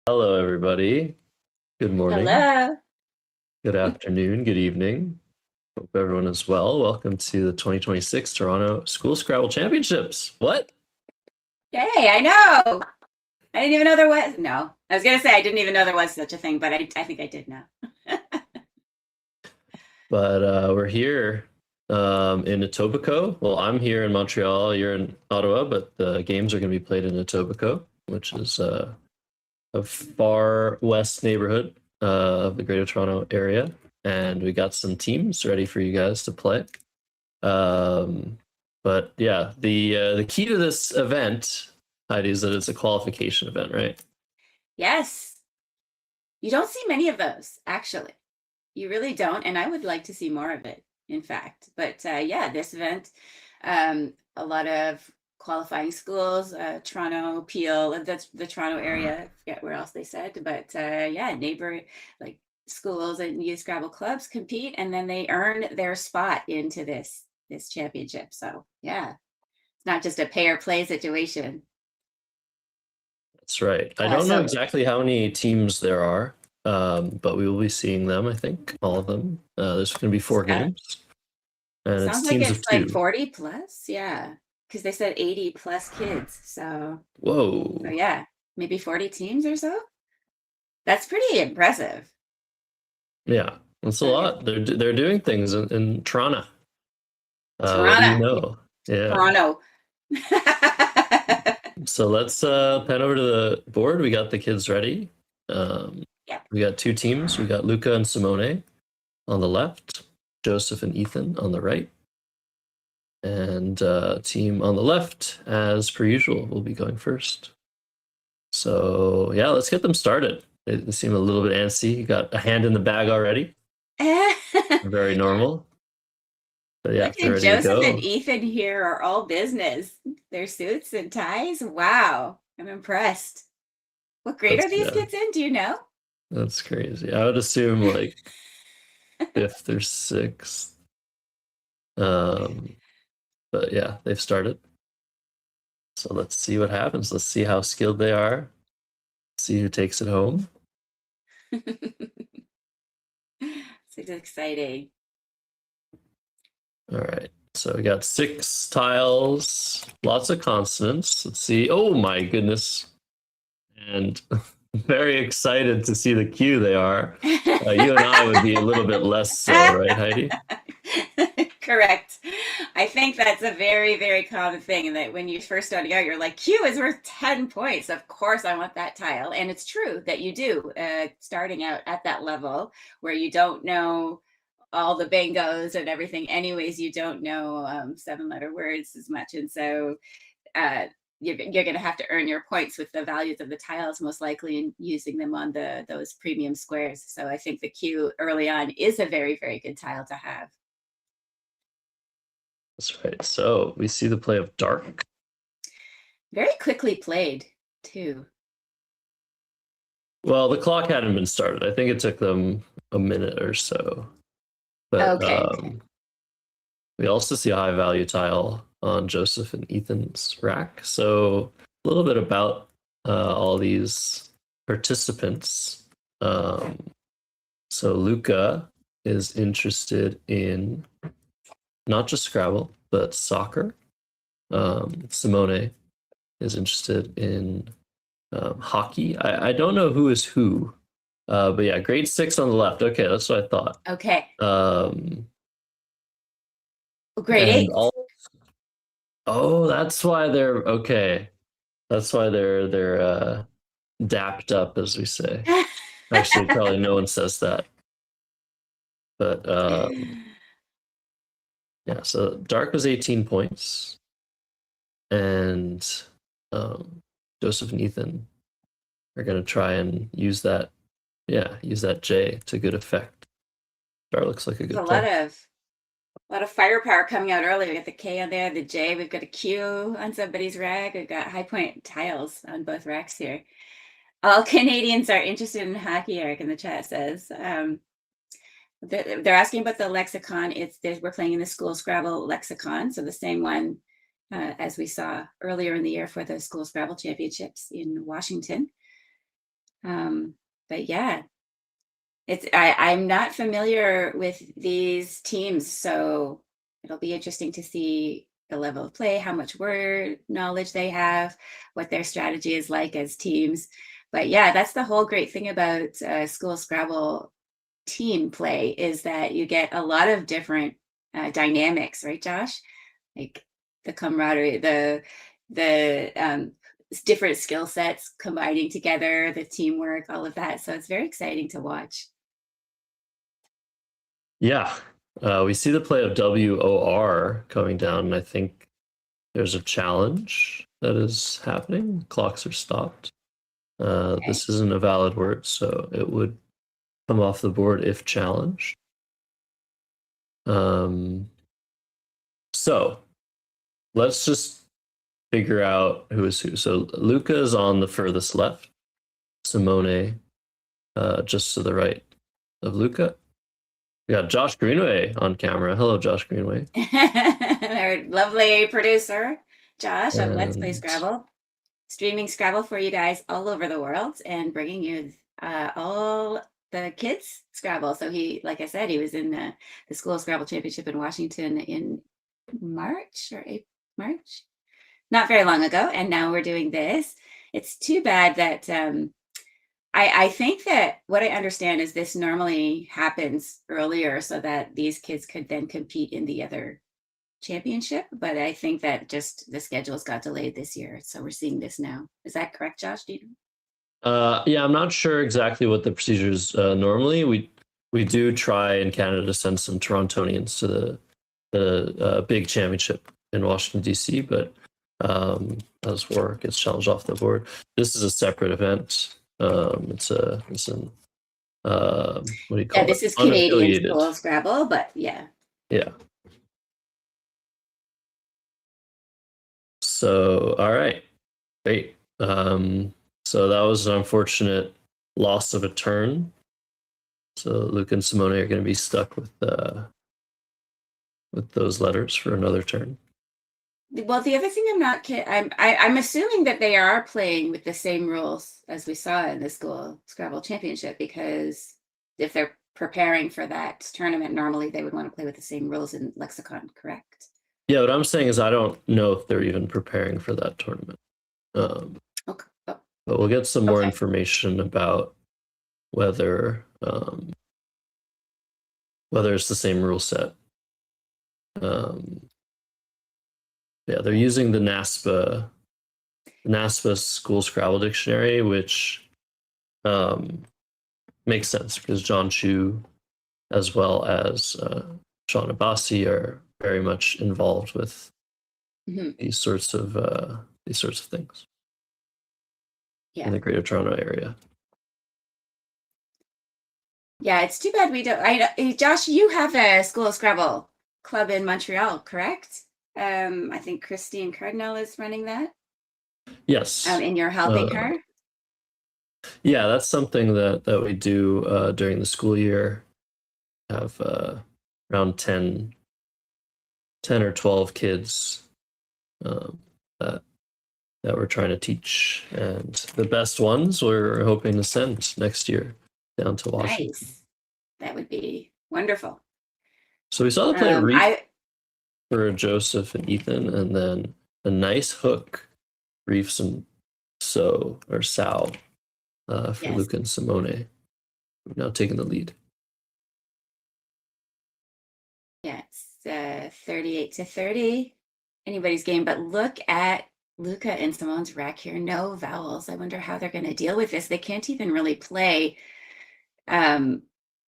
Hello, everybody. Good morning, Hello. good afternoon, good evening. Hope everyone is well. Welcome to the 2026 Toronto School Scrabble Championships. What? Yay, I know. I didn't even know there was. No, I was going to say I didn't even know there was such a thing, but I think I did know. But we're here in Etobicoke. Well, I'm here in Montreal, you're in Ottawa, but the games are going to be played in Etobicoke, which is a far west neighborhood of the Greater Toronto area. And we got some teams ready for you guys to play. Um, but yeah, the key to this event, Heidi, is that it's a qualification event, right? Yes, you don't see many of those, actually. You really don't, and I would like to see more of it, in fact. But yeah, this event, a lot of qualifying schools, Toronto, Peel, that's the Toronto area. I forget where else they said, but yeah, neighbor like schools and youth Scrabble clubs compete, and then they earn their spot into this championship. So yeah, it's not just a pay or play situation. That's right. I don't know So exactly how many teams there are, but we will be seeing them, I think, all of them. There's going to be four uh, games, and it's sounds like teams of it's like two. 40 plus. Yeah, because they said 80 plus kids. So Whoa. yeah, maybe 40 teams or so. That's pretty impressive. Yeah, that's a Okay. lot. They're doing things in Toronto. What do you Toronto. know? Yeah. Toronto. So let's pen over to the board. We got the kids ready. Um, Yep. we got two teams. We got Luca and Simone on the left, Joseph and Ethan on the right, and team on the left, as per usual, will be going first. So yeah, let's get them started. They seem a little bit antsy. You got a hand in the bag already. Very normal. But yeah, Look if they're at ready to Joseph and go, Ethan here are all business. Their suits and ties. Wow. I'm impressed. What grade that's are these yeah, kids in? Do you know? that's crazy. I would assume like fifth or sixth. Um, but yeah, they've started. So let's see what happens. Let's see how skilled they are. See who takes it home. It's exciting. All right. So we got six tiles, lots of consonants. Let's see. Oh my goodness. And very excited to see the cue they are. You and I would be a little bit less so, right, Heidi? Correct. I think that's a very, very common thing. And that when you first starting out, you're like, Q is worth 10 points. Of course, I want that tile. And it's true that you do, starting out at that level where you don't know all the bingos and everything. Anyways, you don't know seven-letter words as much. And so uh, you're going to have to earn your points with the values of the tiles, most likely, and using them on those premium squares. So I think the Q early on is a very, very good tile to have. That's right. So we see the play of dark. Very quickly played, too. Well, the clock hadn't been started. I think it took them a minute or so. But Okay. we also see a high value tile on Joseph and Ethan's rack. So a little bit about all these participants. Um, so Luca is interested in not just Scrabble, but soccer. Simone is interested in hockey. I don't know who is who, but yeah, grade six on the left. Okay, that's what I thought. Okay. Um, Grade and eight. all Oh, that's why they're okay. That's why they're dapped up, as we say. Actually, probably no one says that. But yeah, so Dark was 18 points, and um, Joseph and Ethan are gonna try and use that. Yeah, use that J to good effect. Dark looks like a There's good play. a lot of firepower coming out early. We got the K on there, the J. We've got a Q on somebody's rack. We've got high point tiles on both racks here. All Canadians are interested in hockey, Eric in the chat says. They're asking about the lexicon. We're playing in the School Scrabble lexicon, so the same one as we saw earlier in the year for the School Scrabble Championships in Washington. But yeah, I'm not familiar with these teams, so it'll be interesting to see the level of play, how much word knowledge they have, what their strategy is like as teams. But yeah, that's the whole great thing about School Scrabble team play, is that you get a lot of different dynamics, right, Josh? Like the camaraderie, the different skill sets combining together, the teamwork, all of that. So it's very exciting to watch. Yeah. We see the play of WOR coming down, and I think there's a challenge that is happening. Clocks are stopped. Okay. This isn't a valid word, so it would come off the board if challenged. So let's just figure out who is who. So Luca is on the furthest left. Simone just to the right of Luca. We got Josh Greenway on camera. Hello, Josh Greenway. Our lovely producer, Josh, of Let's Play And Scrabble, streaming Scrabble for you guys all over the world and bringing you all the kids Scrabble. So he, like I said, he was in the School Scrabble Championship in Washington in March or April, March, not very long ago. And now we're doing this. It's too bad that I think that what I understand is this normally happens earlier so that these kids could then compete in the other championship. But I think that just the schedules got delayed this year. So we're seeing this now. Is that correct, Josh? Do you know? yeah, I'm not sure exactly what the procedures normally. We do try in Canada to send some Torontonians to the big championship in Washington D.C., but as war gets challenged off the board, this is a separate event. It's an what do you call Yeah, this it? is Canadian Unaffiliated. School Scrabble, but yeah. Yeah. So, all right, great. So that was an unfortunate loss of a turn. So Luke and Simone are going to be stuck with those letters for another turn. Well, the other thing I'm assuming that they are playing with the same rules as we saw in the School Scrabble Championship, because if they're preparing for that tournament, normally they would want to play with the same rules in lexicon, correct? Yeah, what I'm saying is I don't know if they're even preparing for that tournament. Okay. Oh, But we'll get some more okay. information about whether it's the same rule set. Yeah, they're using the NASPA School Scrabble Dictionary, which makes sense because John Chu, as well as Sean Abassi, are very much involved with these sorts of things in the Greater Toronto area. Yeah, it's too bad we don't. Josh, you have a School Scrabble club in Montreal, correct? I think Christine Cardinal is running that. Yes. In your helping her. Yeah, that's something that we do during the school year. Have around 10 or 12 kids that we're trying to teach, and the best ones we're hoping to send next year down to Washington. Nice. That would be wonderful. So we saw the play Reef for Joseph and Ethan, and then a nice hook, Reefs and Sao for yes. Luca and Simone. We've now taken the lead. Yeah, it's 38-30. Anybody's game, but look at Luca and Simone's rack here. No vowels. I wonder how they're going to deal with this. They can't even really play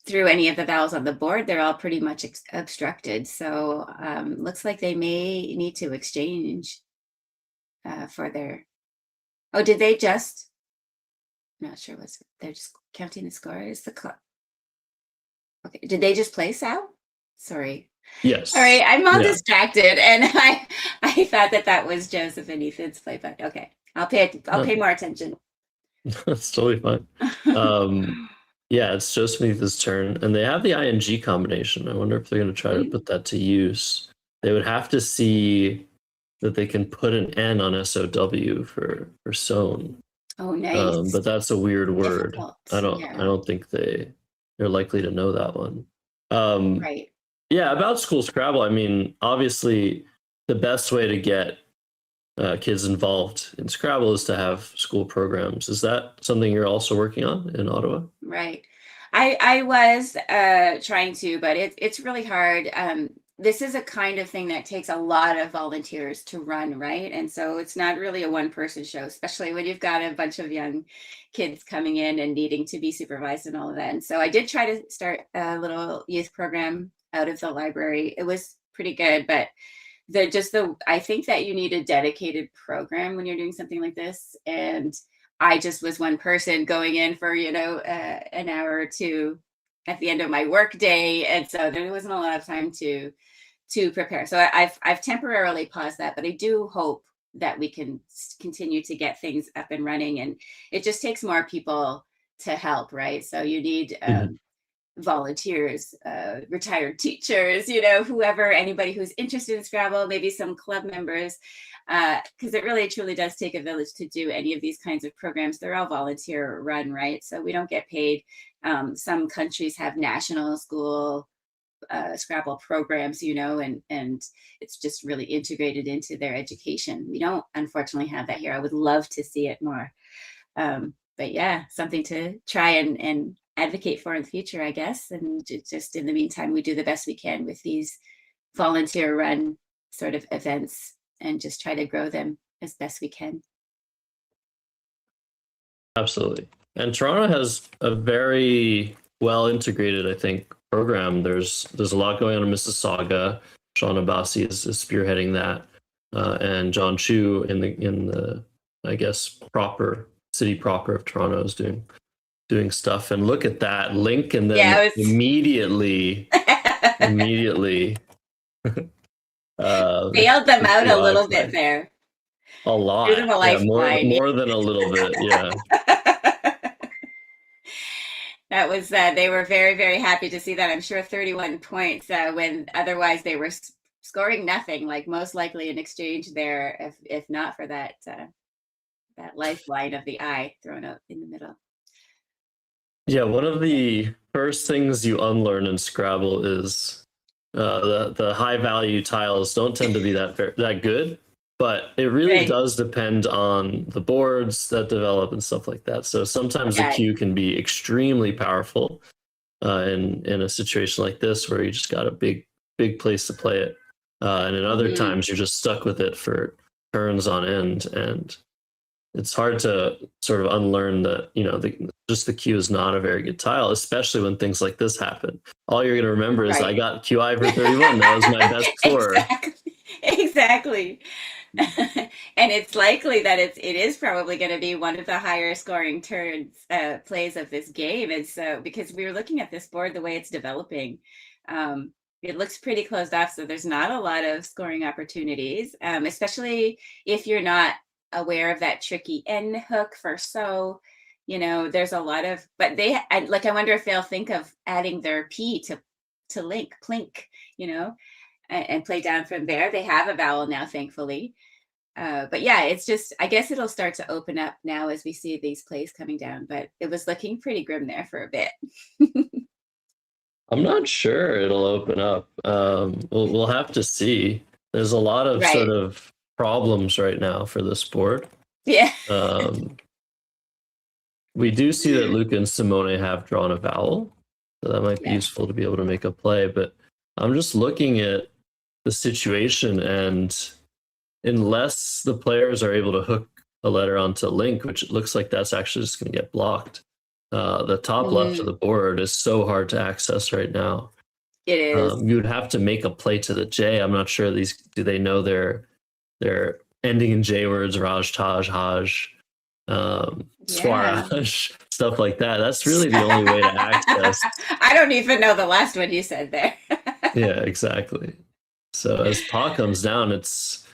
through any of the vowels on the board. They're all pretty much obstructed. So looks like they may need to exchange for their. Oh, did they just? I'm not sure what's. They're just counting the score. Is the clock? Okay. Did they just play Sal? Sorry. Yes. All right. I'm all distracted, and I thought that was Joseph and Ethan's play, but okay. I'll pay more attention. That's totally fine. Yeah, it's Joseph and Ethan's turn, and they have the ing combination. I wonder if they're going to try to put that to use. They would have to see that they can put an N on SOW for sown. Oh, nice. But that's a weird word. Difficult. I Yeah. don't think they're likely to know that one. Um, Right. yeah, about School Scrabble. I mean, obviously, the best way to get kids involved in Scrabble is to have school programs. Is that something you're also working on in Ottawa? Right. I was trying to, but it's really hard. This is a kind of thing that takes a lot of volunteers to run, right? And so it's not really a one person show, especially when you've got a bunch of young kids coming in and needing to be supervised and all of that. And so I did try to start a little youth program out of the library. It was pretty good, but the I think that you need a dedicated program when you're doing something like this. And I just was one person going in for, an hour or two at the end of my work day. And so there wasn't a lot of time to prepare. So I've temporarily paused that, but I do hope that we can continue to get things up and running. And it just takes more people to help, right? So you need Mhm. volunteers, retired teachers, whoever, anybody who's interested in Scrabble, maybe some club members, because it really truly does take a village to do any of these kinds of programs. They're all volunteer run, right? So we don't get paid. Some countries have national school Scrabble programs, and it's just really integrated into their education. We don't, unfortunately, have that here. I would love to see it more. But yeah, something to try and advocate for in the future, I guess. And just in the meantime, we do the best we can with these volunteer run sort of events and just try to grow them as best we can. Absolutely. And Toronto has a very well integrated, I think, program. There's a lot going on in Mississauga. Sean Abassi is spearheading that, and John Chu in the I guess proper city proper of Toronto is doing stuff. And look at that link, and then Yeah, immediately bailed them out a QI little bit play. there. A Threw them lot, a yeah, lifeline. more than a little bit, yeah. That was they were very, very happy to see that. I'm sure 31 points when otherwise they were scoring nothing, like most likely in exchange there, if not for that lifeline of the eye thrown out in the middle. Yeah, one of the first things you unlearn in Scrabble is the high value tiles don't tend to be that good, but it really Right. does depend on the boards that develop and stuff like that. So sometimes the Yeah. queue can be extremely powerful in a situation like this where you just got a big place to play it, and in other Mhm. times you're just stuck with it for turns on end, and it's hard to sort of unlearn that just the Q is not a very good tile, especially when things like this happen. All you're going to remember is I Right. got QI for 31. That was my best score. Exactly. Exactly. And it's likely that it is probably going to be one of the higher scoring turns plays of this game. And so because we were looking at this board the way it's developing, it looks pretty closed off. So there's not a lot of scoring opportunities, especially if you're not aware of that tricky N hook for so. There's a lot of, but I wonder if they'll think of adding their P to link, plink, you know, and play down from there. They have a vowel now, thankfully. But yeah, it's just, I guess it'll start to open up now as we see these plays coming down. But it was looking pretty grim there for a bit. I'm not sure it'll open up. We'll have to see. There's a lot of sort Right. of problems right now for this board. Yeah. Um, we do see that Luca and Simone have drawn a vowel, so that might be Yeah. useful to be able to make a play. But I'm just looking at the situation, and unless the players are able to hook a letter onto link, which it looks like that's actually just going to get blocked, the top left of the Mhm. board is so hard to access right now. It is. You would have to make a play to the J. I'm not sure do they know their ending in J words, Raj, Taj, Haj, Yeah. Swaraj, stuff like that. That's really the only way to access. I don't even know the last one you said there. Yeah, exactly. So as Pa comes down, it's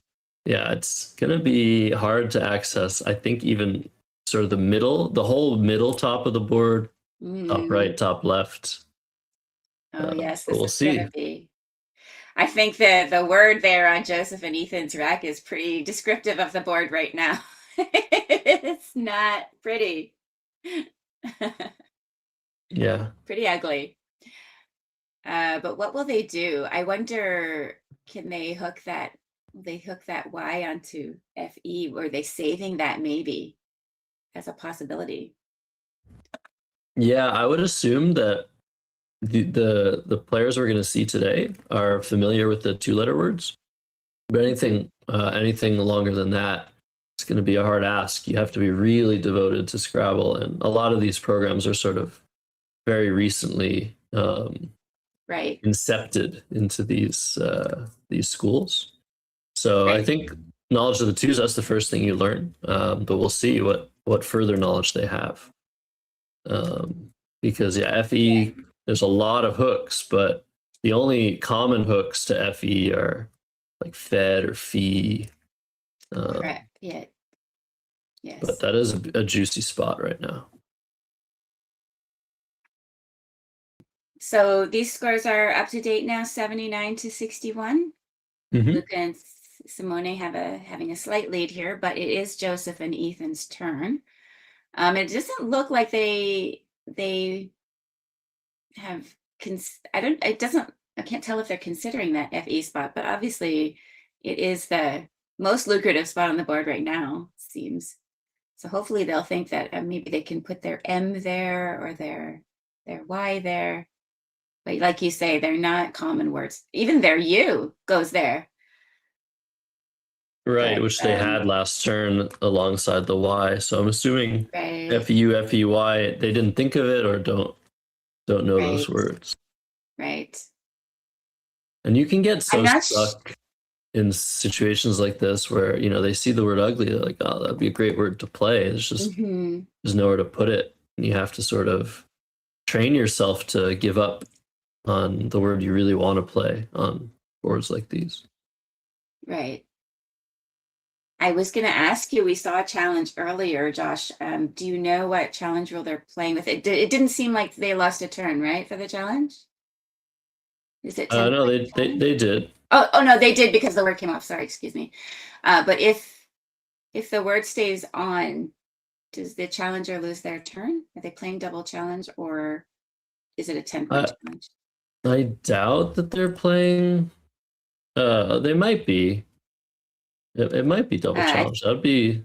gonna be hard to access. I think even sort of the whole middle top of the board, top Mm. right, top left. Oh, yes, But this we'll is going to see. be. I think the word there on Joseph and Ethan's rack is pretty descriptive of the board right now. It's not pretty. Yeah. Pretty ugly. But what will they do? I wonder, can they hook that? Will they hook that Y onto FE? Or are they saving that maybe as a possibility? Yeah, I would assume that the players we're going to see today are familiar with the two-letter words. But anything longer than that, it's going to be a hard ask. You have to be really devoted to Scrabble, and a lot of these programs are sort of very recently Right. incepted into these schools. So I Right. think knowledge of the twos, that's the first thing you learn. But we'll see what further knowledge they have. Because yeah, FE, there's a lot of hooks, but the only common hooks to FE are like fed or fee. Correct. Yeah. Yes. But that is a juicy spot right now. So these scores are up to date now, 79 to 61. Mm-hmm. Luca and Simone having a slight lead here, but it is Joseph and Ethan's turn. It doesn't look like they have I can't tell if they're considering that FE spot, but obviously it is the most lucrative spot on the board right now, it seems. So hopefully they'll think that maybe they can put their M there or their Y there. But like you say, they're not common words. Even their U goes there. Right, But, which they had last turn alongside the Y. So I'm assuming right, FU, FEY, they didn't think of it or don't know right, those words. right. And you can get I'm so not stuck in situations like this where, you know, they see the word ugly, they're like, oh, that'd be a great word to play. It's just there's nowhere to put it. And you have to sort of train yourself to give up on the word you really want to play on boards like these. right. I was going to ask you, we saw a challenge earlier, Josh. Do you know what challenge rule they're playing with? It didn't seem like they lost a turn, right, for the challenge? Is it 10 No, point challenge? they did. Oh, no, they did because the word came off. Sorry, excuse me. But if the word stays on, does the challenger lose their turn? Are they playing double challenge, or is it a 10-point challenge? I doubt that they're playing. They might be. It might be double challenge. That'd be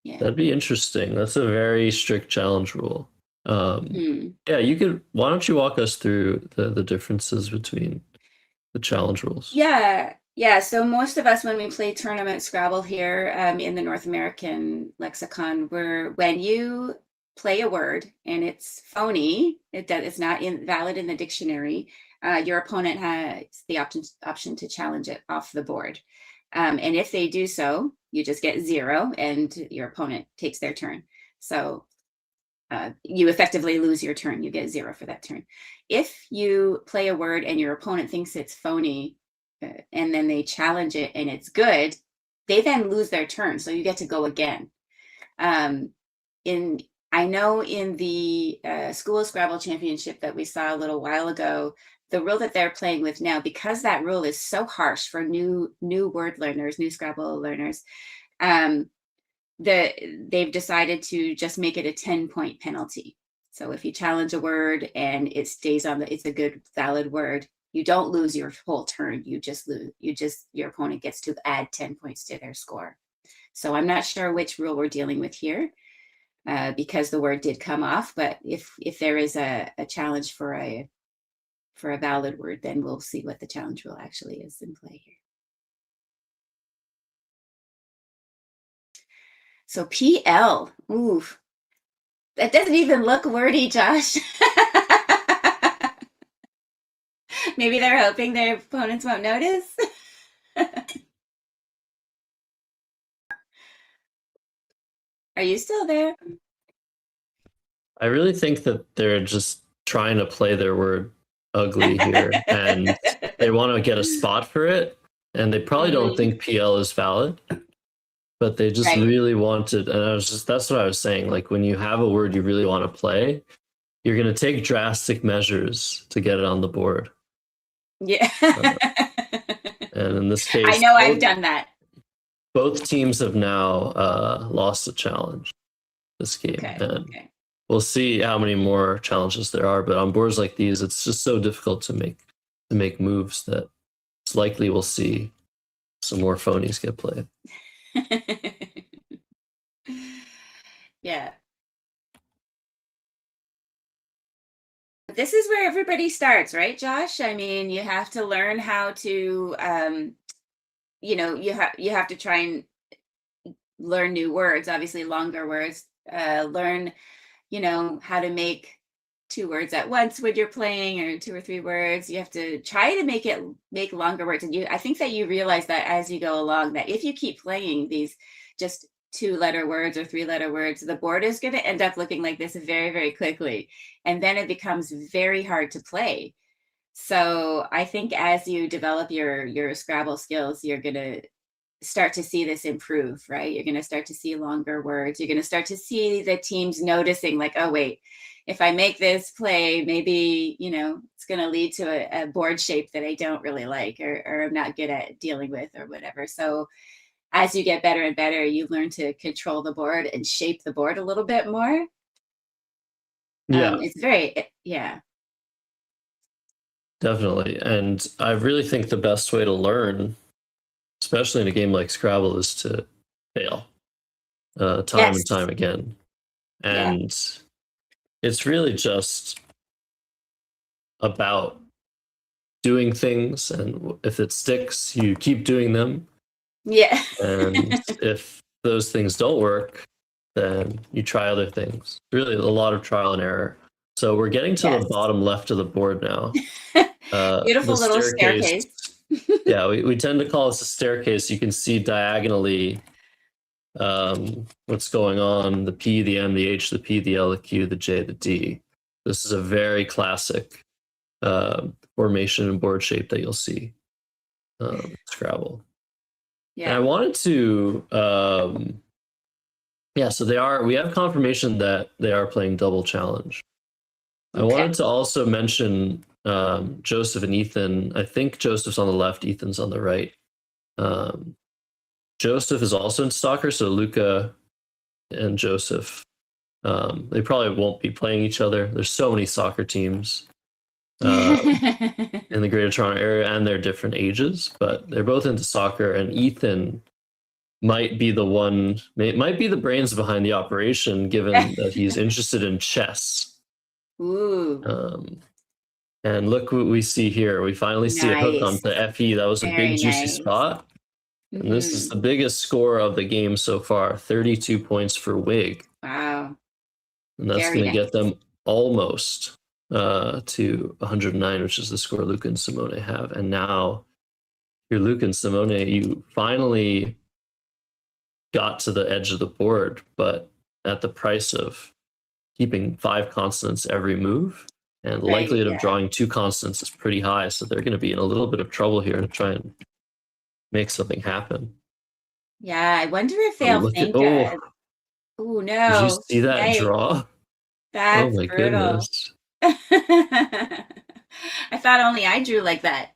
interesting. That's a very strict challenge rule. Yeah, you could. Why don't you walk us through the differences between the challenge rules? Yeah. So most of us, when we play tournament Scrabble here in the North American lexicon, when you play a word and it's phony, it's not valid in the dictionary, your opponent has the option to challenge it off the board. And if they do so, you just get 0 and your opponent takes their turn. So you effectively lose your turn. You get 0 for that turn. If you play a word and your opponent thinks it's phony and then they challenge it and it's good, they then lose their turn. So you get to go again. I know in the School Scrabble Championship that we saw a little while ago, the rule that they're playing with now, because that rule is so harsh for new word learners, new Scrabble learners, they've decided to just make it a 10-point penalty. So if you challenge a word and it stays on it's a good valid word, you don't lose your whole turn. You just lose. Your opponent gets to add 10 points to their score. So I'm not sure which rule we're dealing with here because the word did come off. But if there is a challenge for a valid word, then we'll see what the challenge rule actually is in play here. So PL, ooh, that doesn't even look wordy, Josh. Maybe they're hoping their opponents won't notice. Are you still there? I really think that they're just trying to play their word ugly here and they want to get a spot for it. And they probably don't think PL is valid, but they just really wanted. And that's what I was saying. Like when you have a word you really want to play, you're going to take drastic measures to get it on the board. Yeah. And in this case, I know I've done that. both teams have now lost a challenge this game, Okay. and Okay. we'll see how many more challenges there are. But on boards like these, it's just so difficult to make moves that it's likely we'll see some more phonies get played. Yeah. This is where everybody starts, right, Josh? I mean, you have to learn how to, you have to try and learn new words, obviously longer words. Learn, how to make two words at once when you're playing, or two or three words. You have to try to make longer words, and I think that you realize that as you go along, that if you keep playing these just 2-letter words or 3-letter words, the board is going to end up looking like this very, very quickly, and then it becomes very hard to play. So I think as you develop your Scrabble skills, you're going to start to see this improve, right? You're going to start to see longer words. You're going to start to see the teams noticing, like, oh, wait, if I make this play, maybe, it's going to lead to a board shape that I don't really like, or I'm not good at dealing with, or whatever. So as you get better and better, you learn to control the board and shape the board a little bit more. Yeah, It's very, yeah. definitely. And I really think the best way to learn, especially in a game like Scrabble, is to fail time Yes. and time again. Yeah. And it's really just about doing things, and if it sticks, you keep doing them. Yeah. And if those things don't work, then you try other things. Really, a lot of trial and error. So we're getting to Yes. the bottom left of the board now. Beautiful The little staircase. Yeah, we tend to call this a staircase. You can see diagonally what's going on: the P, the M, the H, the P, the L, the Q, the J, the D. This is a very classic formation and board shape that you'll see Scrabble. And I Yeah. wanted to so we have confirmation that they are playing double challenge. I Okay. wanted to also mention Joseph and Ethan. I think Joseph's on the left, Ethan's on the right. Joseph is also in soccer, so Luca and Joseph, they probably won't be playing each other. There's so many soccer teams in the Greater Toronto area, and they're different ages, but they're both into soccer. And Ethan might be the brains behind the operation, given that he's interested in chess. Ooh, And look what we see here. We finally see a hook nice. onto FE. That was a Very big, juicy nice. spot. And this is the biggest score of the game so far, 32 points for Wig. Wow. And that's Very going to nice. get them almost to 109, which is the score Luca and Simone have. And now, you're Luca and Simone, you finally got to the edge of the board, but at the price of keeping 5 constants every move. And the Right, likelihood yeah. of drawing 2 constants is pretty high, so they're going to be in a little bit of trouble here to try and make something happen. Yeah, I wonder if they'll think, oh Did you no, see that yikes, draw? Oh that's my brutal. goodness. I thought only I drew like that.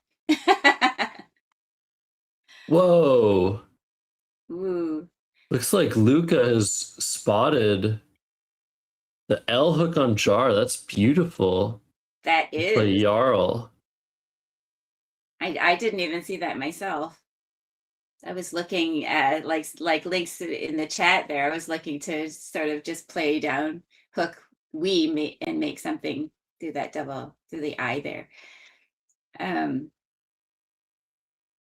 Whoa. Ooh, Looks like Luca has spotted the L hook on jar. That's beautiful. that Play is. Jarl. I didn't even see that myself. I was looking at like links in the chat there. I was looking to sort of just play down hook and make something through the I there.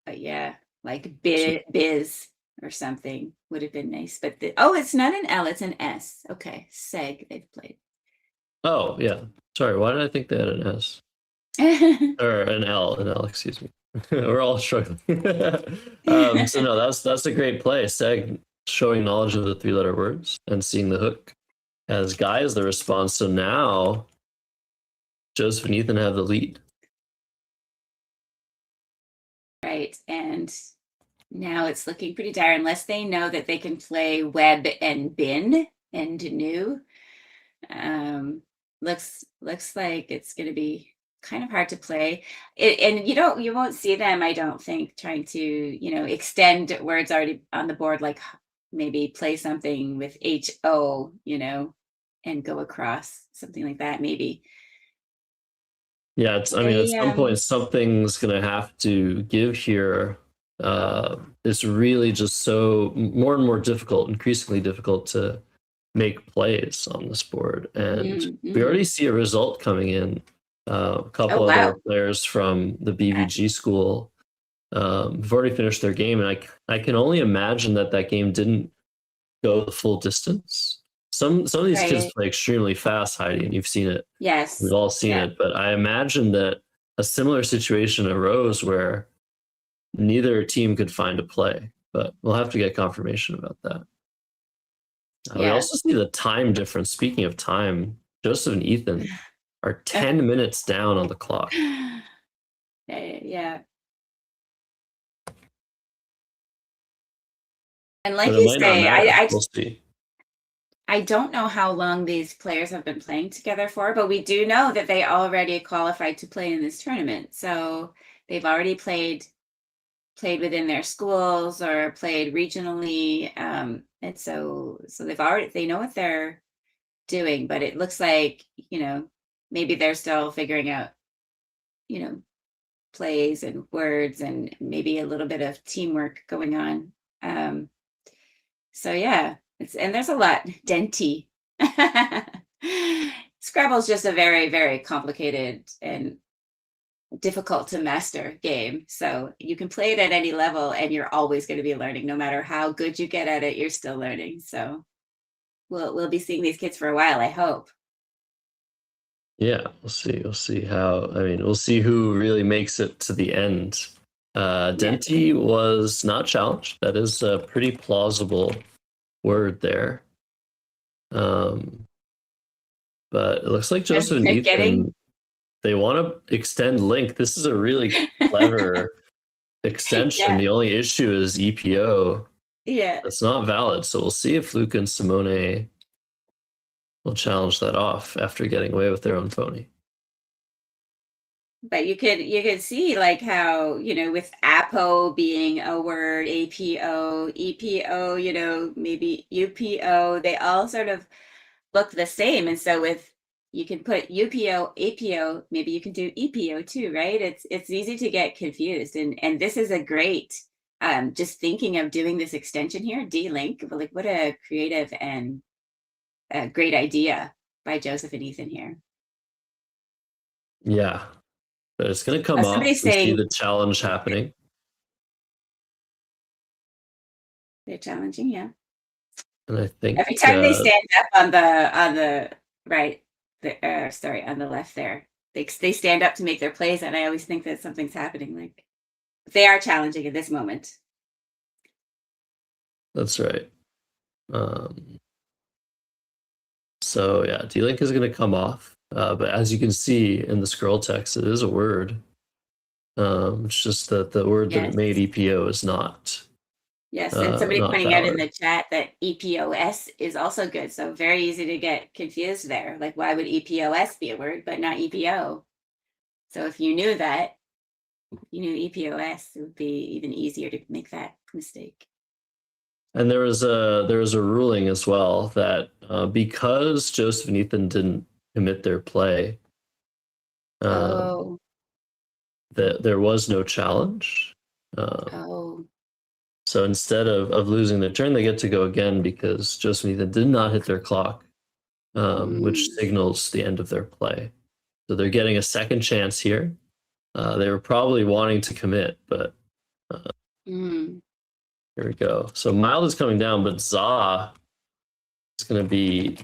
But yeah, like biz or something would have been nice. But it's not an L, it's an S. Okay, Seg they've played. Oh, yeah. Sorry, why did I think they had an S? Or an L, excuse me. We're all struggling. So no, that's a great play. Seg showing knowledge of the 3-letter words and seeing the hook as Guy is the response. So now Joseph and Ethan have the lead. Right, and now it's looking pretty dire unless they know that they can play web and bin and new. Looks like it's going to be kind of hard to play. And you won't see them, I don't think, trying to, extend words already on the board, like maybe play something with HO, and go across, something like that, maybe. Yeah, I mean, at They some point, something's going to have to give here. It's really just so more and more difficult, increasingly difficult to make plays on this board. And we already see a result coming in. A couple Oh, other wow. players from the BVG school have already finished their game, and I can only imagine that game didn't go the full distance. Some of these kids Right. play extremely fast, Heidi, and you've seen it. We've Yes. all seen Yeah. it, but I imagine that a similar situation arose where neither team could find a play, but we'll have to get confirmation about that. We Yeah. also see the time difference. Speaking of time, Joseph and Ethan are 10 minutes down on the clock. Yeah. And But like it you might not say, matter. We'll see. I don't know how long these players have been playing together for, but we do know that they already qualified to play in this tournament. So they've already played within their schools or played regionally. And so they know what they're doing, but it looks like, maybe they're still figuring out, plays and words and maybe a little bit of teamwork going on. So yeah, and there's a lot. Denty. Scrabble is just a very, very complicated and difficult to master game. So you can play it at any level and you're always going to be learning. No matter how good you get at it, you're still learning. So we'll be seeing these kids for a while, I hope. Yeah, we'll see. We'll see we'll see who really makes it to the end. Yeah. Denty was not challenged. That is a pretty plausible word there. But it looks like Joseph and They're getting Ethan, they want to extend link. This is a really clever extension. yeah. The only issue is EPO. Yeah. That's not valid. So we'll see if Luke and Simone will challenge that off after getting away with their own phony. But you could see like how, with APO being a word, APO, EPO, maybe UPO, they all sort of look the same. And so you can put UPO, APO, maybe you can do EPO too, right? It's easy to get confused. And this is a great, just thinking of doing this extension here, D-Link, like what a creative and a great idea by Joseph and Ethan here. Yeah. But it's going to come off. Somebody's We see saying the challenge happening. they're challenging, yeah. And I think Every time they stand up on the right, on the left there, they stand up to make their plays, and I always think that something's happening. Like they are challenging at this moment. That's right. So yeah, D-Link is going to come off. But as you can see in the scroll text, it is a word. It's just that the word that Yes. it made EPO is not. Yes, and somebody not pointing out in valid. the chat that EPOS is also good. So very easy to get confused there. Like why would EPOS be a word but not EPO? So if you knew that, you knew EPOS, it would be even easier to make that mistake. And there was a ruling as well that because Joseph and Ethan didn't commit their play, Oh, that there was no challenge. oh, So instead of losing their turn, they get to go again because Joseph and Ethan did not hit their clock, which signals the end of their play. So they're getting a second chance here. They were probably wanting to commit, but here we go. So Mild is coming down, but Za is going to be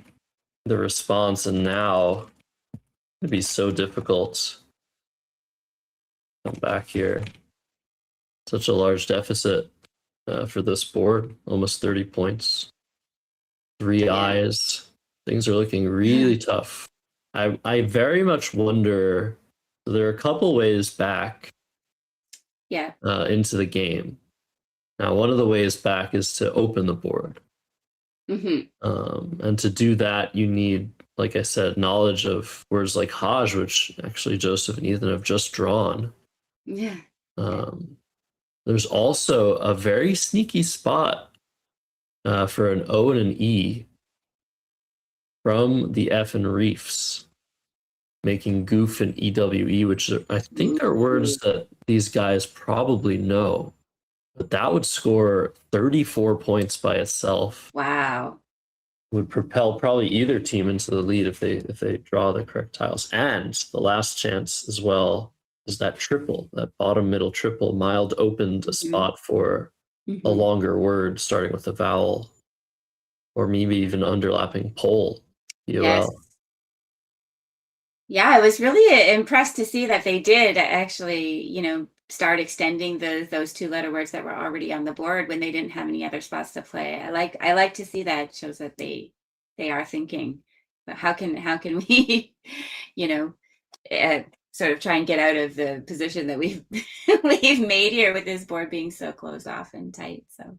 the response, and now it'd be so difficult. Come back here. Such a large deficit for this board, almost 30 points. Three eyes. Things are looking really tough. I very much wonder. There are a couple ways back. Yeah. Into the game. Now, one of the ways back is to open the board. And to do that, you need like I said, knowledge of words like Hajj, which actually Joseph and Ethan have just drawn. Yeah. There's also a very sneaky spot for an O and an E from the F and Reefs, making goof and EWE, which I think are words that these guys probably know. But that would score 34 points by itself. Wow. Would propel probably either team into the lead if they draw the correct tiles. And the last chance as well is that triple, that bottom middle triple. Mild opened a spot for a longer word starting with a vowel, or maybe even underlapping pole. Yes. Yeah, I was really impressed to see that they did actually, start extending those two-letter words that were already on the board when they didn't have any other spots to play. I like to see that. It shows that they are thinking, but how can we, you know, sort of try and get out of the position that we've we've made here with this board being so closed off and tight. So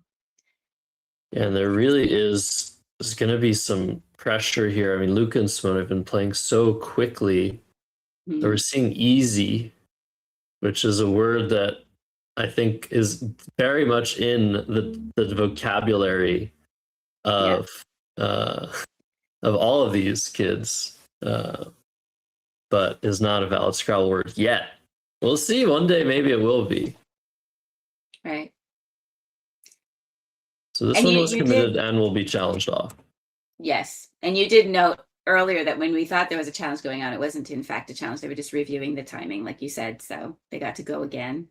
yeah, and there really is there's going to be some pressure here. I mean, Luca and Simone have been playing so quickly. So we're seeing easy, which is a word that I think is very much in the vocabulary of all of these kids, but is not a valid Scrabble word yet. We'll see. One day, maybe it will be. Right. So this one was committed and will be challenged off. Yes, and you did note earlier that when we thought there was a challenge going on, it wasn't in fact a challenge. They were just reviewing the timing, like you said, so they got to go again.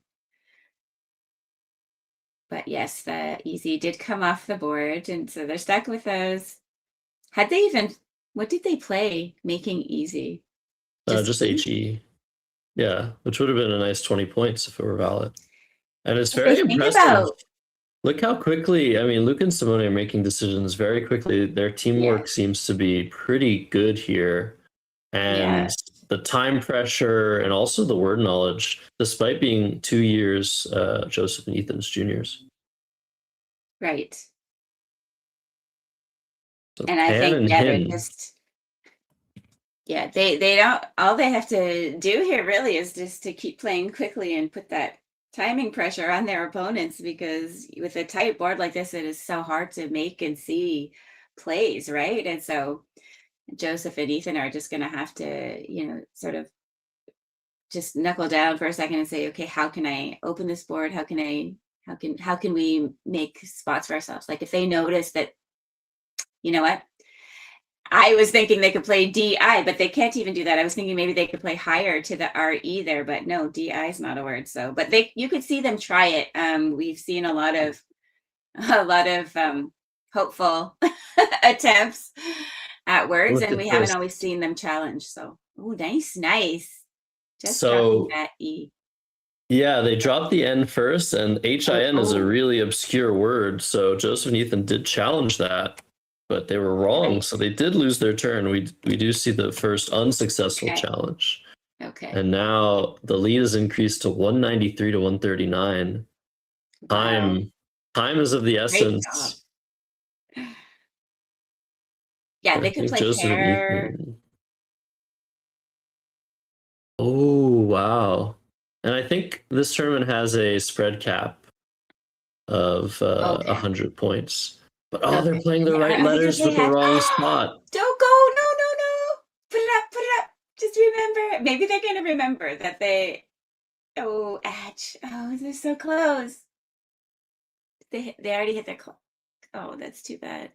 But yes, the easy did come off the board, and so they're stuck with those. What did they play making easy? Just HE. Yeah, which would have been a nice 20 points if it were valid. And it's very impressive. Look how quickly, I mean, Luke and Simone are making decisions very quickly. Their teamwork seems to be pretty good here. And the time pressure and also the word knowledge, despite being 2 years, Joseph and Ethan's juniors. Right. So and I think, they're just, they don't, all they have to do here really is just to keep playing quickly and put that timing pressure on their opponents, because with a tight board like this, it is so hard to make and see plays, right? And so Joseph and Ethan are just going to have to, sort of just knuckle down for a second and say, okay, how can I open this board? How can we make spots for ourselves? Like if they notice that, you know what? I was thinking they could play DI, but they can't even do that. I was thinking maybe they could play higher to the RE there, but no, DI is not a word. So, but you could see them try it. We've seen a lot of hopeful attempts at words, and we haven't always seen them challenge. So, nice. Just dropping that E. Yeah, they dropped the N first, and HIN is a really obscure word. So Joseph and Ethan did challenge that, but they were wrong. Right. So they did lose their turn. We do see the first unsuccessful challenge. Okay. And now the lead is increased to 193 to 139. Wow. Time is of the essence. Yeah, they could play pair. Oh, wow. And I think this tournament has a spread cap of 100 points. But they're playing the right letters with the wrong spot. Don't go. No. Put it up. Just remember. Maybe they're going to remember that they... Oh, Atch. Oh, they're so close. They already hit their clock. Oh, that's too bad.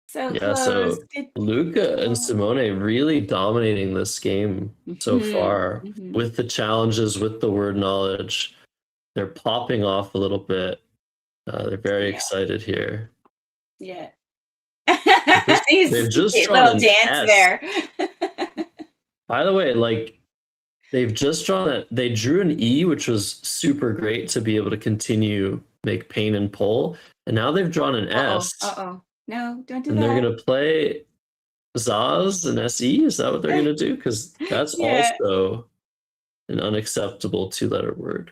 So close. So Luca and Simone really dominating this game so far with the challenges, with the word knowledge. They're popping off a little bit. They're very excited here. Yeah. They've just drawn a dance there. By the way, they've just drawn it. They drew an E, which was super great to be able to continue make pain and pull. And now they've drawn an S. No, don't do that. And they're going to play Zaz and SE? Is that what they're going to do? Because that's also an unacceptable two-letter word.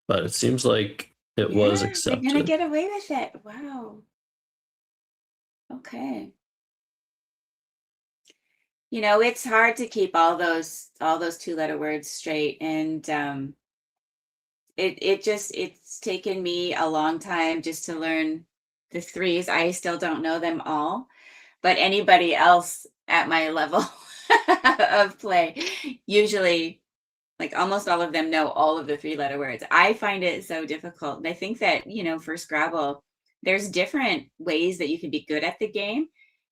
But it seems like it Yeah, was they're gonna accepted. get away with it. Wow. Okay. It's hard to keep all those two-letter words straight, and it's taken me a long time just to learn the threes. I still don't know them all, but anybody else at my level of play usually, like, almost all of them know all of the three-letter words. I find it so difficult. And I think that, for Scrabble, there's different ways that you can be good at the game.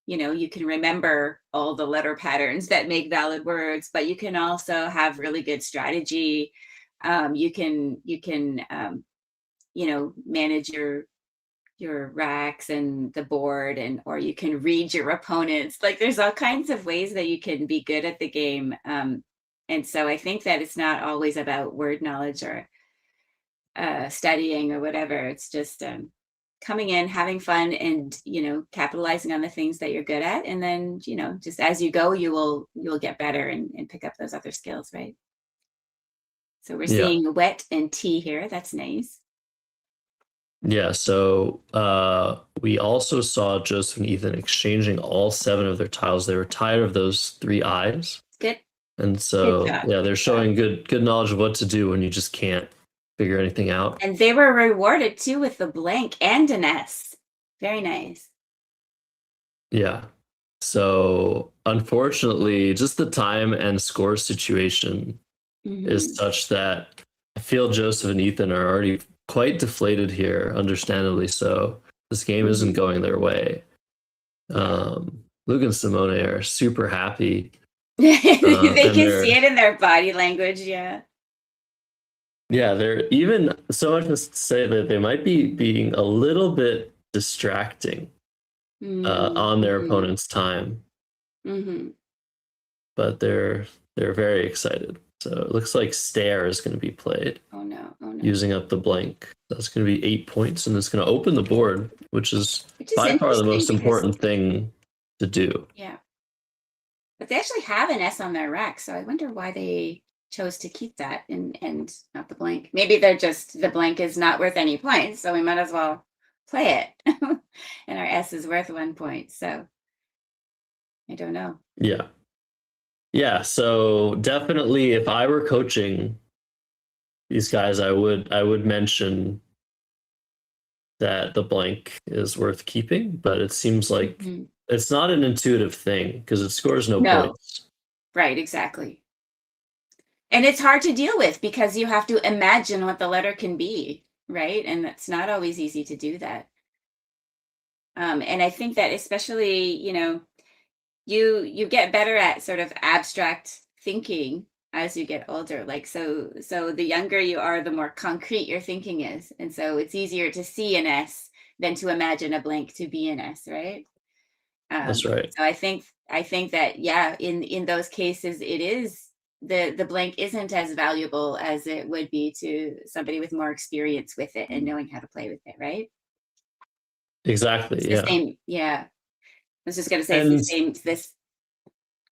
You can remember all the letter patterns that make valid words, but you can also have really good strategy. You can manage your racks and the board, or you can read your opponents. Like, there's all kinds of ways that you can be good at the game. And so I think that it's not always about word knowledge or studying or whatever. It's just coming in, having fun, and capitalizing on the things that you're good at, and then just as you go, you'll get better and pick up those other skills, right? So we're Yeah. seeing wet and tea here. That's nice. Yeah, so we also saw Joseph and Ethan exchanging all 7 of their tiles. They were tired of those 3 eyes. Good. And Good so, job. yeah, they're Good job. showing good knowledge of what to do when you just can't figure anything out. And they were rewarded too with the blank and an S. Very nice. Yeah. So, unfortunately, just the time and score situation is Mhm. such that I feel Joseph and Ethan are already quite deflated here, understandably so. This game isn't Mhm. going their way. Yeah. Luke and Simone are super happy, They and can see it in their body language, yeah. they're even so much as to say that they might be being a little bit distracting Mm, on their mhm, opponent's time, mhm. but they're very excited. So it looks like Stare is going to be played Oh no, oh no. using up the blank. That's going to be 8 points, and it's going to open the board, which is Which is by far the interesting most because, important thing to do. yeah, but they actually have an S on their rack, so I wonder why they chose to keep that and not the blank. Maybe they're just, the blank is not worth any points, so we might as well play it. And our S is worth 1 point, so I don't know. Yeah. Yeah, so definitely if I were coaching these guys, I would mention that the blank is worth keeping, but it seems like Mhm. it's not an intuitive thing because it scores no No, points. right, exactly. And it's hard to deal with because you have to imagine what the letter can be, right? And that's not always easy to do that. And I think that especially, you get better at sort of abstract thinking as you get older. Like, so the younger you are, the more concrete your thinking is. And so it's easier to see an S than to imagine a blank to be an S, right? That's right. So I think that, yeah, in those cases it is, the blank isn't as valuable as it would be to somebody with more experience with it and knowing how to play with it, right? It's Exactly. the Yeah. same, yeah. I was just gonna say it's the And same. This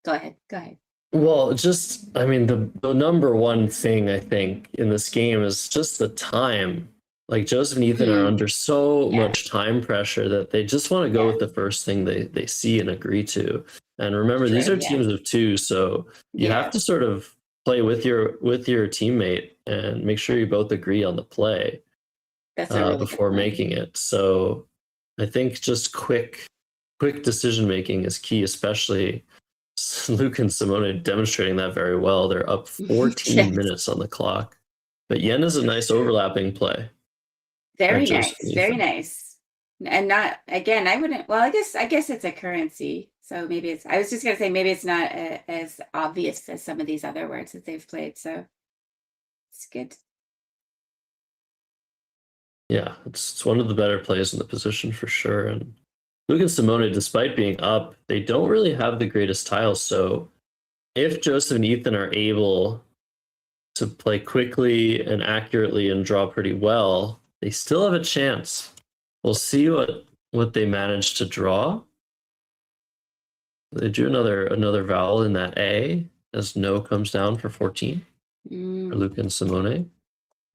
Go ahead. Go ahead. well, just I mean the number one thing I think in this game is just the time. Like Joseph and Ethan are Mhm. under so Yeah, much time pressure that they just want to go yeah, with the first thing they see and agree to. And remember, these sure, are yeah, teams of 2, so you have yeah. to sort of play with your teammate and make sure you both agree on the play That's a really good before point. making it. So I think just quick decision making is key, especially Luke and Simone demonstrating that very well. They're up 14 Yes, minutes on the clock. But Yen is a nice overlapping play by very Joseph nice, and very Ethan. nice. And not, again, I wouldn't. Well, I guess it's a currency. So maybe it's. I was just gonna say maybe it's not as obvious as some of these other words that they've played. So it's good. Yeah, it's one of the better plays in the position for sure. And Luke and Simone, despite being up, they don't really have the greatest tiles. So if Joseph and Ethan are able to play quickly and accurately and draw pretty well, they still have a chance. We'll see what they manage to draw. They drew another vowel in that A as no comes down for 14 for Mm, Luke and Simone.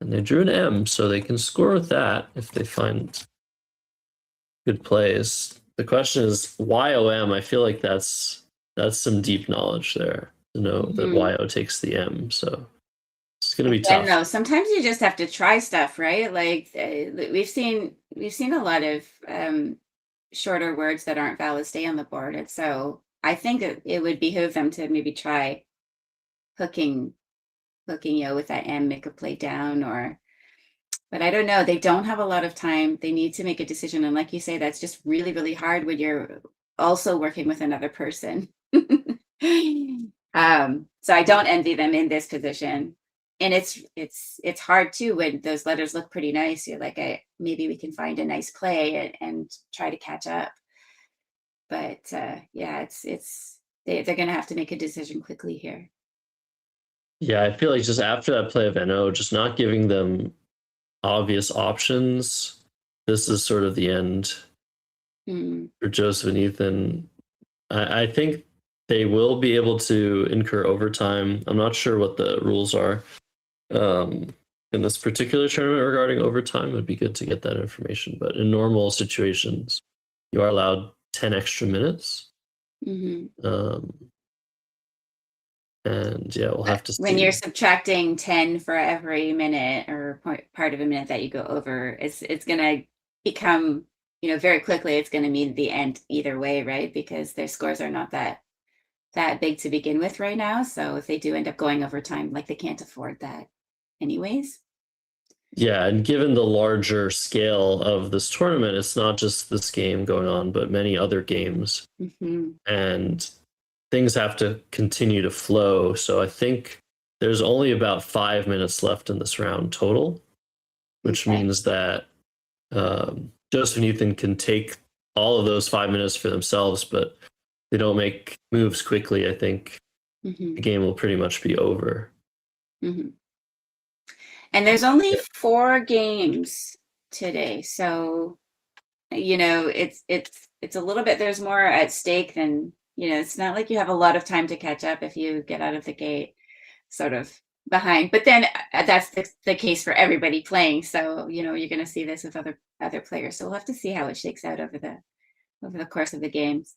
And they drew an M, so they can score with that if they find good plays. The question is YOM. I feel like that's some deep knowledge there to know that YO takes the M. So it's going to be tough. No, sometimes you just have to try stuff, right? Like we've seen a lot of shorter words that aren't valid stay on the board, and so I think it would behoove them to maybe try hooking yo with that M, make a play down, but I don't know. They don't have a lot of time. They need to make a decision, and like you say, that's just really, really hard when you're also working with another person. So I don't envy them in this position. And it's hard too when those letters look pretty nice. You're like, maybe we can find a nice play and try to catch up. But yeah, they're going to have to make a decision quickly here. Yeah, I feel like just after that play of NO, just not giving them obvious options. This is sort of the end for Joseph and Ethan. I think they will be able to incur overtime. I'm not sure what the rules are in this particular tournament regarding overtime. It would be good to get that information. But in normal situations, you are allowed 10 extra minutes. And yeah, we'll have to see. When you're subtracting 10 for every minute or part of a minute that you go over, it's going to become, very quickly, it's going to mean the end either way, right? Because their scores are not that big to begin with right now. So if they do end up going over time, like they can't afford that anyways. Yeah, and given the larger scale of this tournament, it's not just this game going on, but many other games. And things have to continue to flow. So I think there's only about 5 minutes left in this round total, which means that Joseph and Ethan can take all of those 5 minutes for themselves, but they don't make moves quickly. I think the game will pretty much be over. And there's only 4 games today, so it's a little bit. There's more at stake than. It's not like you have a lot of time to catch up if you get out of the gate sort of behind. But then that's the case for everybody playing. So, you're going to see this with other players. So we'll have to see how it shakes out over the course of the games.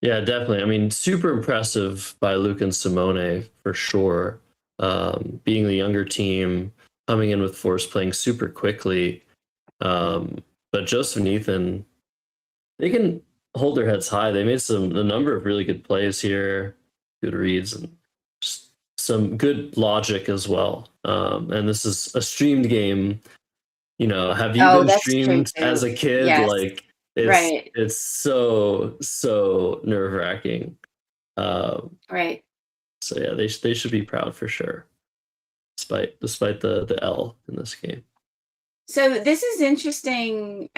Yeah, definitely. I mean, super impressive by Luke and Simone for sure. Being the younger team, coming in with force, playing super quickly. But Joseph and Ethan, they can hold their heads high. They made a number of really good plays here, good reads, and just some good logic as well. And this is a streamed game. Have you been streamed as a kid? Yes. Like it's so nerve-wracking. Right. So yeah, they should be proud for sure, despite the L in this game. So this is interesting.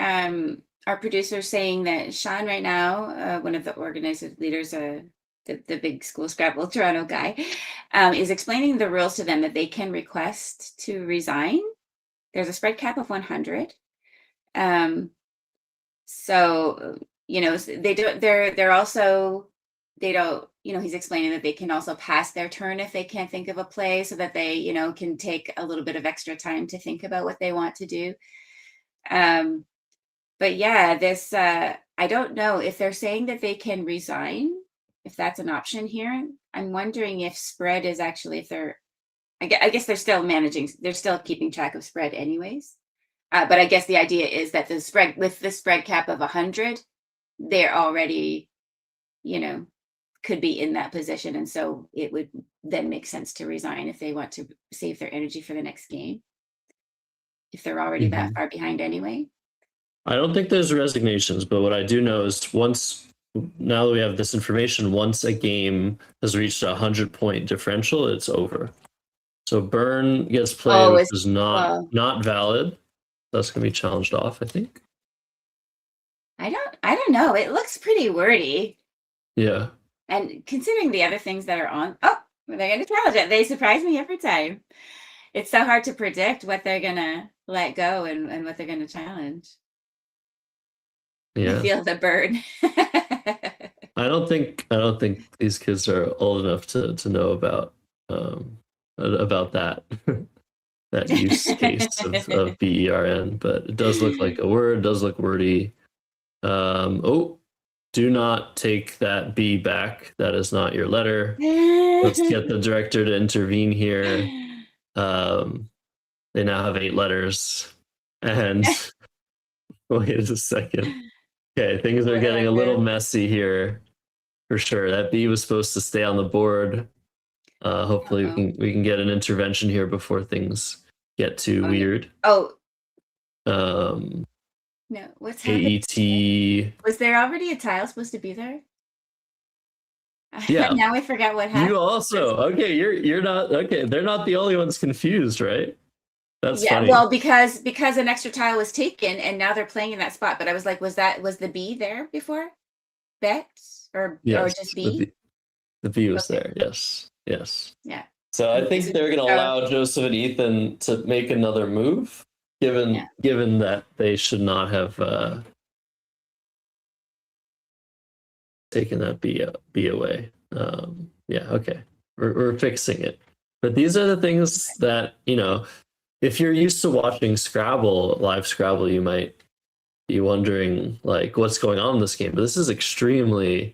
Our producer saying that Sean right now, one of the organizer leaders, the big School Scrabble Toronto guy, is explaining the rules to them that they can request to resign. There's a spread cap of 100. So they don't. They're also. They don't. He's explaining that they can also pass their turn if they can't think of a play, so that they can take a little bit of extra time to think about what they want to do. But yeah, this, I don't know if they're saying that they can resign, if that's an option here. I'm wondering if spread is actually, I guess they're still keeping track of spread anyways. But I guess the idea is that with the spread cap of 100, they're already, could be in that position. And so it would then make sense to resign if they want to save their energy for the next game, if they're already that far behind anyway. I don't think there's resignations, but what I do know is now that we have this information, once a game has reached 100-point differential, it's over. So burn gets played, which is not valid. That's going to be challenged off, I think. I don't know. It looks pretty wordy. Yeah. And considering the other things that are on, they're going to challenge it. They surprise me every time. It's so hard to predict what they're going to let go and what they're going to challenge. Yeah. I feel the burn. I don't think these kids are old enough to know about that. that use case of BERN, but it does look like a word, does look wordy. Do not take that B back. That is not your letter. Let's get the director to intervene here. They now have 8 letters. And wait a second. Okay, things are getting a little messy here for sure. That B was supposed to stay on the board. Hopefully we can get an intervention here before things get too weird. No, what's happening? AET. Was there already a tile supposed to be there? Yeah. Now I forgot what happened. You also okay. You're not okay. They're not the only ones confused, right? That's funny. Well, because an extra tile was taken, and now they're playing in that spot. But I was like, was the B there before? Bet or just B? The B was there. Yes. Yeah. So I think they're going to allow Joseph and Ethan to make another move, given that they should not have taken that B away. Okay. We're fixing it. But these are the things that, if you're used to watching live Scrabble, you might be wondering, like, what's going on in this game. But this is extremely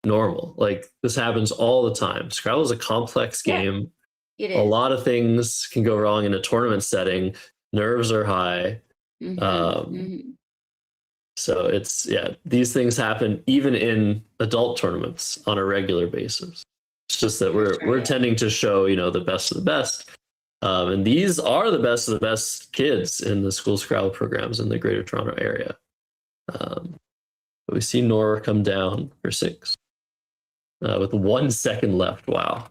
normal. Like, this happens all the time. Scrabble is a complex game. It is. A lot of things can go wrong in a tournament setting. Nerves are high. So these things happen even in adult tournaments on a regular basis. It's just that we're tending to show, the best of the best. And these are the best of the best kids in the school Scrabble programs in the Greater Toronto area. But we see Nora come down for 6 with 1 second left. Wow.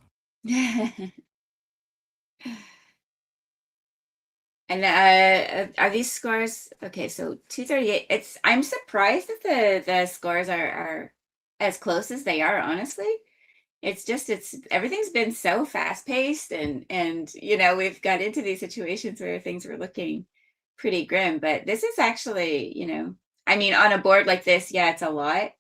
And are these scores okay? So 238. I'm surprised that the scores are as close as they are. Honestly, everything's been so fast paced, and we've got into these situations where things were looking pretty grim. But this is actually, on a board like this, it's a lot.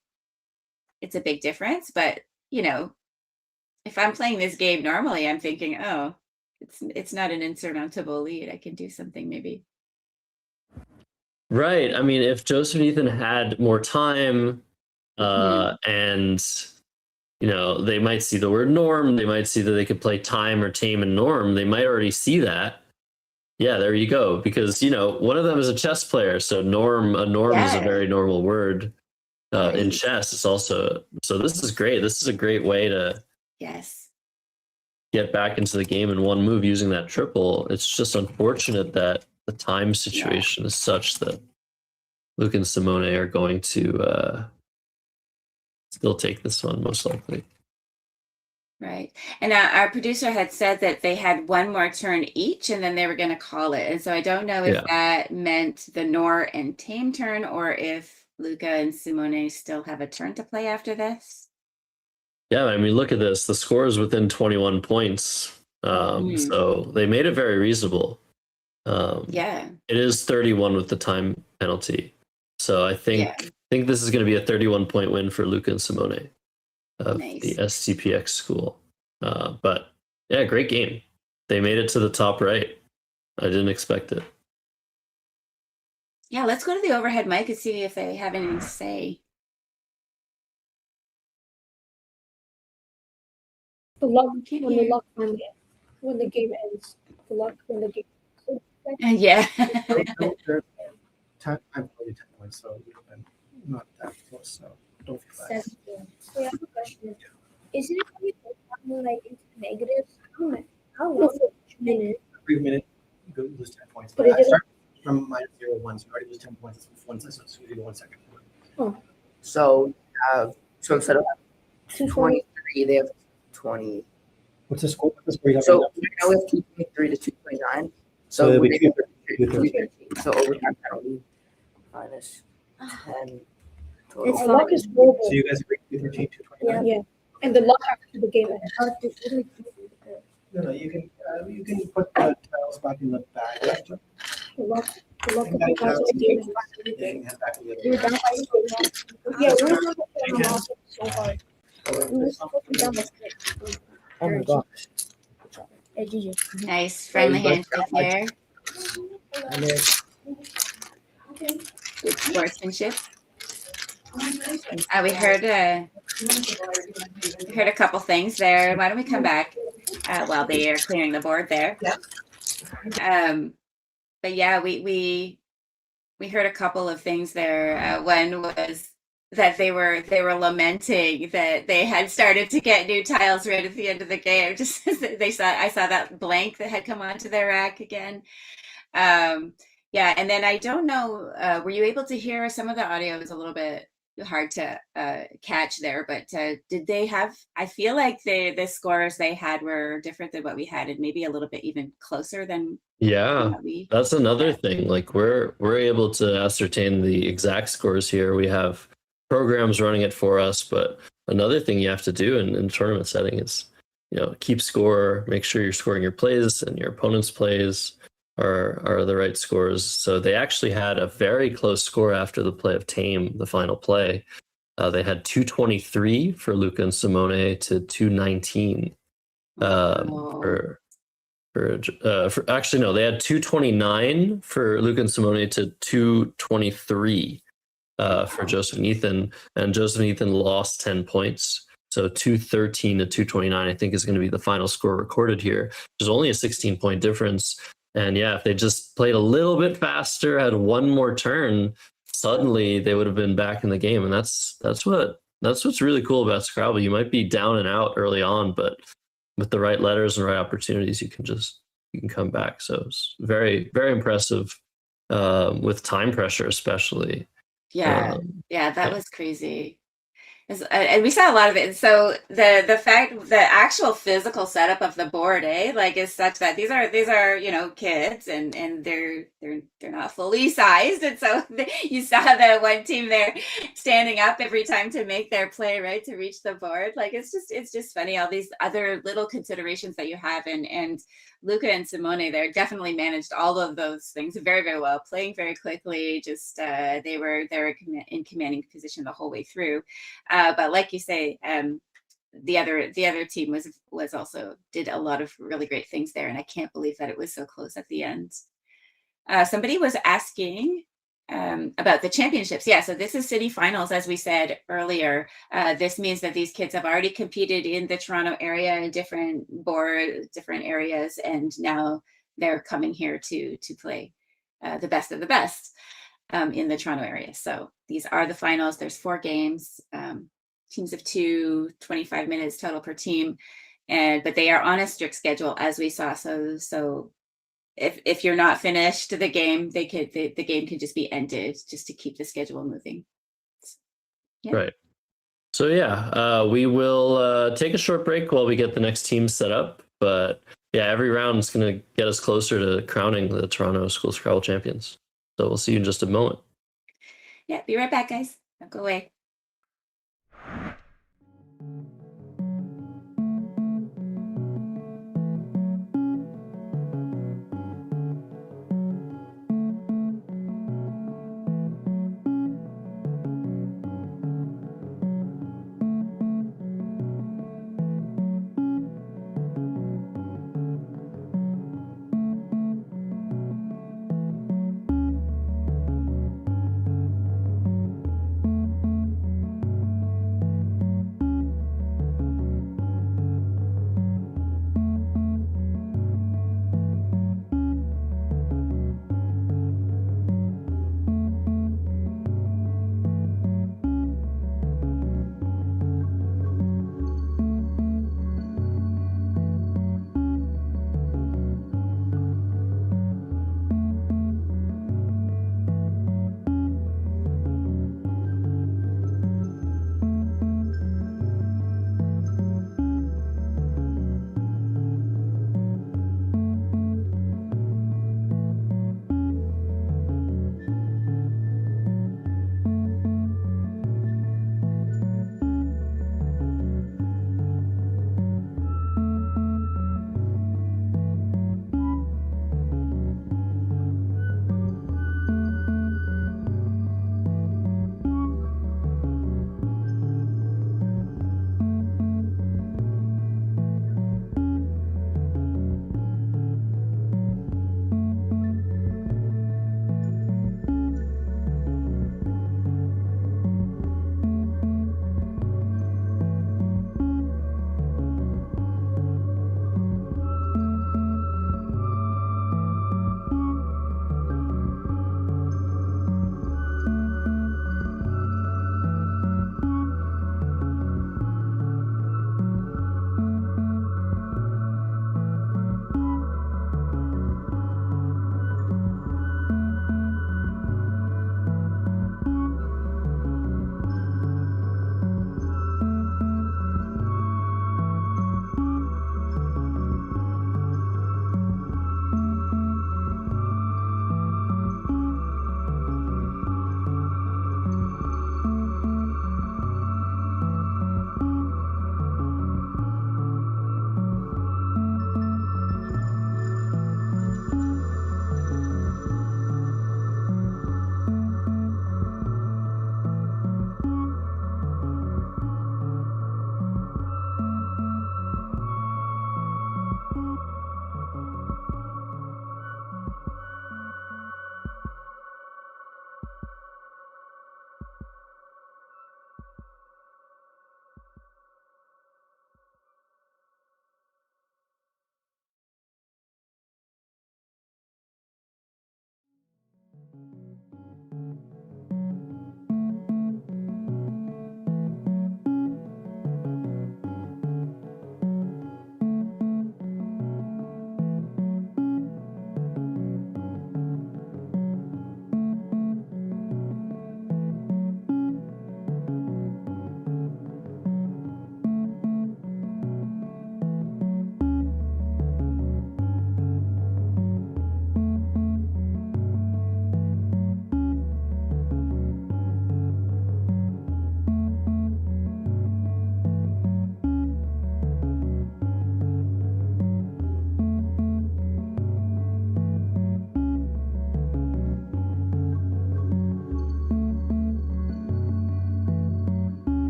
It's a big difference, but if I'm playing this game normally, I'm thinking, oh, it's not an insurmountable lead. I can do something maybe. Right. I mean, if Joseph and Ethan had more time, and they might see the word norm, they might see that they could play time or tame and norm. They might already see that. Yeah, there you go. Because one of them is a chess player, so a norm is a very normal word in chess. It's also so. This is great. This is a great way to get back into the game in one move using that triple. It's just unfortunate that the time situation is such that Luke and Simone are going to still take this one, most likely. Right. And our producer had said that they had one more turn each, and then they were going to call it. And so I don't know if that meant the Nor and Tame turn, or if Luca and Simone still have a turn to play after this. Yeah, I mean, look at this. The score is within 21 points. So they made it very reasonable. It is 31 with the time penalty. So I think this is going to be a 31-point win for Luca and Simone of the STPX school. But great game. They made it to the top right. I didn't expect it. Yeah, let's go to the overhead mic and see if they have anything to say. The luck when the game ends. The luck when the game ends. Yeah. I'm probably 10 points, so not that close. So don't feel bad. So I have a question. Isn't it going to be like into negatives? How long for each minute? Every minute you lose 10 points. But I start from -0 1, so you already lose 10 points. It's 1 second, so you do 1 second. Oh. So instead of 23, they have 20. What's the score? You so now we have 223 to 229. So it'll we be 213. So overtime penalty minus 10 total. It's luck is horrible. So you guys agree 213, 229? Yeah. And the luck after the game ends. No, you can put the tiles back in the bag. The luck after the game ends. We're down by 6. Yeah, we're not going to so hard. We were supposed to be down by 6. Oh my gosh. Yeah, GG. Nice friendly Yeah, you both handshake got there. And then Good sportsmanship. We heard a couple things there. Why don't we come back while they are clearing the board there? But yeah, we heard a couple of things there. One was that they were lamenting that they had started to get new tiles right at the end of the game. Just as I saw that blank that had come onto their rack again. Yeah, and then I don't know, were you able to hear some of the audio? It was a little bit hard to catch there, but did they have, I feel like the scores they had were different than what we had, and maybe a little bit even closer than what we that's another had. thing. Like we're able to ascertain the exact scores here. We have programs running it for us, but another thing you have to do in tournament setting is, keep score, make sure you're scoring your plays and your opponent's plays are the right scores. So they actually had a very close score after the play of Tame, the final play. They had 223 for Luca and Simone to 219 for actually no, they had 229 for Luca and Simone to 223 for Joseph and Ethan, and Joseph and Ethan lost 10 points. So 213 to 229, I think, is going to be the final score recorded here, which is only a 16-point difference. And yeah, if they just played a little bit faster, had one more turn, suddenly they would have been back in the game. And that's what's really cool about Scrabble. You might be down and out early on, but with the right letters and right opportunities, you can come back. So it's very, very impressive with time pressure, especially. Yeah, that was crazy. And we saw a lot of it. So the actual physical setup of the board, like, is such that these are kids, and they're not fully sized, and so you saw the one team there standing up every time to make their play, right, to reach the board. Like, it's just funny, all these other little considerations that you have, and Luca and Simone there definitely managed all of those things very, very well, playing very quickly. Just they were in commanding position the whole way through. But like you say, the other team was also did a lot of really great things there, and I can't believe that it was so close at the end. Somebody was asking about the championships. Yeah, so this is city finals, as we said earlier. This means that these kids have already competed in the Toronto area in different areas, and now they're coming here to play the best of the best in the Toronto area. So these are the finals. There's 4 games, teams of 2, 25 minutes total per team, but they are on a strict schedule, as we saw. So if you're not finished the game, the game could just be ended, just to keep the schedule moving. Yeah. Right. So yeah, we will take a short break while we get the next team set up. But yeah, every round is going to get us closer to crowning the Toronto School Scrabble champions. So we'll see you in just a moment. Yeah, be right back, guys. Don't go away.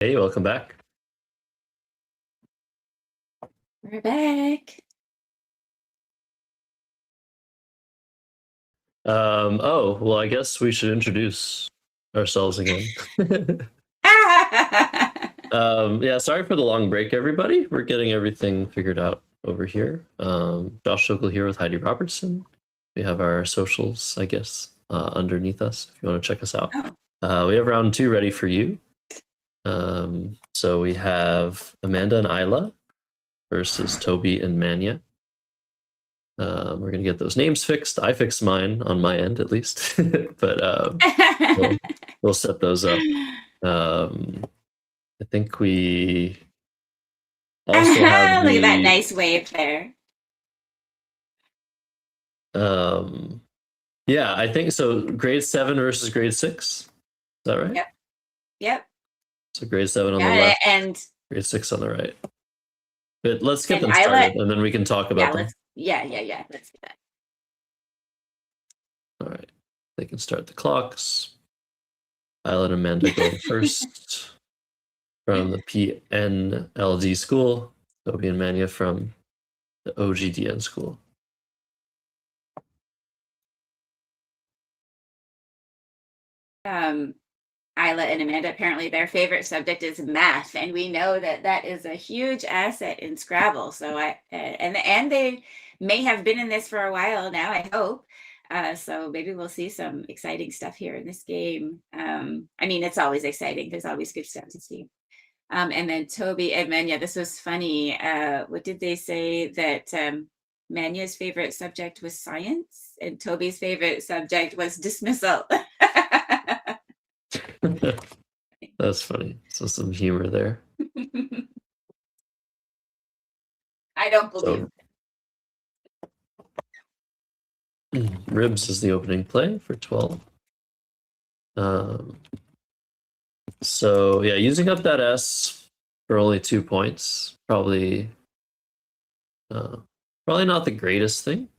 Hey, welcome back. We're back. Oh, well, I guess we should introduce ourselves again. Yeah, sorry for the long break, everybody. We're getting everything figured out over here. Josh Sokol here with Heidi Robertson. We have our socials, I guess, underneath us if you want to check us out. We have round 2 ready for you. So we have Amanda and Isla versus Toby and Manya. We're going to get those names fixed. I fixed mine on my end, at least. But we'll set those up. I think we also have Look at that nice wave there. Yeah, I think so. Grade 7 versus grade 6. Is that right? Yep. So grade 7 on the Got it. left, And grade 6 on the right. But let's get And them Isla- started, and then we can talk about them. yeah. Let's do that. All right. They can start the clocks. Isla and Amanda going first from the PNLD school. Toby and Manya from the OGDN school. Isla and Amanda, apparently their favorite subject is math, and we know that that is a huge asset in Scrabble. So and they may have been in this for a while now, I hope. So maybe we'll see some exciting stuff here in this game. I mean, it's always exciting. There's always good stuff to see. And then Toby and Manya, this was funny. What did they say? That Manya's favorite subject was science, and Toby's favorite subject was dismissal. That's funny. So some humor there. I don't believe Ribs is the opening play for 12. So yeah, using up that S for only 2 points, probably not the greatest thing.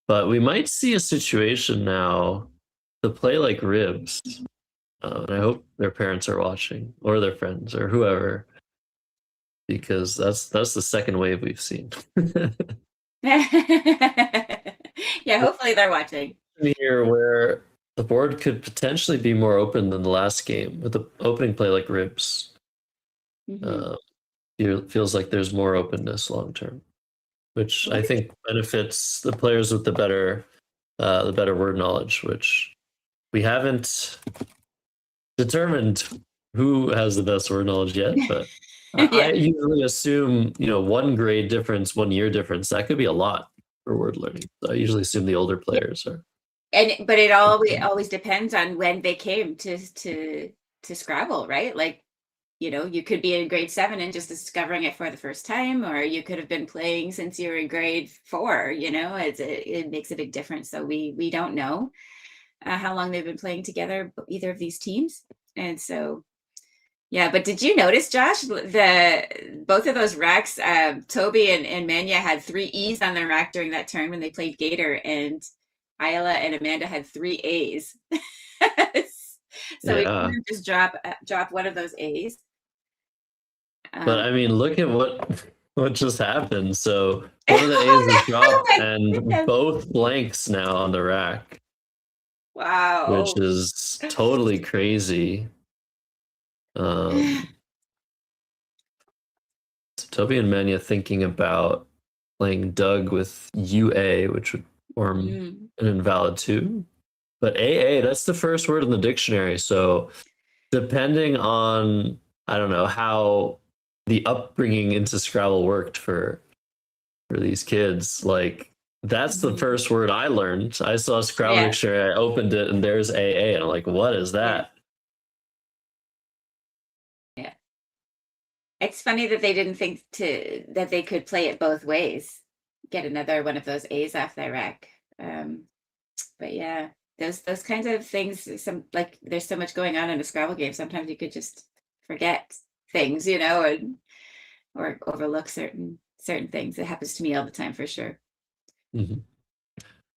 But we might see a situation now to play like Ribs. And I hope their parents are watching, or their friends, or whoever, because that's the second wave we've seen. Yeah, hopefully they're watching. Here where the board could potentially be more open than the last game with the opening play like Ribs. It feels like there's more openness long term, which I think benefits the players with the better word knowledge, which we haven't determined who has the best word knowledge yet, but I usually assume 1 grade difference, 1 year difference, that could be a lot for word learning. So I usually assume the older players are. But it always depends on when they came to Scrabble, right? Like, you could be in grade 7 and just discovering it for the first time, or you could have been playing since you were in grade 4. It makes a big difference. So we don't know how long they've been playing together, either of these teams. And so, yeah, but did you notice, Josh, both of those racks, Toby and Manya had 3 E's on their rack during that turn when they played Gator, and Isla and Amanda had 3 A's. So we couldn't just drop one of those A's. But I mean, look at what just happened. So one of the A's is dropped, and both blanks now on the rack. Wow. Which is totally crazy. So Toby and Manya thinking about playing Doug with UA, which would form an invalid 2. But AA, that's the first word in the dictionary. So depending on, I don't know, how the upbringing into Scrabble worked for these kids, like, that's the first word I learned. I saw a Scrabble dictionary, I opened it, and there's AA, and I'm like, what is that? Yeah. It's funny that they didn't think that they could play it both ways, get another one of those A's off their rack. But yeah, those kinds of things, there's so much going on in a Scrabble game, sometimes you could just forget things, or overlook certain things. It happens to me all the time, for sure.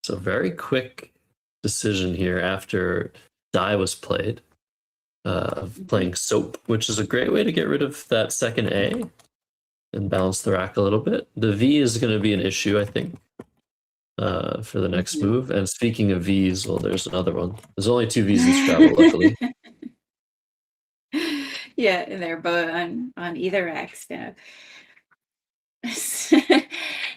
So very quick decision here after Die was played. playing soap, which is a great way to get rid of that second A and balance the rack a little bit. The V is going to be an issue, I think, for the next move. And speaking of Vs, well, there's another one. There's only 2 Vs in Scrabble, luckily. Yeah, and they're both on either racks now.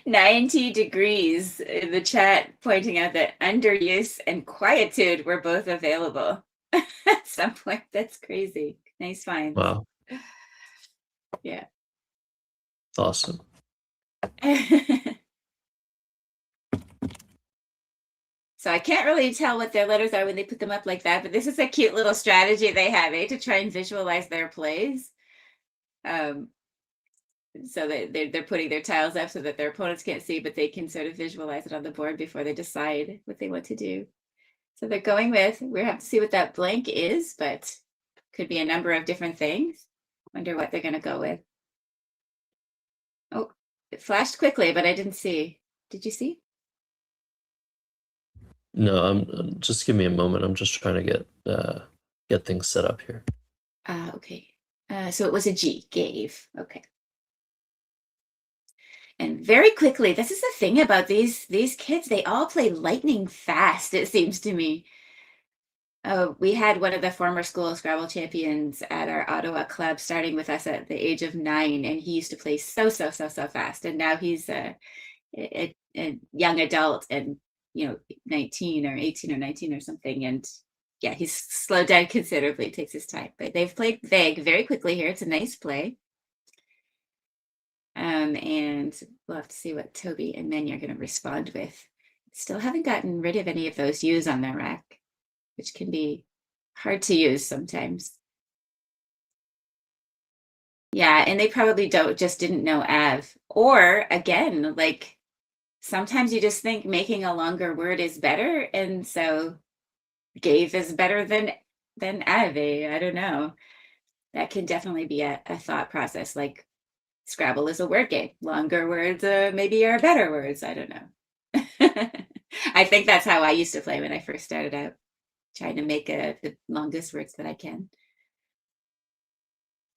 90 degrees in the chat pointing out that underuse and quietude were both available at some point. That's crazy. Nice find. Wow. Yeah. Awesome. So I can't really tell what their letters are when they put them up like that, but this is a cute little strategy they have, to try and visualize their plays. So they're putting their tiles up so that their opponents can't see, but they can sort of visualize it on the board before they decide what they want to do. So they're going with, we have to see what that blank is, but could be a number of different things. Wonder what they're going to go with. Oh, it flashed quickly, but I didn't see. Did you see? No, just give me a moment. I'm just trying to get things set up here. Okay. So it was a G, gave. Okay. And very quickly, this is the thing about these kids, they all play lightning fast, it seems to me. We had one of the former School Scrabble champions at our Ottawa club starting with us at the age of 9, and he used to play so fast. And now he's a young adult and 19 or 18 or 19 or something. And yeah, he's slowed down considerably, takes his time. But they've played vague very quickly here. It's a nice play. And we'll have to see what Toby and Menya are going to respond with. Still haven't gotten rid of any of those U's on their rack, which can be hard to use sometimes. Yeah, and they probably didn't know Av. Or again, like sometimes you just think making a longer word is better, and so gave is better than Ave. I don't know. That can definitely be a thought process. Like Scrabble is a word game. Longer words maybe are better words. I don't know. I think that's how I used to play when I first started out, trying to make the longest words that I can.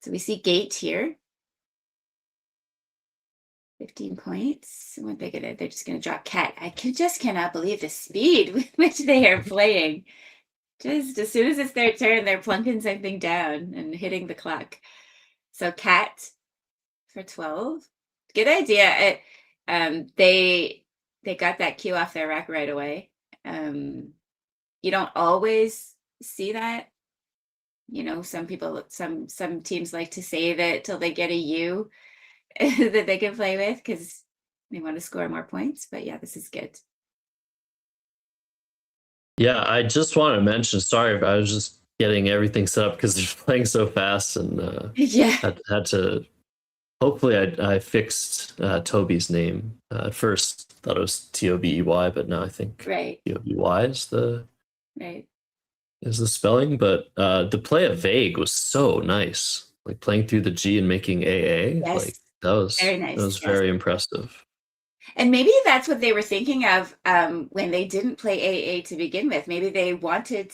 So we see gate here. 15 points. What they're just gonna drop cat. I just cannot believe the speed with which they are playing. Just as soon as it's their turn, they're plunking something down and hitting the clock. So cat for 12. Good idea. They got that cue off their rack right away. You don't always see that. Some people, some teams like to save it till they get a U that they can play with because they want to score more points. But yeah, this is good. Yeah, I just want to mention, sorry if I was just getting everything set up because they're playing so fast and Yeah. had to, hopefully I fixed Toby's name. At first thought it was Tobey, but now I think Right. Tobey is the Right. is the spelling. But the play of vague was so nice. Like playing through the G and making AA. Yes. Like that was Very nice. That was Yes. very impressive. And maybe that's what they were thinking of when they didn't play AA to begin with. Maybe they wanted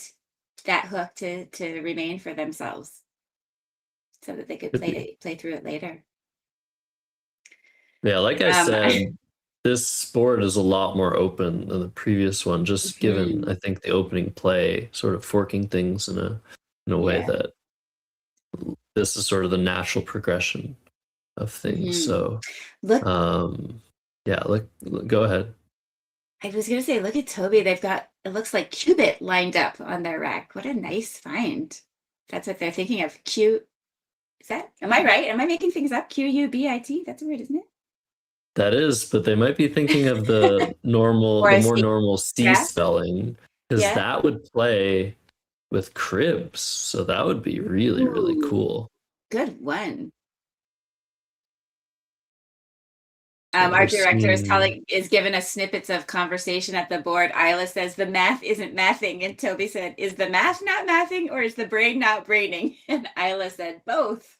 that hook to remain for themselves so that they could play through it later. Yeah, like I said, this board is a lot more open than the previous one, just given, I think, the opening play sort of forking things in a way that this is sort of the natural progression of things. So look, go ahead. I was gonna say, look at Toby. They've got, it looks like Qubit lined up on their rack. What a nice find. That's what they're thinking of. Am I right? Am I making things up? Qubit? That's a word, isn't it? That is, but they might be thinking of the more normal C spelling, because that would play with cribs. So that would be really, really cool. Good one. Our director is giving us snippets of conversation at the board. Isla says the math isn't mathing, and Toby said, "Is the math not mathing, or is the brain not braining?" And Isla said, "Both."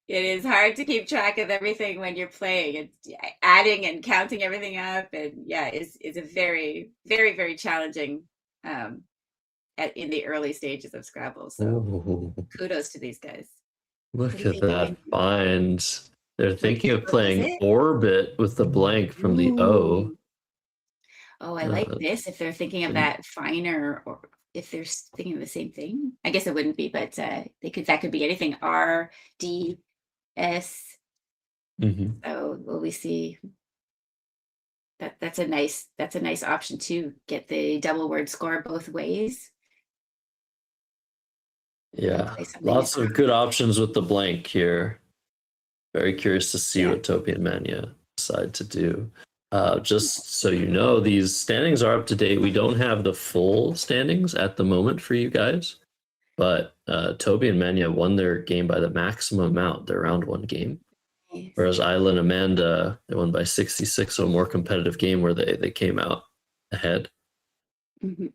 It is hard to keep track of everything when you're playing. It's adding and counting everything up, and is a very, very, very challenging in the early stages of Scrabble. So Ooh, kudos to these guys. look What do you at think, that Ryan? find. They're thinking of what was playing it? Orbit with the blank from the O. Ooh. Oh, I like this. If they're thinking of that finer, or if they're thinking of the same thing, I guess it wouldn't be, but that could be anything. R, D, S. Mhm. So will we see that's a nice option to get the double word score both ways. Yeah, play something lots that's of good options with the blank here. Very curious to see Yeah. what Topi and Mania decide to do. Just so you know, these standings are up to date. We don't have the full standings at the moment for you guys, but Toby and Mania won their game by the maximum amount, their round one game. nice. Whereas Isla and Amanda, they won by 66, so a more competitive game where they came out ahead. Mhm.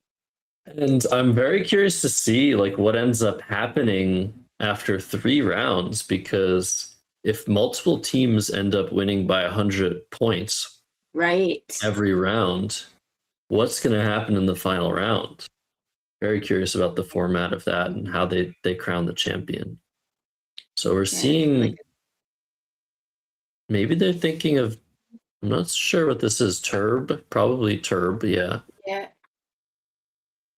And I'm very curious to see like what ends up happening after 3 rounds, because if multiple teams end up winning by 100 points Right. every round, what's going to happen in the final round? Very curious about the format of that and how they crown the champion. So we're seeing like maybe they're thinking of, I'm not sure what this is, Turb, probably Turb, yeah. yeah.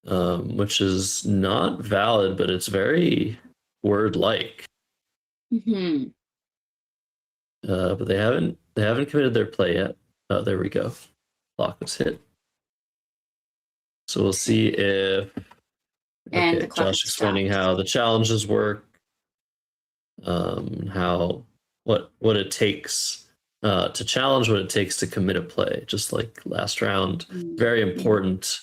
Which is not valid, but it's very word-like. hmm But they haven't committed their play yet. Oh, there we go. Clock was hit. So we'll see if And the clock Josh is explaining stopped. how the challenges work, how what it takes to challenge, what it takes to commit a play, just like last round. Very important.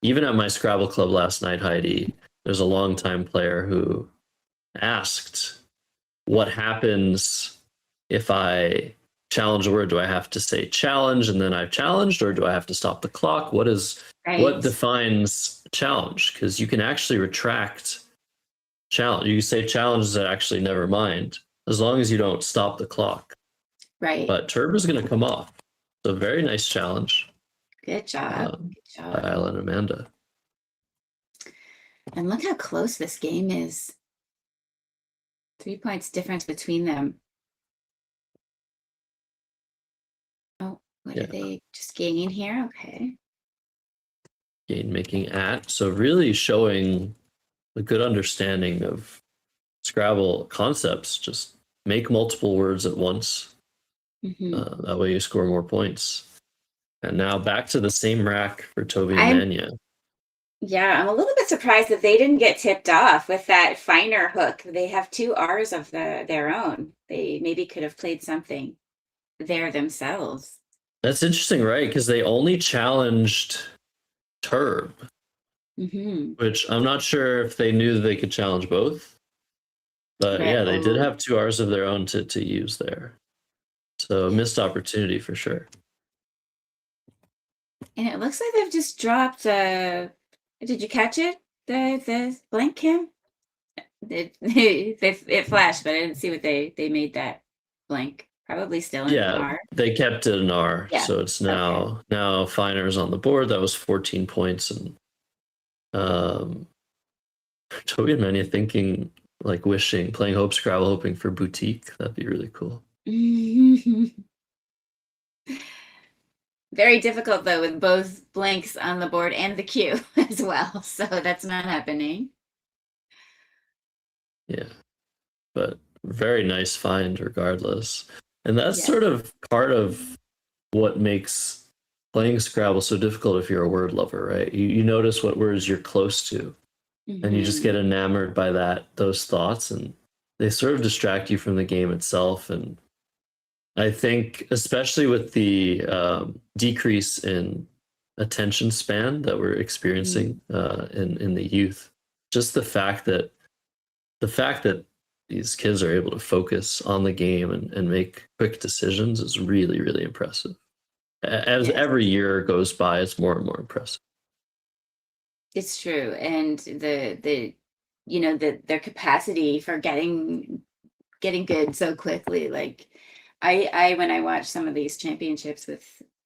Even at my Scrabble club last night, Heidi, there's a longtime player who asked, what happens if I challenge a word? Do I have to say challenge and then I've challenged, or do I have to stop the clock? What defines challenge? Because you can actually retract challenge. You say challenge is actually never mind, as long as you don't stop the clock. Right. But Turb is going to come off. So very nice challenge. Good job. Good By job. Isla and Amanda. And look how close this game is. 3 points difference between them. Oh, what did they just gain here? Okay. Gain making at. So really showing a good understanding of Scrabble concepts. Just make multiple words at once. That way you score more points. And now back to the same rack for Toby and Mania. Yeah, I'm a little bit surprised that they didn't get tipped off with that finer hook. They have 2 R's of their own. They maybe could have played something there themselves. That's interesting, right? Because they only challenged Turb, which I'm not sure if they knew that they could challenge both. But yeah, they did have 2 R's of their own to use there. So missed opportunity for sure. And it looks like they've just dropped did you catch it? The blank cam? It flashed, but I didn't see what they made that blank. Probably still in R. They kept it in R. Yeah. So it's now finers on the board. That was 14 points. And Toby and Mania thinking, like playing Hope Scrabble, hoping for boutique. That'd be really cool. Very difficult though, with both blanks on the board and the queue as well. So that's not happening. Yeah, but very nice find regardless. And that's sort of part of what makes playing Scrabble so difficult if you're a word lover, right? You notice what words you're close to, and you just get enamored by those thoughts, and they sort of distract you from the game itself. And I think, especially with the decrease in attention span that we're experiencing in the youth, just the fact that these kids are able to focus on the game and make quick decisions is really, really impressive. As every year goes by, it's more and more impressive. It's true, and their capacity for getting good so quickly. Like I when I watch some of these championships with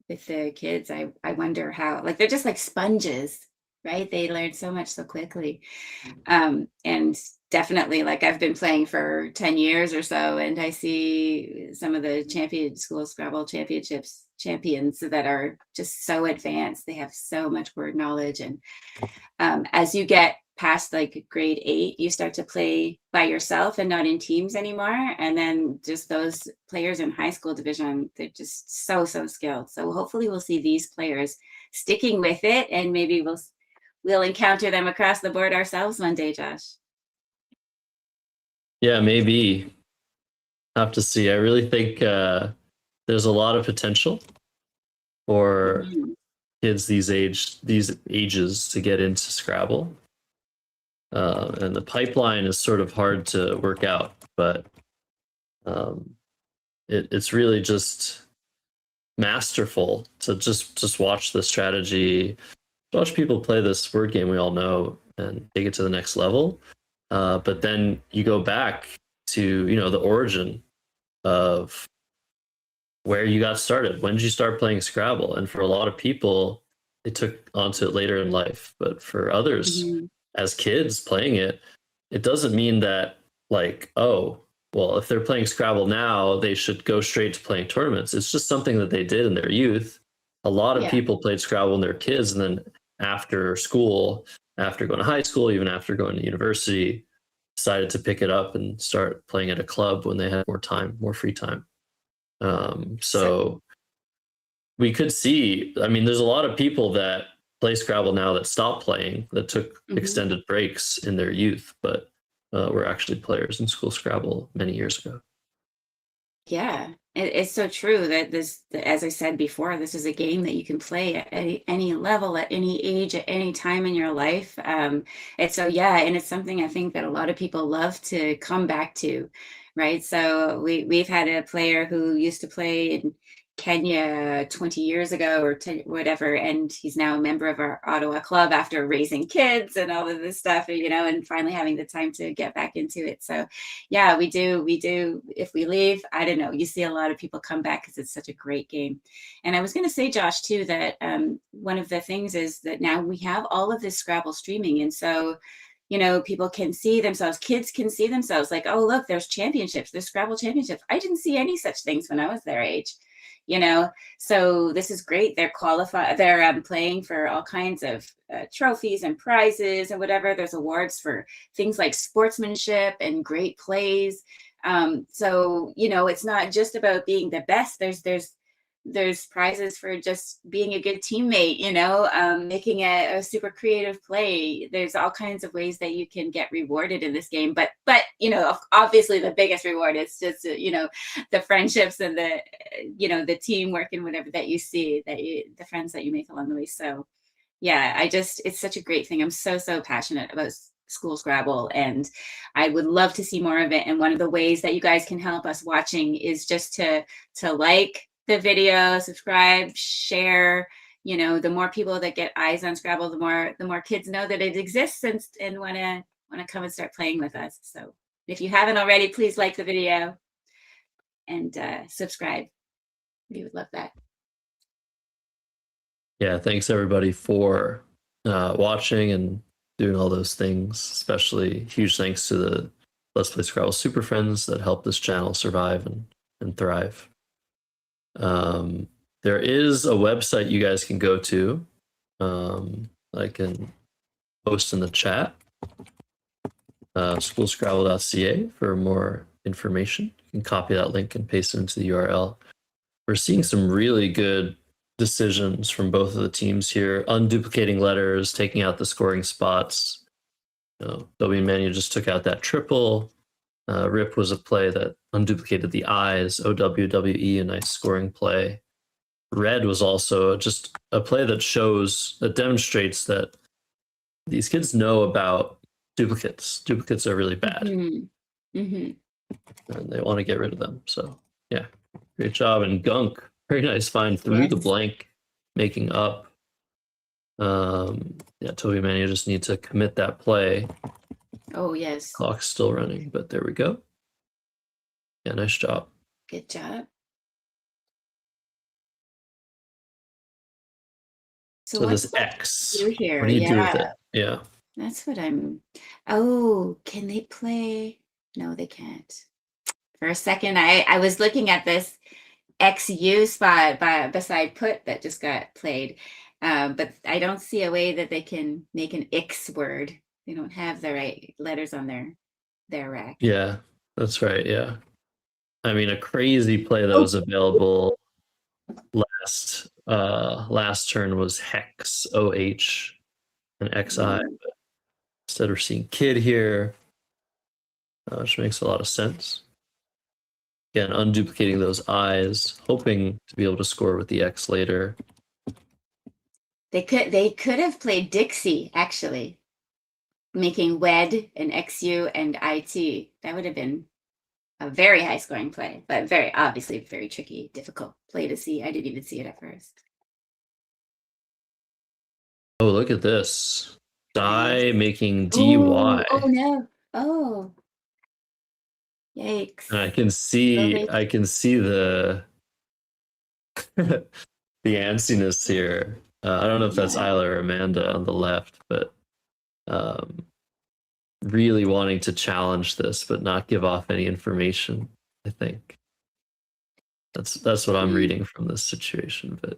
the kids, I wonder how, like, they're just like sponges. right? They learn so much so quickly. And definitely, like, I've been playing for 10 years or so, and I see some of the School Scrabble Championships champions that are just so advanced. They have so much word knowledge. And as you get past like grade 8, you start to play by yourself and not in teams anymore. And then just those players in high school division, they're just so skilled. So hopefully we'll see these players sticking with it, and maybe we'll encounter them across the board ourselves one day, Josh. Yeah, maybe. Have to see. I really think there's a lot of potential for kids these ages to get into Scrabble. And the pipeline is sort of hard to work out, but it's really just masterful to just watch the strategy, watch people play this word game we all know and take it to the next level. But then you go back to, the origin of where you got started. When did you start playing Scrabble? And for a lot of people, they took onto it later in life. But for others, as kids playing it, it doesn't mean that, like, oh, well, if they're playing Scrabble now, they should go straight to playing tournaments. It's just something that they did in their youth. A lot of people played Scrabble when they were kids, and then after school, after going to high school, even after going to university, decided to pick it up and start playing at a club when they had more time, more free time. So we could see, I mean, there's a lot of people that play Scrabble now that stopped playing, that took extended breaks in their youth, but were actually players in School Scrabble many years ago. Yeah, it's so true that this, as I said before, this is a game that you can play at any level, at any age, at any time in your life. And it's something I think that a lot of people love to come back to, right? So we've had a player who used to play in Kenya 20 years ago or whatever, and he's now a member of our Ottawa club after raising kids and all of this stuff, and finally having the time to get back into it. So yeah, we do. If we leave, I don't know, you see a lot of people come back because it's such a great game. And I was going to say, Josh, too, that one of the things is that now we have all of this Scrabble streaming. And so, people can see themselves, kids can see themselves like, oh, look, there's championships, there's Scrabble championships. I didn't see any such things when I was their age. So this is great. They're qualified. They're playing for all kinds of trophies and prizes and whatever. There's awards for things like sportsmanship and great plays. So it's not just about being the best. There's prizes for just being a good teammate, making a super creative play. There's all kinds of ways that you can get rewarded in this game. But obviously the biggest reward is just, the friendships and the teamwork and whatever that you see, the friends that you make along the way. So yeah, it's such a great thing. I'm so passionate about School Scrabble, and I would love to see more of it. And one of the ways that you guys can help us watching is just to like the video, subscribe, share. The more people that get eyes on Scrabble, the more kids know that it exists and want to come and start playing with us. So if you haven't already, please like the video and subscribe. We would love that. Yeah, thanks everybody for watching and doing all those things. Especially huge thanks to the Let's Play Scrabble super friends that help this channel survive and thrive. There is a website you guys can go to. I can post in the chat. Schoolscrabble.ca for more information. You can copy that link and paste it into the URL. We're seeing some really good decisions from both of the teams here, unduplicating letters, taking out the scoring spots. W Manu just took out that triple. Rip was a play that unduplicated the I's. OWWE, a nice scoring play. Red was also just a play that demonstrates that these kids know about duplicates. Duplicates are really bad. And they want to get rid of them. So yeah, great job. And Gunk, very nice find through the blank, making up. Toby Manu just need to commit that play. Oh, yes. Clock's still running, but there we go. Yeah, nice job. Good job. So what's this the X, do here? what do you do with Yeah. it? Yeah. That's what I'm. Oh, can they play? No, they can't. For a second, I was looking at this XU spot beside put that just got played, but I don't see a way that they can make an X word. They don't have the right letters on their rack. Yeah, that's right. Yeah. I mean, a crazy play that was available last turn was Hex, OH, and XI. But instead, we're seeing Kid here, which makes a lot of sense. Again, unduplicating those I's, hoping to be able to score with the X later. They could have played Dixie actually, making WED and XU and IT. That would have been a very high scoring play, but very obviously very tricky, difficult play to see. I didn't even see it at first. Oh, look at this. Die making DY. Oh no. Oh. Yikes. And I can see the the antsiness here. I don't know if that's Isla or Amanda on the left, but really wanting to challenge this but not give off any information, I think. That's what I'm reading from this situation. But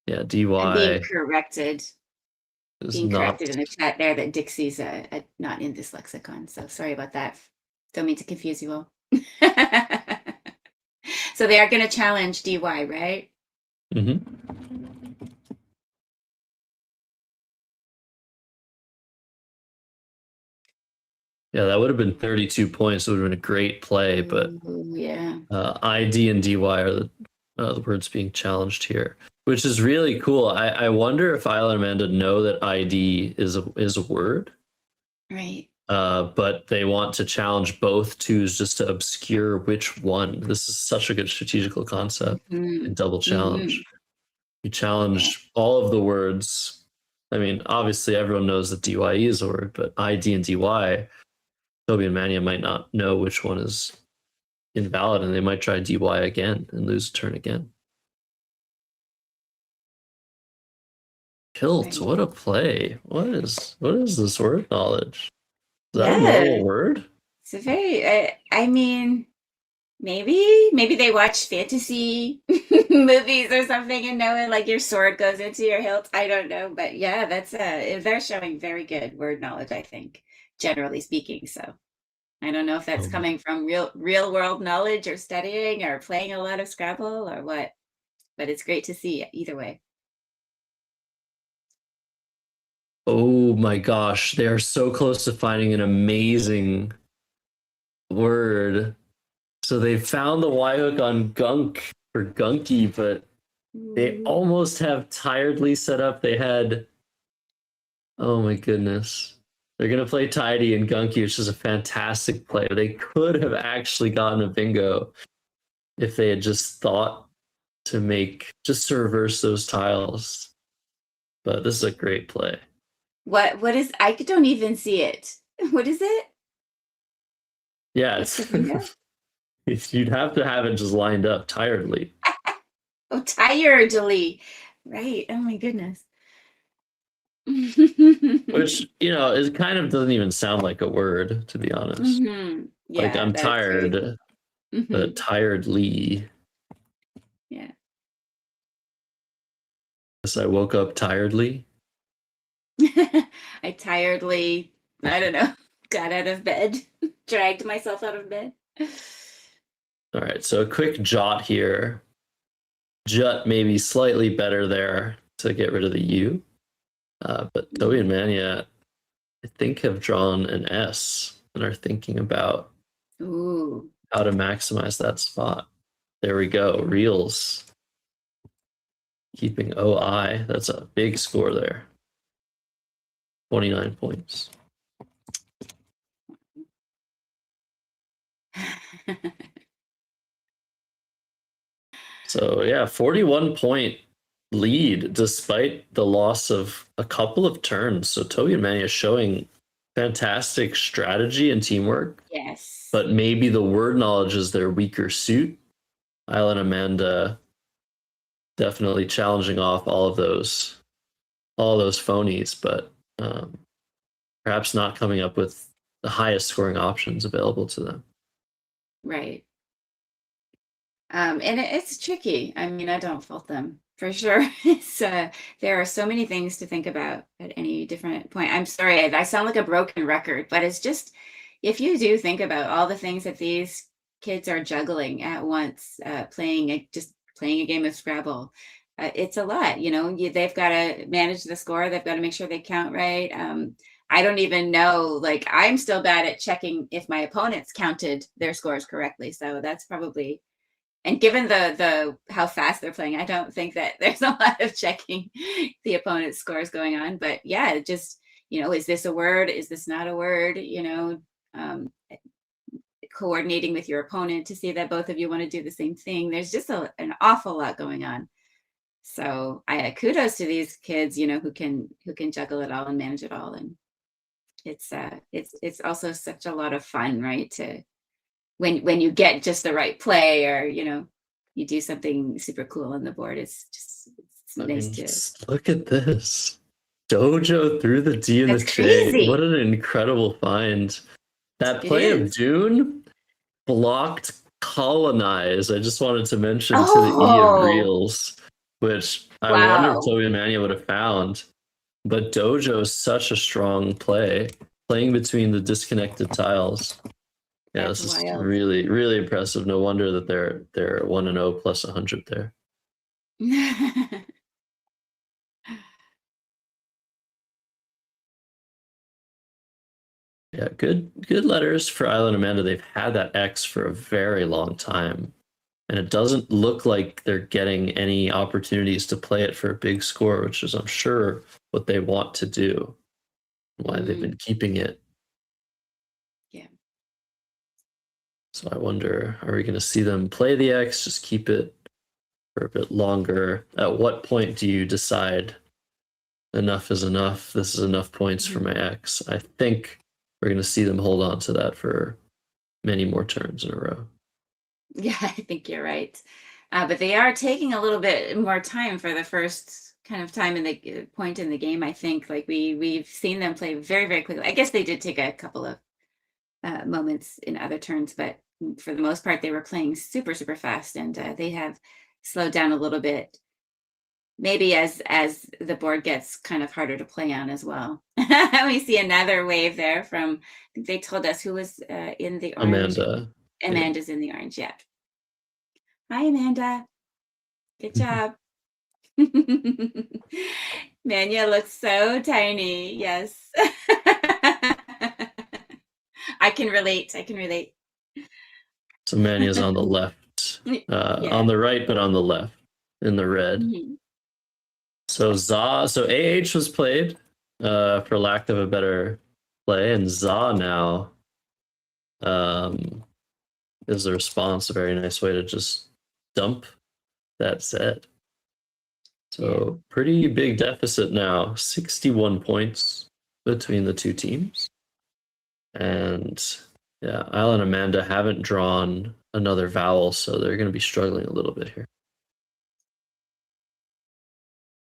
yeah, DY I'm being corrected. is Being not corrected in the chat there that Dixie's not in this lexicon. So sorry about that. Don't mean to confuse you all. So they are going to challenge DY, right? Mhm. Yeah, that would have been 32 points. It would have been a great play, but Ooh, yeah. ID and DY are the words being challenged here, which is really cool. I wonder if Isla and Amanda know that ID is a word, Right. but they want to challenge both twos just to obscure which one. This is such a good strategical concept in double challenge. You challenge all of the words. I mean, obviously everyone knows that DYE is a word, but ID and DY, Toby and Mania might not know which one is invalid, and they might try DY again and lose a turn again. Hilt, what a play. What is this word knowledge? Is that a normal word? It's a very, I mean, maybe they watch fantasy movies or something and know it, like your sword goes into your hilt. I don't know, but yeah, that's they're showing very good word knowledge, I think, generally speaking. So I don't know if that's coming from real world knowledge or studying or playing a lot of Scrabble or what, but it's great to see either way. Oh my gosh, they are so close to finding an amazing word. So they found the Y hook on gunk or gunky, but they almost have tiredly set up. They had, oh my goodness. They're going to play tidy and gunky, which is a fantastic play. They could have actually gotten a bingo if they had just thought to reverse those tiles. But this is a great play. What is, I don't even see it. What is it? Yeah, you'd have to have it just lined up tiredly. Oh, tiredly. Right. Oh my goodness. Which, it kind of doesn't even sound like a word, to be honest. Yeah, like, I'm tired, but tiredly. Yeah. Guess I woke up tiredly. I tiredly, I don't know, got out of bed, dragged myself out of bed. All right, so a quick jot here. Jut may be slightly better there to get rid of the U. But Toby and Mania, I think, have drawn an S and are thinking about how to maximize that spot. There we go. Reels. Keeping OI. That's a big score there. 29 points. So yeah, 41-point lead despite the loss of a couple of turns. So Toby and Mania showing fantastic strategy and teamwork. Yes. But maybe the word knowledge is their weaker suit. Isla and Amanda definitely challenging off all of those all those phonies, but perhaps not coming up with the highest scoring options available to them. Right. And it's tricky. I mean, I don't fault them for sure. It's there are so many things to think about at any different point. I'm sorry, I sound like a broken record, but it's just if you do think about all the things that these kids are juggling at once, just playing a game of Scrabble, it's a lot. They've got to manage the score. They've got to make sure they count right. I don't even know. Like, I'm still bad at checking if my opponents counted their scores correctly. So that's probably. And given the how fast they're playing, I don't think that there's a lot of checking the opponent's scores going on. But yeah, just, is this a word? Is this not a word? Coordinating with your opponent to see that both of you want to do the same thing. There's just an awful lot going on. So kudos to these kids, who can juggle it all and manage it all. And it's also such a lot of fun, right? When you get just the right play, or you do something super cool on the board, it's nice to look at this. Dojo through the D and the J. Crazy. What an incredible find. That play of Dune blocked colonize. I just wanted to mention to the E of reels, which I wonder if Toby and Mania would have found. But Dojo is such a strong play, playing between the disconnected tiles. Yeah, this is really, really impressive. No wonder that they're 1-0 plus 100 there. Yeah, good letters for Isla and Amanda. They've had that X for a very long time, and it doesn't look like they're getting any opportunities to play it for a big score, which is, I'm sure, what they want to do. Why they've been keeping it. Yeah. So I wonder, are we going to see them play the X, just keep it for a bit longer? At what point do you decide enough is enough? This is enough points for my X. I think we're going to see them hold on to that for many more turns in a row. Yeah, I think you're right. But they are taking a little bit more time for the first kind of time in the point in the game. I think like we've seen them play very, very quickly. I guess they did take a couple of moments in other turns, but for the most part, they were playing super, super fast, and they have slowed down a little bit. Maybe as the board gets kind of harder to play on as well. We see another wave there from, I think they told us who was in the orange. Amanda. Amanda's in the orange, yeah. Hi, Amanda. Good job. Mania looks so tiny. Yes. I can relate. So Mania's on the left. On the right, but on the left in the red. Mm-hmm. So AH was played for lack of a better play, and Za now is the response. A very nice way to just dump that set. So pretty big deficit now, 61 points between the two teams. And yeah, Isla and Amanda haven't drawn another vowel, so they're going to be struggling a little bit here.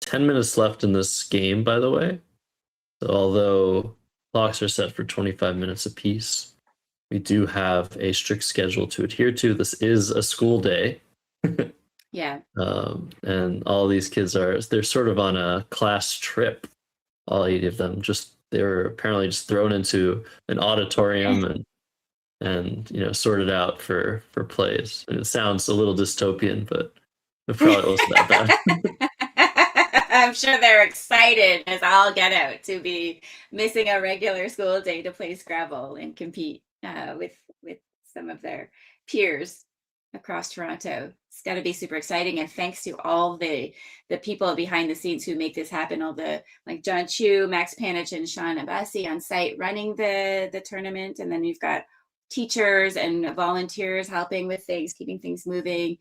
10 minutes left in this game, by the way. So although clocks are set for 25 minutes apiece, we do have a strict schedule to adhere to. This is a school day. Yeah. And all these kids they're sort of on a class trip. All 80 of them they were apparently just thrown into an auditorium and sorted out for plays. And it sounds a little dystopian, but it probably wasn't that bad. I'm sure they're excited as all get out to be missing a regular school day to play Scrabble and compete with some of their peers across Toronto. It's got to be super exciting, and thanks to all the people behind the scenes who make this happen. All the like John Chu, Max Panich, and Sean Abbasi on site running the tournament, and then you've got teachers and volunteers helping with things, keeping things moving.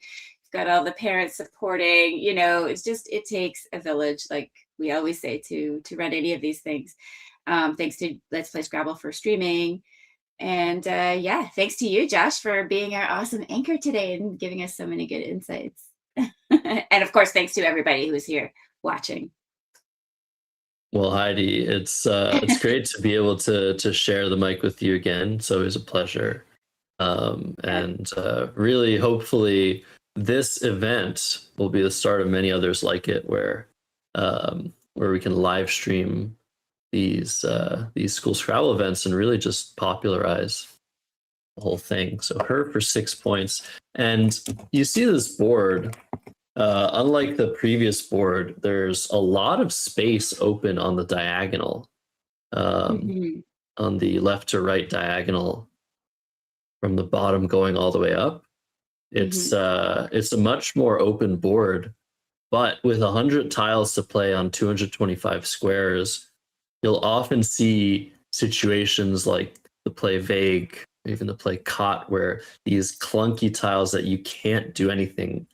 Got all the parents supporting. It takes a village, like we always say, to run any of these things. Thanks to Let's Play Scrabble for streaming, and thanks to you, Josh, for being our awesome anchor today and giving us so many good insights. And of course, thanks to everybody who's here watching. Well, Heidi, it's great to be able to share the mic with you again. It's always a pleasure. And really, hopefully, this event will be the start of many others like it, where we can live stream these school Scrabble events and really just popularize the whole thing. So her for 6 points, and you see this board. Unlike the previous board, there's a lot of space open on the diagonal, Mhm. on the left to right diagonal, from the bottom going all the way up. It's a much more open board, but with 100 tiles to play on 225 squares, you'll often see situations like the play vague, even the play caught, where these clunky tiles that you can't do anything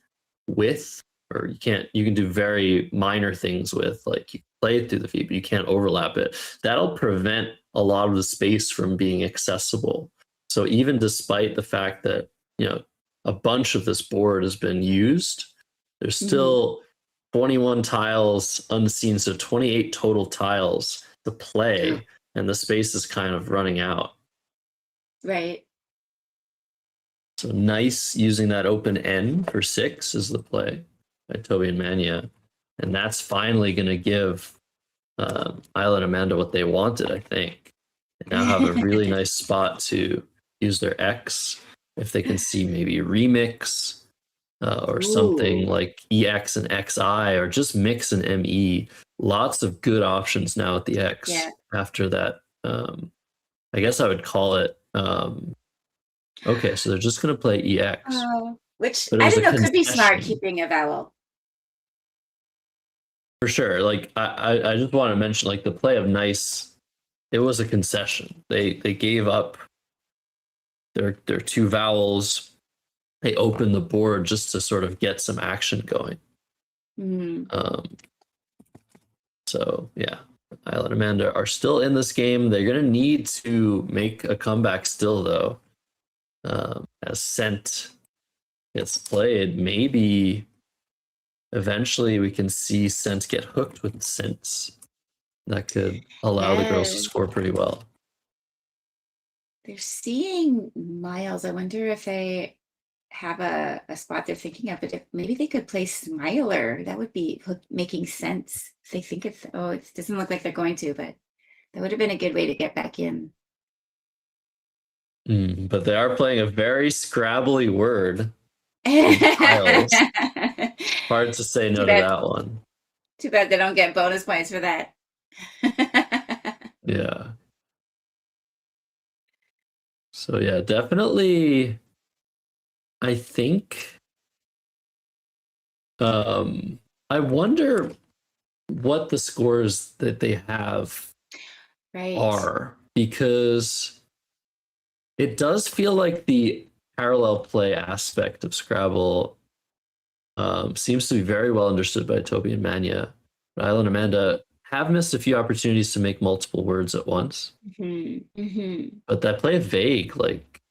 with, or you can do very minor things with, like you play it through the feed, but you can't overlap it. That'll prevent a lot of the space from being accessible. So even despite the fact that, a bunch of this board has been used, there's still 21 tiles unseen, so 28 total tiles to play, and the space is kind of running out. Right. So nice using that open N for 6 is the play by Toby and Mania. And that's finally going to give Isla and Amanda what they wanted, I think. They now have a really nice spot to use their X. If they can see maybe remix or something like EX and XI, or just mix and ME. Lots of good options now at the X after that. I guess I would call it. Okay, so they're just going to play EX. Which, I don't know, could be smart keeping a vowel. For sure. Like, I just want to mention, like, the play of nice, it was a concession. They gave up their 2 vowels. They opened the board just to sort of get some action going. So, yeah. Isla and Amanda are still in this game. They're going to need to make a comeback still, though. As Scent gets played, maybe eventually we can see Scent get hooked with Scents. That could allow the girls to score pretty well. They're seeing Miles. I wonder if they have a spot they're thinking of, but if maybe they could play Smiler. That would be making sense. If they think it doesn't look like they're going to, but that would have been a good way to get back in. But they are playing a very Scrabbly word. Hard to say no to that one. Too bad they don't get bonus points for that. Yeah. So yeah, definitely. I think. I wonder what the scores that they have are, because it does feel like the parallel play aspect of Scrabble seems to be very well understood by Toby and Mania. But Isla and Amanda have missed a few opportunities to make multiple words at once. But that play of vague, like,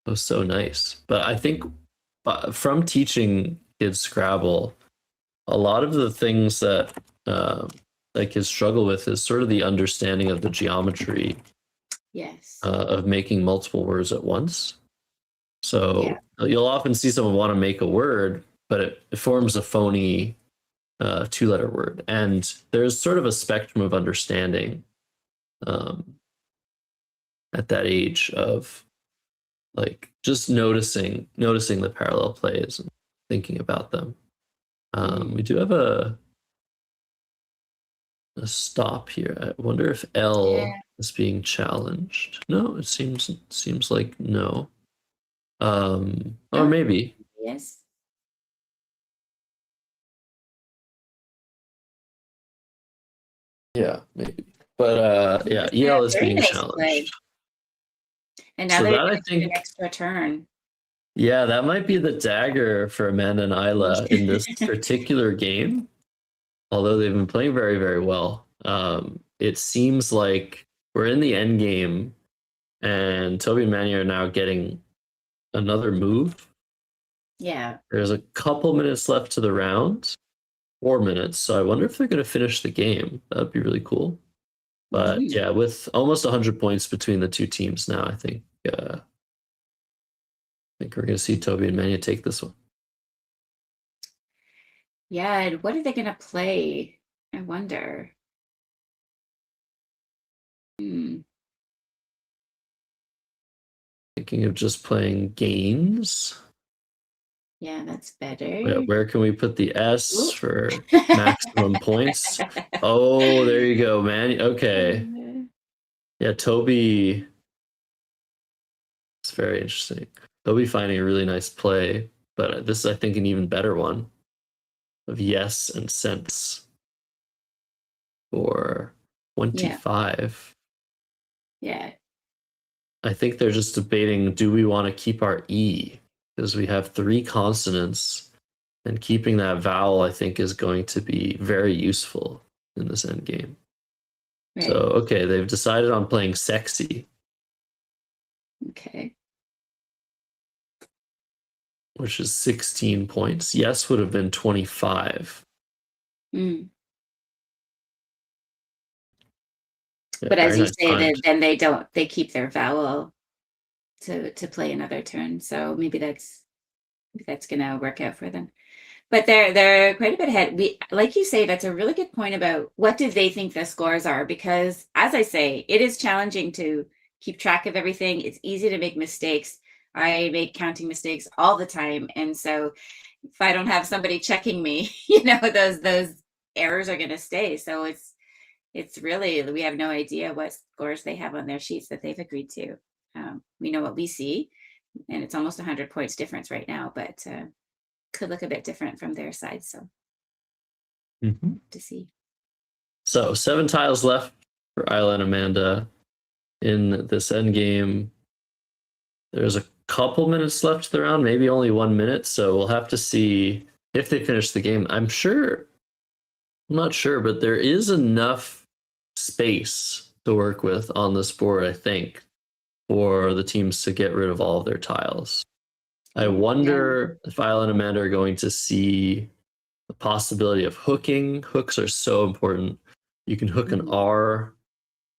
was so nice. But I think from teaching kids Scrabble, a lot of the things that kids struggle with is sort of the understanding of the geometry of making multiple words at once. So you'll often see someone want to make a word, but it forms a phony 2-letter word. And there's sort of a spectrum of understanding at that age of, like, just noticing the parallel plays and thinking about them. We do have a stop here. I wonder if L is being challenged. No, it seems like no. Or maybe. Yes. Yeah, maybe. But EL is being challenged. And now they're getting an extra turn. Yeah, that might be the dagger for Amanda and Isla in this particular game. Although they've been playing very, very well. It seems like we're in the end game, and Toby and Manny are now getting another move. Yeah. There's a couple minutes left to the round. 4 minutes. So I wonder if they're going to finish the game. That'd be really cool. But Mhm. yeah, with almost 100 points between the two teams now, I think we're going to see Toby and Mania take this one. Yeah, and what are they going to play? I wonder. Thinking of just playing games. Yeah, that's better. Where can we put the S Ooh. for maximum points? Oh, there you go, man. Okay. Yeah, Toby. It's very interesting. Toby finding a really nice play, but this is, I think, an even better one of yes and sense for 25. Yeah. I think they're just debating, do we want to keep our E? Because we have 3 consonants, and keeping that vowel, I think, is going to be very useful in this end game. Right. So, okay, they've decided on playing sexy, Okay. which is 16 points. Yes would have been 25. Mm. Yeah, But as very you nice say, find. then they keep their vowel to play another turn. So maybe that's gonna work out for them. But they're quite a bit ahead. Like you say, that's a really good point about what do they think the scores are, because as I say, it is challenging to keep track of everything. It's easy to make mistakes. I make counting mistakes all the time. And so if I don't have somebody checking me, those errors are gonna stay. So it's really, we have no idea what scores they have on their sheets that they've agreed to. We know what we see, and it's almost 100 points difference right now, but could look a bit different from their side. So to see. So 7 tiles left for Isla and Amanda in this end game. There's a couple minutes left of the round, maybe only 1 minute. So we'll have to see if they finish the game. I'm not sure, but there is enough space to work with on this board, I think, for the teams to get rid of all of their tiles. I wonder if Isla and Amanda are going to see the possibility of hooking. Hooks are so important. You can hook an R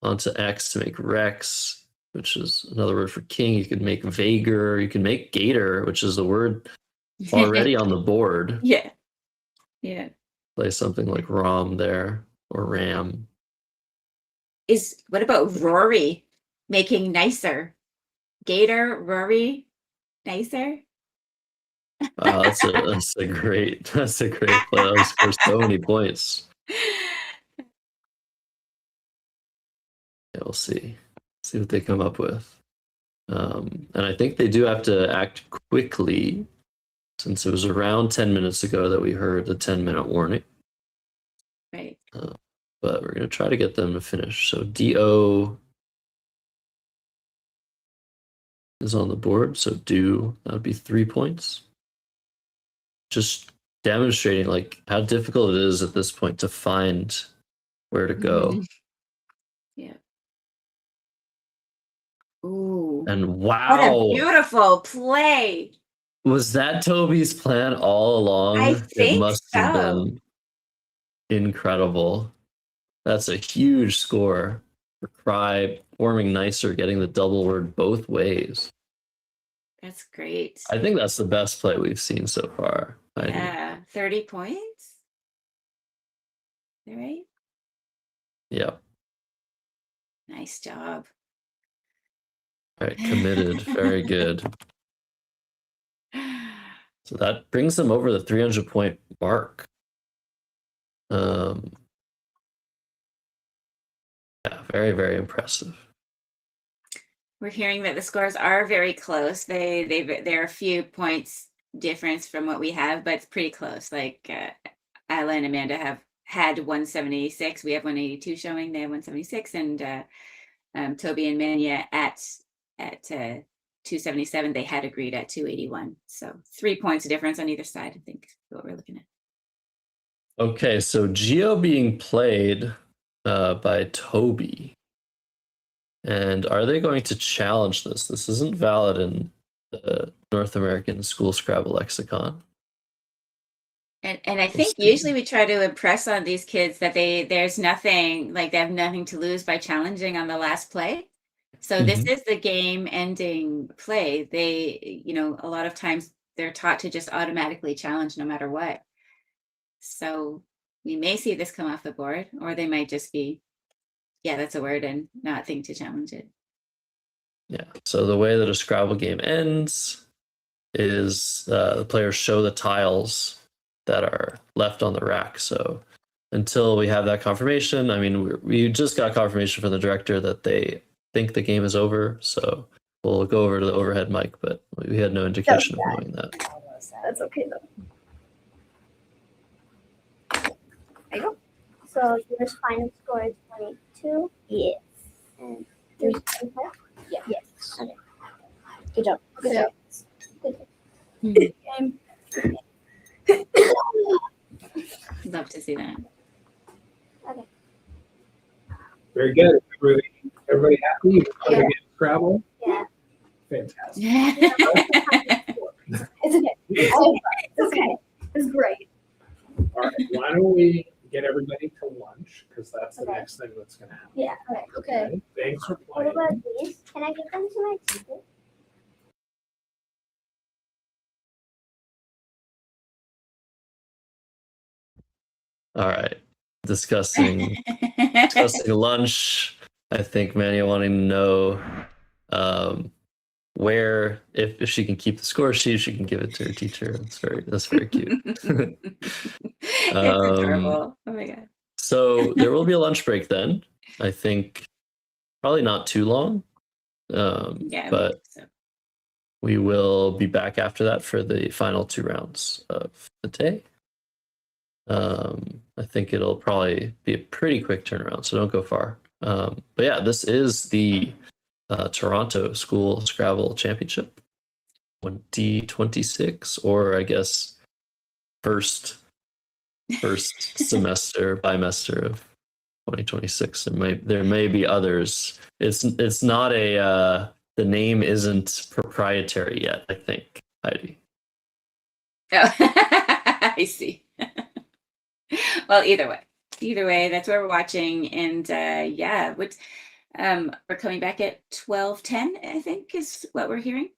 onto X to make Rex, which is another word for king. You can make Vager. You can make Gator, which is the word already on the board. Yeah. Play something like Rom there or Ram. What about Rory making nicer? Gator, Rory, nicer? Wow, that's a great play. That was for so many points. Yeah, we'll see what they come up with. And I think they do have to act quickly, since it was around 10 minutes ago that we heard the 10-minute warning. Right. But we're going to try to get them to finish. So DO is on the board. So that would be 3 points. Just demonstrating like how difficult it is at this point to find where to go. Yeah. Ooh. And wow. What a beautiful play. Was that Toby's plan all along? I It think must have so. been incredible. That's a huge score for Cry, forming nicer, getting the double word both ways. That's great. I think that's the best play we've seen so far. Yeah, 30 points. All right. Yep. Nice job. All right, committed. Very good. So that brings them over the 300 point mark. Yeah, very, very impressive. We're hearing that the scores are very close. They're a few points difference from what we have, but it's pretty close. Like Isla and Amanda have had 176. We have 182 showing. They have 176, and Toby and Mania at 277. They had agreed at 281. So 3 points difference on either side, I think, is what we're looking at. Okay, so Geo being played by Toby. And are they going to challenge this? This isn't valid in the North American School Scrabble lexicon. And I think usually we try to impress on these kids that there's nothing, like they have nothing to lose by challenging on the last play. So this is the game ending play. They, a lot of times they're taught to just automatically challenge no matter what. So we may see this come off the board, or they might just be, yeah, that's a word, and not think to challenge it. Yeah. So the way that a Scrabble game ends is the players show the tiles that are left on the rack. So until we have that confirmation, I mean, we just got confirmation from the director that they think the game is over. So we'll go over to the overhead mic, but we had no indication of knowing that. That's okay though. There you go. So your final score is 22. Yes. And yours is 25? Yeah. Yes. Okay. Good job. Good job. Good game. Love to see that. Okay. Very good. Everybody happy? Yeah. Scrabble? Yeah. Fantastic. It's okay. It's okay. It's great. All right. Why don't we get everybody to lunch? Because that's the next thing that's going to happen. Yeah. Okay. Thanks for What playing. about these? Can I give them to my teacher? All right. Discussing lunch. I think Manny wanting to know where, if she can keep the score sheet, she can give it to her teacher. That's very cute. It's adorable. Oh my god. So there will be a lunch break then. I think probably not too long. Yeah, But we will be back after that for the final 2 rounds of the day. I think it'll probably be a pretty quick turnaround, so don't go far. But yeah, this is the Toronto School Scrabble Championship 2026, or I guess first semester, bimester of 2026. There may be others. It's not a the name isn't proprietary yet, I think, Heidi. Oh, I see. Well, either way, that's where we're watching, and yeah, we're coming back at 12:10, I think, is what we're hearing.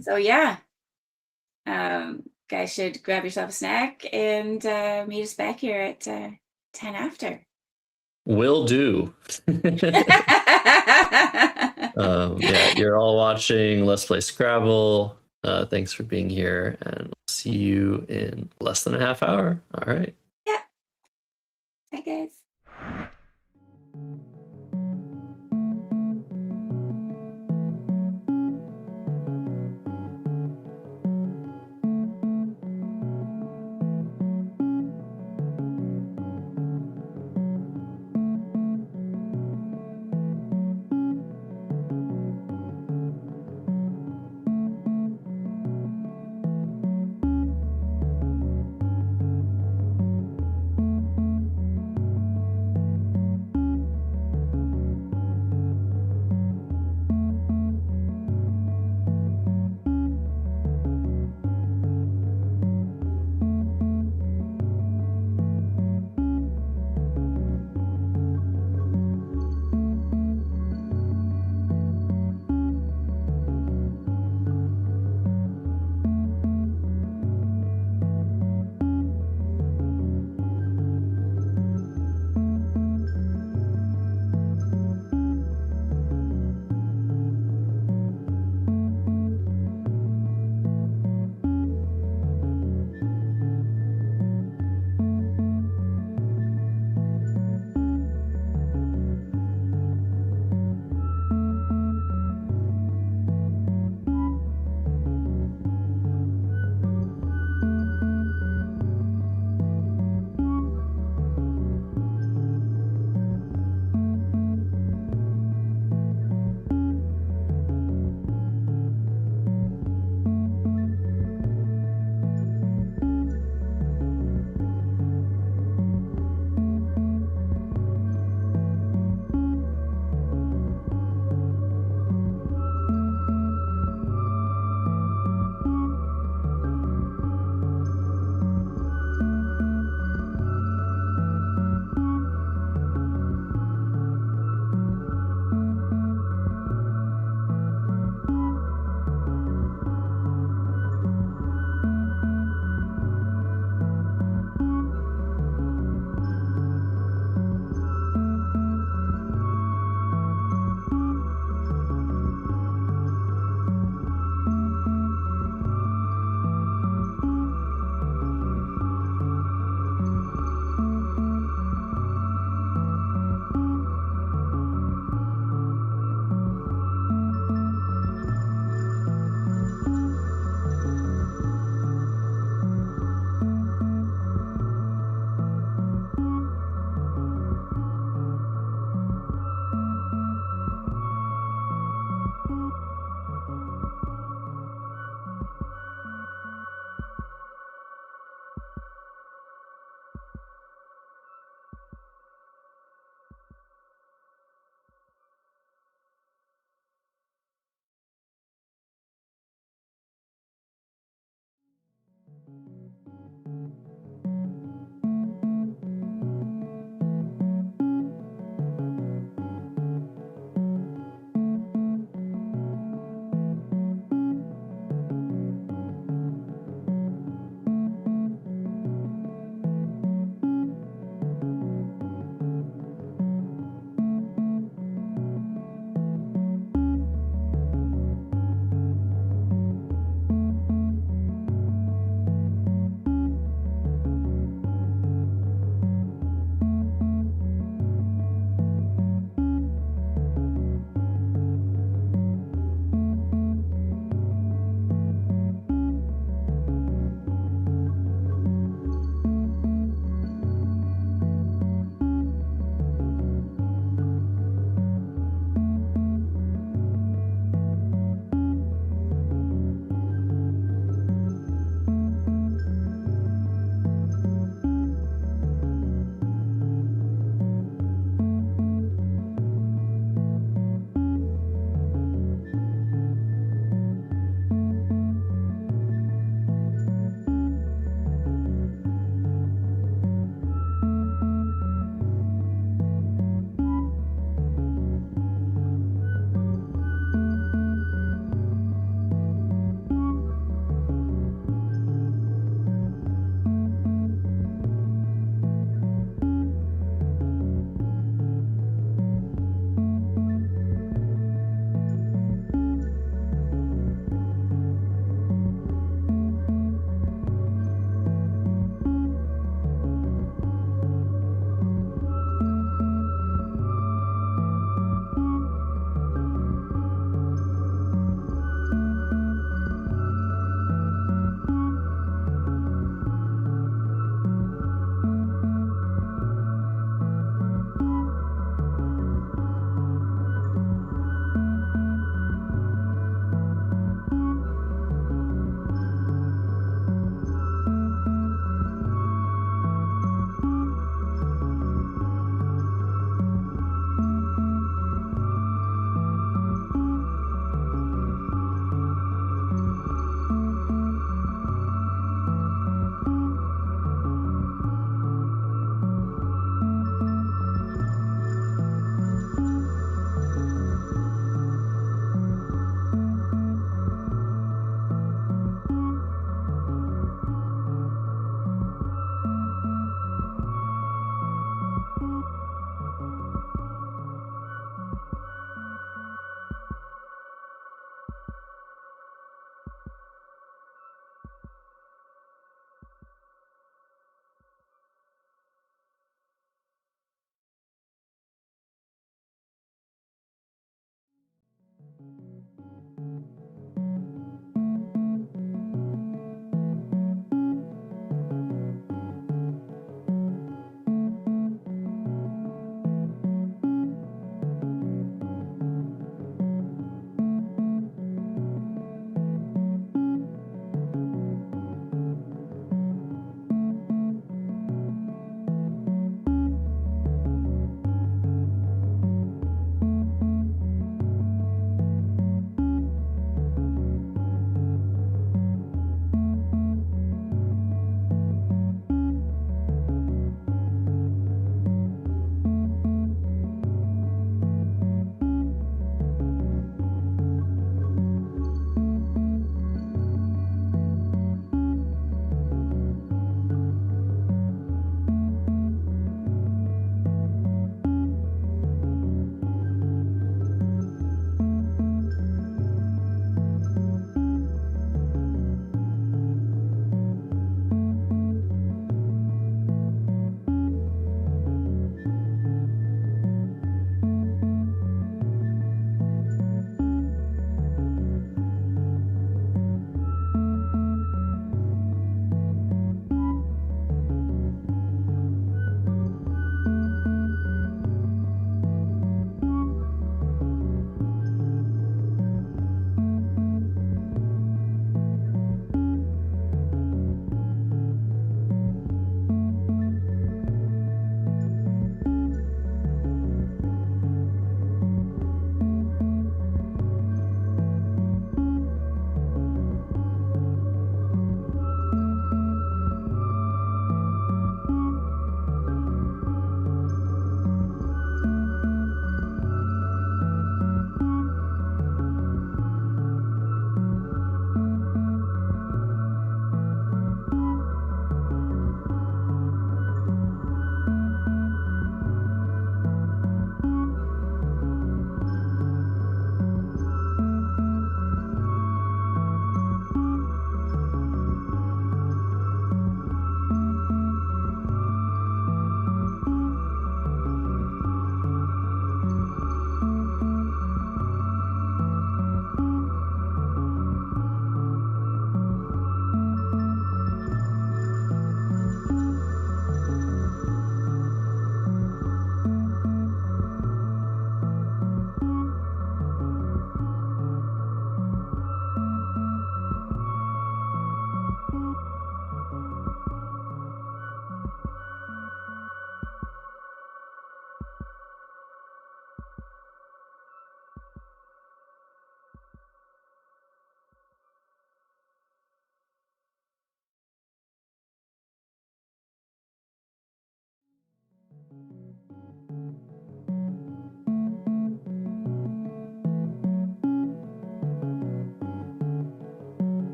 So yeah, guys should grab yourself a snack and meet us back here at 10 after. Will do. Yeah, you're all watching Let's Play Scrabble. Thanks for being here, and we'll see you in less than a half hour. All right. Yeah. Bye, guys.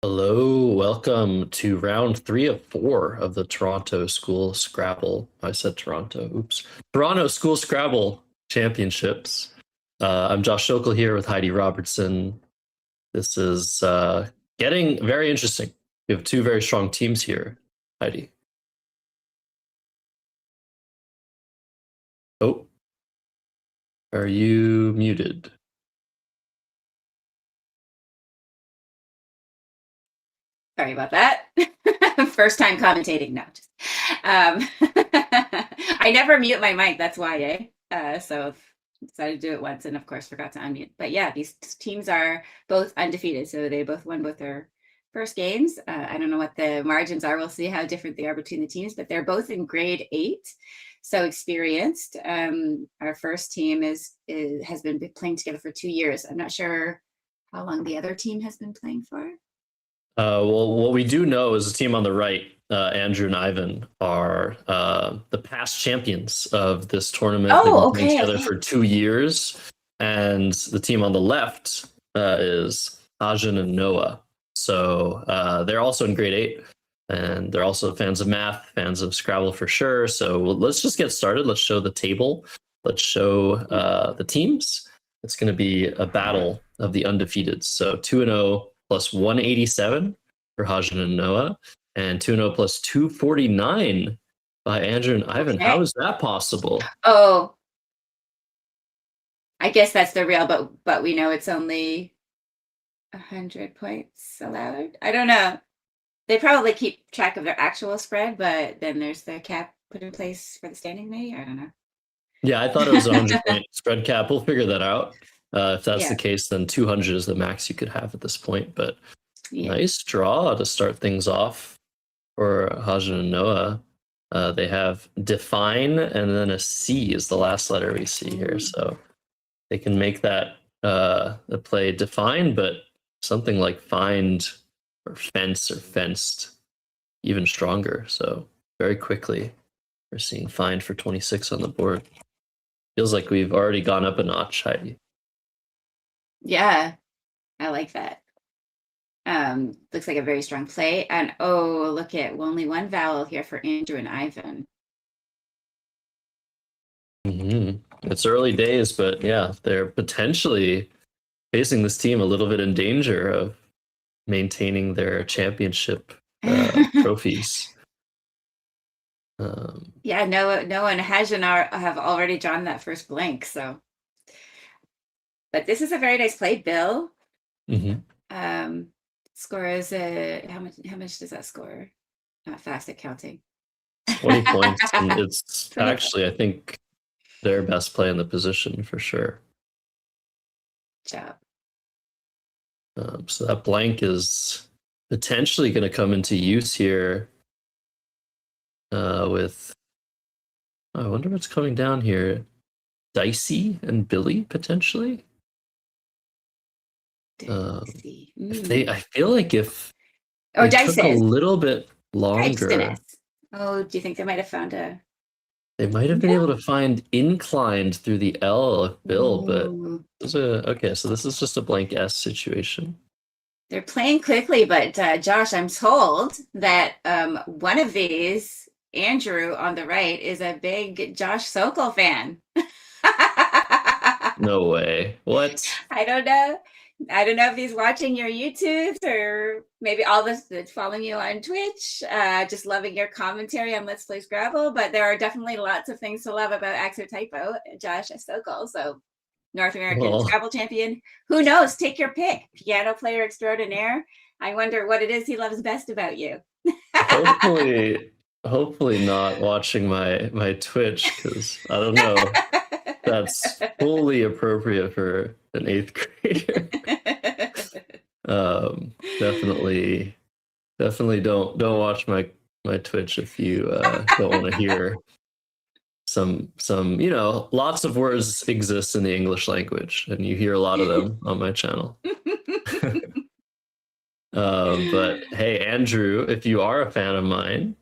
Hello, welcome to round 3 of 4 of the Toronto School Scrabble. I said Toronto, oops. Toronto School Scrabble Championships. I'm Josh Shokel here with Heidi Robertson. This is getting very interesting. We have two very strong teams here, Heidi. Oh, are you muted? Sorry about that. First time commentating. No, just, I never mute my mic. That's why, so decided to do it once and of course forgot to unmute. But yeah, these teams are both undefeated. So they both won both their first games. I don't know what the margins are. We'll see how different they are between the teams, but they're both in grade 8. So experienced. Our first team has been playing together for 2 years. I'm not sure how long the other team has been playing for. Well, what we do know is the team on the right, Andrew and Ivan, are the past champions of this tournament. They've been playing together for 2 years. And the team on the left is Ajin and Noah. So they're also in grade 8. And they're also fans of math, fans of Scrabble for sure. So let's just get started. Let's show the table. Let's show the teams. It's going to be a battle of the undefeated. So 2-0 plus 187 for Hajin and Noah, and 2-0 plus 249 by Andrew and Ivan. Okay. How is that possible? Oh, I guess that's the real, but we know it's only 100 points allowed. I don't know. They probably keep track of their actual spread, but then there's the cap put in place for the standing may. I don't know. Yeah, I thought it was a 100-point spread cap. We'll figure that out. If that's the case, then 200 is the max you could have at this point. But nice draw to start things off for Hajin and Noah. They have define, and then a C is the last letter we see here. So they can make that the play define, but something like find or fence or fenced even stronger. So very quickly, we're seeing find for 26 on the board. Feels like we've already gone up a notch, Heidi. Yeah, I like that. Looks like a very strong play. And oh, look at only one vowel here for Andrew and Ivan. It's early days, but yeah, they're potentially facing this team a little bit in danger of maintaining their championship trophies. Yeah, Noah and Hajin have already drawn that first blank. So, but this is a very nice play, Bill. Score is how much does that score? Not fast at counting. 20 points, and it's actually, I think, their best play in the position for sure. Job. So that blank is potentially going to come into use here with, I wonder what's coming down here. Dicey and Billy, potentially. I feel like if they took a little bit longer. Oh, do you think they might have found a? They might have been able to find inclined through the L of Bill, but okay. So this is just a blank S situation. They're playing quickly, but Josh, I'm told that one of these, Andrew on the right, is a big Josh Sokol fan. No way. What? I don't know. I don't know if he's watching your YouTubes or maybe all this following you on Twitch, just loving your commentary on Let's Play Scrabble. But there are definitely lots of things to love about Axotypo, Josh Sokol. So North American Scrabble champion. Who knows? Take your pick. Piano player extraordinaire. I wonder what it is he loves best about you. Hopefully not watching my Twitch, because I don't know. That's fully appropriate for an 8th grader. Definitely don't watch my Twitch if you don't want to hear some lots of words exist in the English language, and you hear a lot of them on my channel. But hey, Andrew, if you are a fan of mine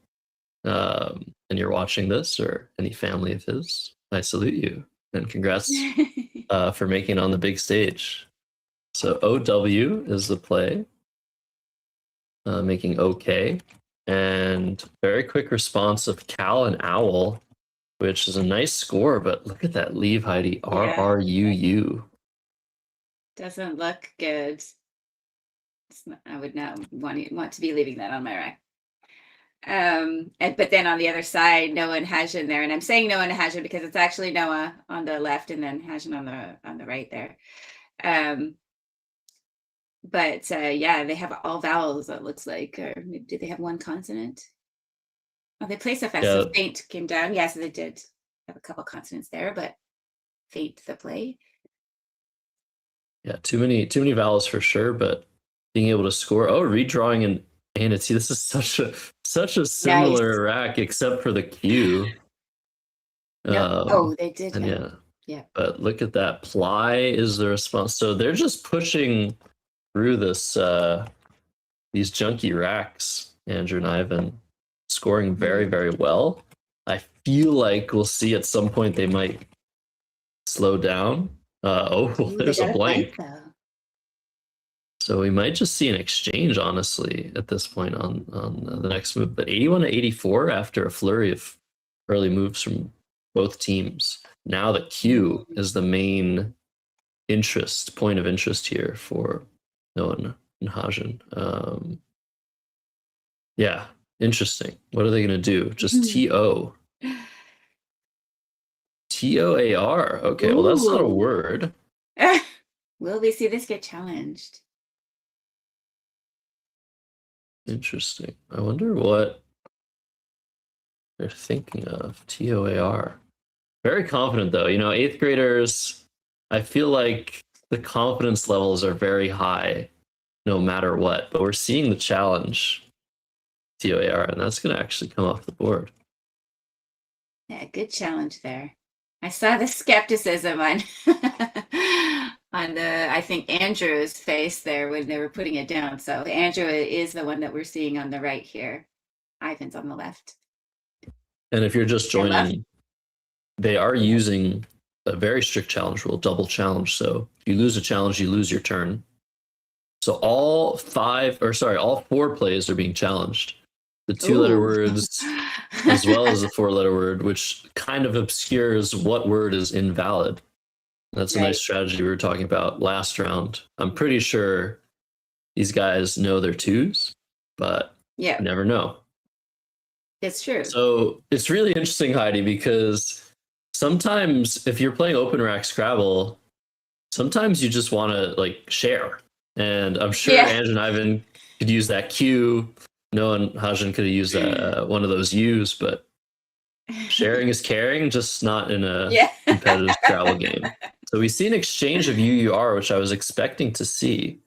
and you're watching this, or any family of his, I salute you. And congrats for making it on the big stage. So OW is the play, making OK. And very quick response of Cal and Owl, which is a nice score, but look at that leave, Heidi. RRUU. Doesn't look good. I would not want to be leaving that on my rack. But then on the other side, Noah and Hajin there, and I'm saying Noah and Hajin because it's actually Noah on the left and then Hajin on the right there. But yeah, they have all vowels, it looks like. Or did they have one consonant? Oh, they play so fast. Yeah. So faint came down. Yes, they did have a couple consonants there, but faint the play. Yeah, too many vowels for sure, but being able to score. Oh, redrawing and see, this is such a similar rack except for the Q. No, they did. And Yeah. yeah, but look at that. Ply is the response. So they're just pushing through this these junky racks, Andrew and Ivan, scoring very, very well. I feel like we'll see at some point they might slow down. There's a blank. So we might just see an exchange, honestly, at this point on the next move. But 81 to 84 after a flurry of early moves from both teams. Now the Q is the main point of interest here for Noah and Hajan. Yeah, interesting. What are they going to do? Just TO. TOAR. Okay, well, that's not a word. Will we see this get challenged? Interesting. I wonder what they're thinking of. TOAR. Very confident, though. You know, 8th graders, I feel like the confidence levels are very high no matter what. But we're seeing the challenge, TOAR, and that's going to actually come off the board. Yeah, good challenge there. I saw the skepticism on I think Andrew's face there when they were putting it down. So Andrew is the one that we're seeing on the right here. Ivan's on the left. And if you're just joining, they are using a very strict challenge rule, double challenge. So if you lose a challenge, you lose your turn. So all 4 plays are being challenged. The 2-letter words as well as the 4-letter word, which kind of obscures what word is invalid. That's a nice strategy we were talking about last round. I'm pretty sure these guys know their 2s, but you never know. It's true. So it's really interesting, Heidi, because sometimes if you're playing open rack Scrabble, sometimes you just want to like share. And I'm sure Andrew and Ivan could use that Q. Noah and Hajan could have used that, one of those U's, but sharing is caring, just not in a competitive Scrabble game. So we see an exchange of UUR, which I was expecting to see.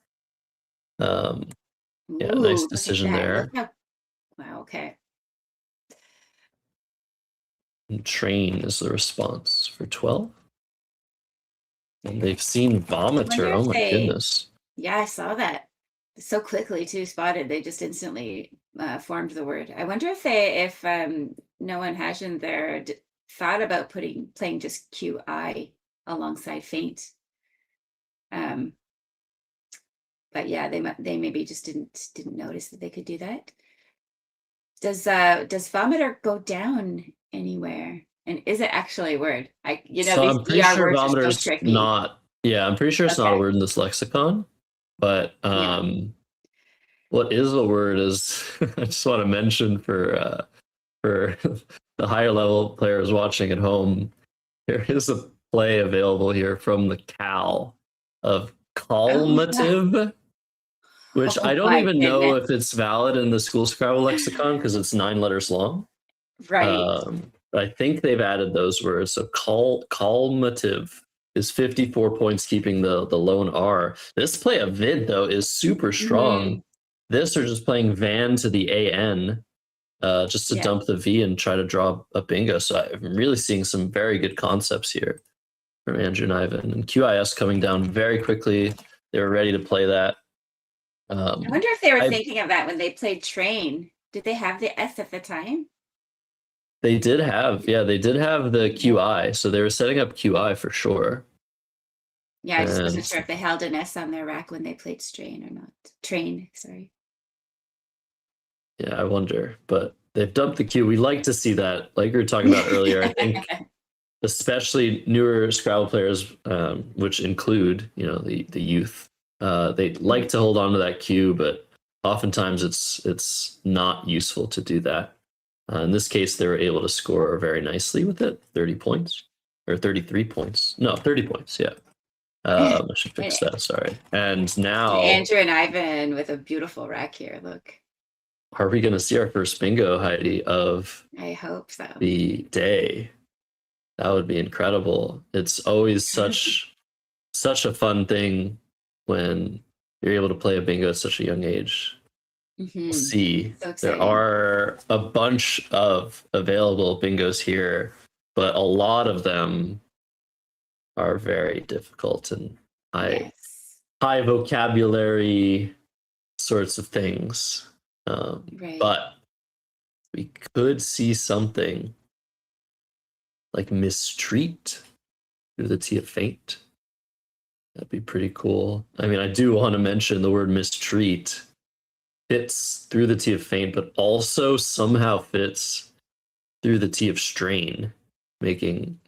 Nice decision there. Wow, okay. And train is the response for 12. And they've seen vomiter. Oh my goodness. Yeah, I saw that. So quickly too, spotted. They just instantly formed the word. I wonder if Noah and Hajan there thought about playing just QI alongside faint. But yeah, they maybe just didn't notice that they could do that. Does vomiter go down anywhere? And is it actually a word? I'm pretty sure vomiter is not. Yeah, I'm pretty sure it's not a word in this lexicon. But what is a word is I just want to mention for the higher level players watching at home, there is a play available here from the Cal of calmative, which I don't even know if it's valid in the School Scrabble lexicon because it's 9 letters long. Right. I think they've added those words. So calmative is 54 points, keeping the lone R. This play of vid, though, is super strong. This or just playing van to the AN, just to dump the V and try to draw a bingo. So I'm really seeing some very good concepts here from Andrew and Ivan. And QIS coming down very quickly. They were ready to play that. I wonder if they were thinking of that when they played train. Did they have the S at the time? They did have the QI. So they were setting up QI for sure. Yeah, I just wasn't sure if they held an S on their rack when they played strain or not. Train, sorry. Yeah, I wonder. But they've dumped the Q. We like to see that. Like we were talking about earlier, I think especially newer Scrabble players, which include, the youth, they like to hold on to that Q, but oftentimes it's not useful to do that. In this case, they were able to score very nicely with it, 30 points or 33 points. No, 30 points, yeah. I should fix that. Sorry. And now, Andrew and Ivan with a beautiful rack here. Look, are we going to see our first bingo, Heidi, of I hope so. the day? That would be incredible. It's always such a fun thing when you're able to play a bingo at such a young age. We'll see. So There exciting. are a bunch of available bingos here, but a lot of them are very difficult and Yes. high vocabulary sorts of things. Right. But we could see something like mistreat through the T of faint. That'd be pretty cool. I mean, I do want to mention the word mistreat fits through the T of faint, but also somehow fits through the T of strain, making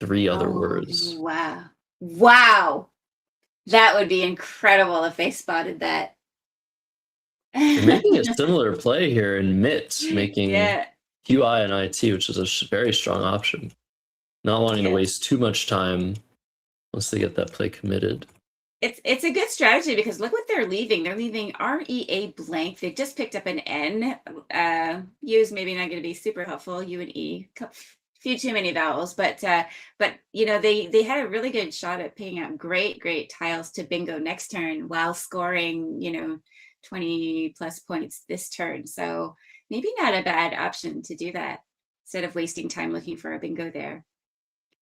3 other words. Wow. Wow. That would be incredible if they spotted that. They're making a similar play here in MIT, making Yeah. QI and IT, which is a very strong option. Not wanting to Yeah. waste too much time once they get that play committed. It's a good strategy because look what they're leaving. They're leaving REA blank. They just picked up an N. U is maybe not going to be super helpful. U and E, few too many vowels, but you know they had a really good shot at picking out great tiles to bingo next turn while scoring 20 plus points this turn. So maybe not a bad option to do that instead of wasting time looking for a bingo there.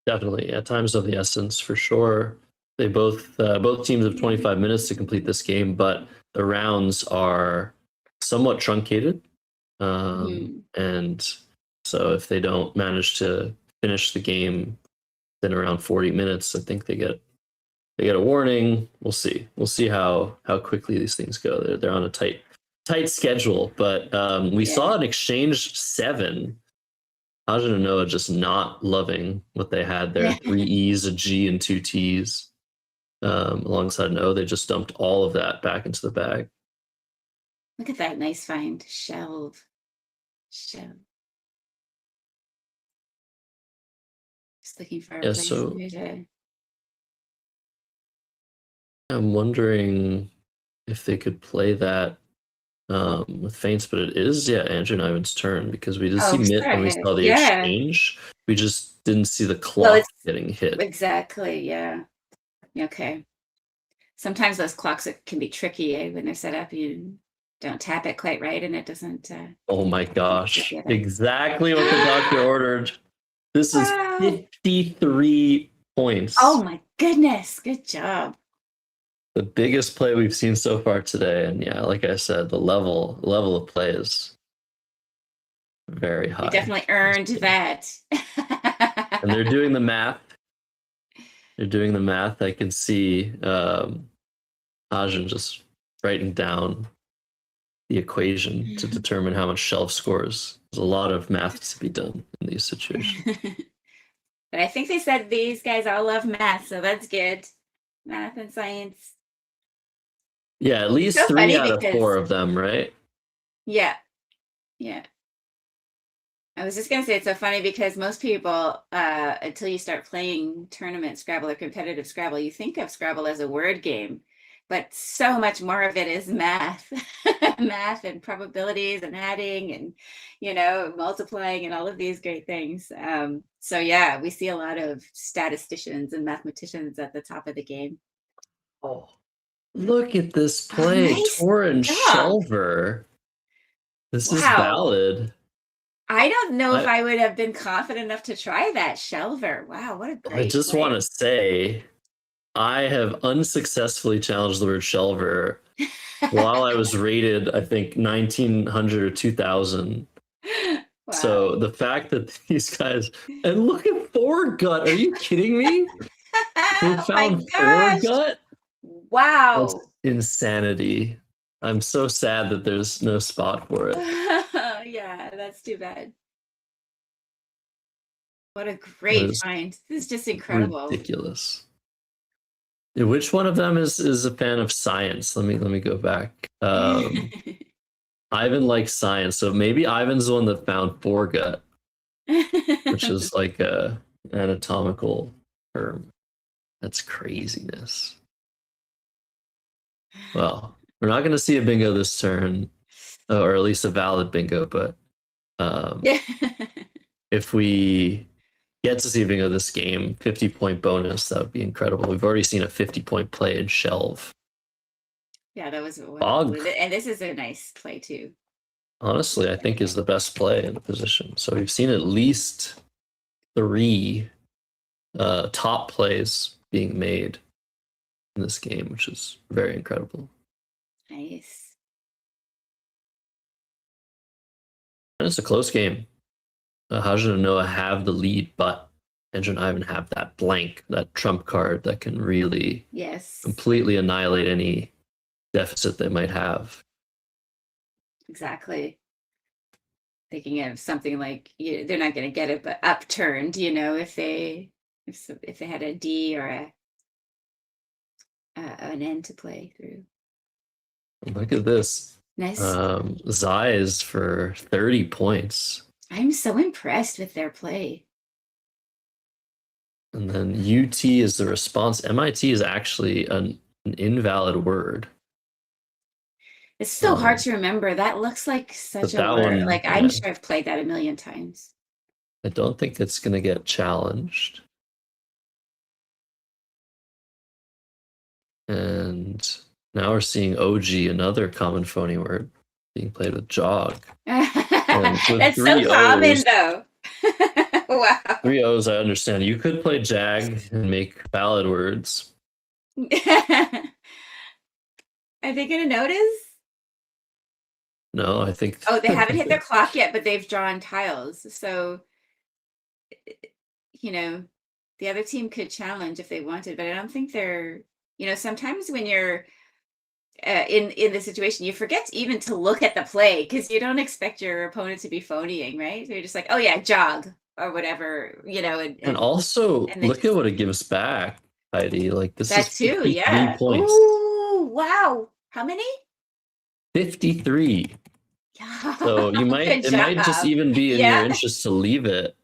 Definitely, at times of the essence, for sure. They both teams have 25 minutes to complete this game, but the rounds are somewhat truncated, and so if they don't manage to finish the game in around 40 minutes, I think they get a warning. We'll see how quickly these things go. They're on a tight schedule, but we saw an exchange 7. Hajan and Noah just not loving what they had there. 3 E's, a G, and 2 T's. Alongside an O, they just dumped all of that back into the bag. Look at that nice find. Shelve. Just looking for a place here to... I'm wondering if they could play that with feints, but it is Andrew and Ivan's turn because we did see Mitt when we saw the exchange. We just didn't see the clock getting hit. Exactly, yeah. Okay. Sometimes those clocks can be tricky when they're set up. You don't tap it quite right and it doesn't. Oh my gosh. Exactly what the doctor ordered. This is 53 points. Oh my goodness. Good job. The biggest play we've seen so far today. And yeah, like I said, the level of play is very high. You definitely earned that. And they're doing the math. I can see Hajan just writing down the equation to determine how much shelf scores. There's a lot of math to be done in these situations. But I think they said these guys all love math, so that's good. Math and science. Yeah, at least 3 out of 4 of them, right? Yeah. I was just going to say, it's so funny because most people, until you start playing tournament Scrabble or competitive Scrabble, you think of Scrabble as a word game, but so much more of it is math, math and probabilities and adding and, multiplying and all of these great things. So yeah, we see a lot of statisticians and mathematicians at the top of the game. Oh, look at this play, Nice Torin job. Shelver. This is valid. I don't know if I would have been confident enough to try that Shelver. Wow, what a great I just want to say, I have unsuccessfully challenged the word Shelver while I was rated, I think, 1900 or 2000. Wow. So the fact that these guys, and look at Foregut, are you kidding me? Who found Foregut? Wow. That's insanity. I'm so sad that there's no spot for it. Yeah, that's too bad. What a great find. This is just incredible. Ridiculous. Which one of them is a fan of science? Let me go back. Ivan likes science, so maybe Ivan's the one that found foregut, which is like a anatomical term. That's craziness. Well, we're not going to see a bingo this turn, or at least a valid bingo, but Yeah. if we get to see a bingo this game, 50-point bonus, that would be incredible. We've already seen a 50-point play in Shelve. Yeah, that was Bog. wonderful. And this is a nice play too. Honestly, I think is the best play in the position. So we've seen at least 3 top plays being made in this game, which is very incredible. Nice. And it's a close game. Halton and Noah have the lead, but Andrew and Ivan have that blank, that trump card that can really Yes. completely annihilate any deficit they might have. Exactly. Thinking of something like they're not going to get it, but upturned. If they had a D or an N to play through. Look at this. Nice. Zai is for 30 points. I'm so impressed with their play. And then UT is the response. MIT is actually an invalid word. It's so hard to remember. That looks like such a word. One, I'm sure I've played that a million times. I don't think it's going to get challenged. And now we're seeing OG, another common phony word, being played with jog. That's so common, though. Wow. 3 O's, I understand. You could play jag and make valid words. Are they going to notice? No, I think... Oh, they haven't hit their clock yet, but they've drawn tiles. So, the other team could challenge if they wanted, but I don't think they're... sometimes when you're in the situation, you forget even to look at the play because you don't expect your opponent to be phonying, right? So you're just like, oh yeah, jog or whatever, and also look at what it gives back, Heidi. Like this that is too, 53 yeah. points. Ooh, wow. How many? 53. Yeah. So it might just even be in your interest to leave it.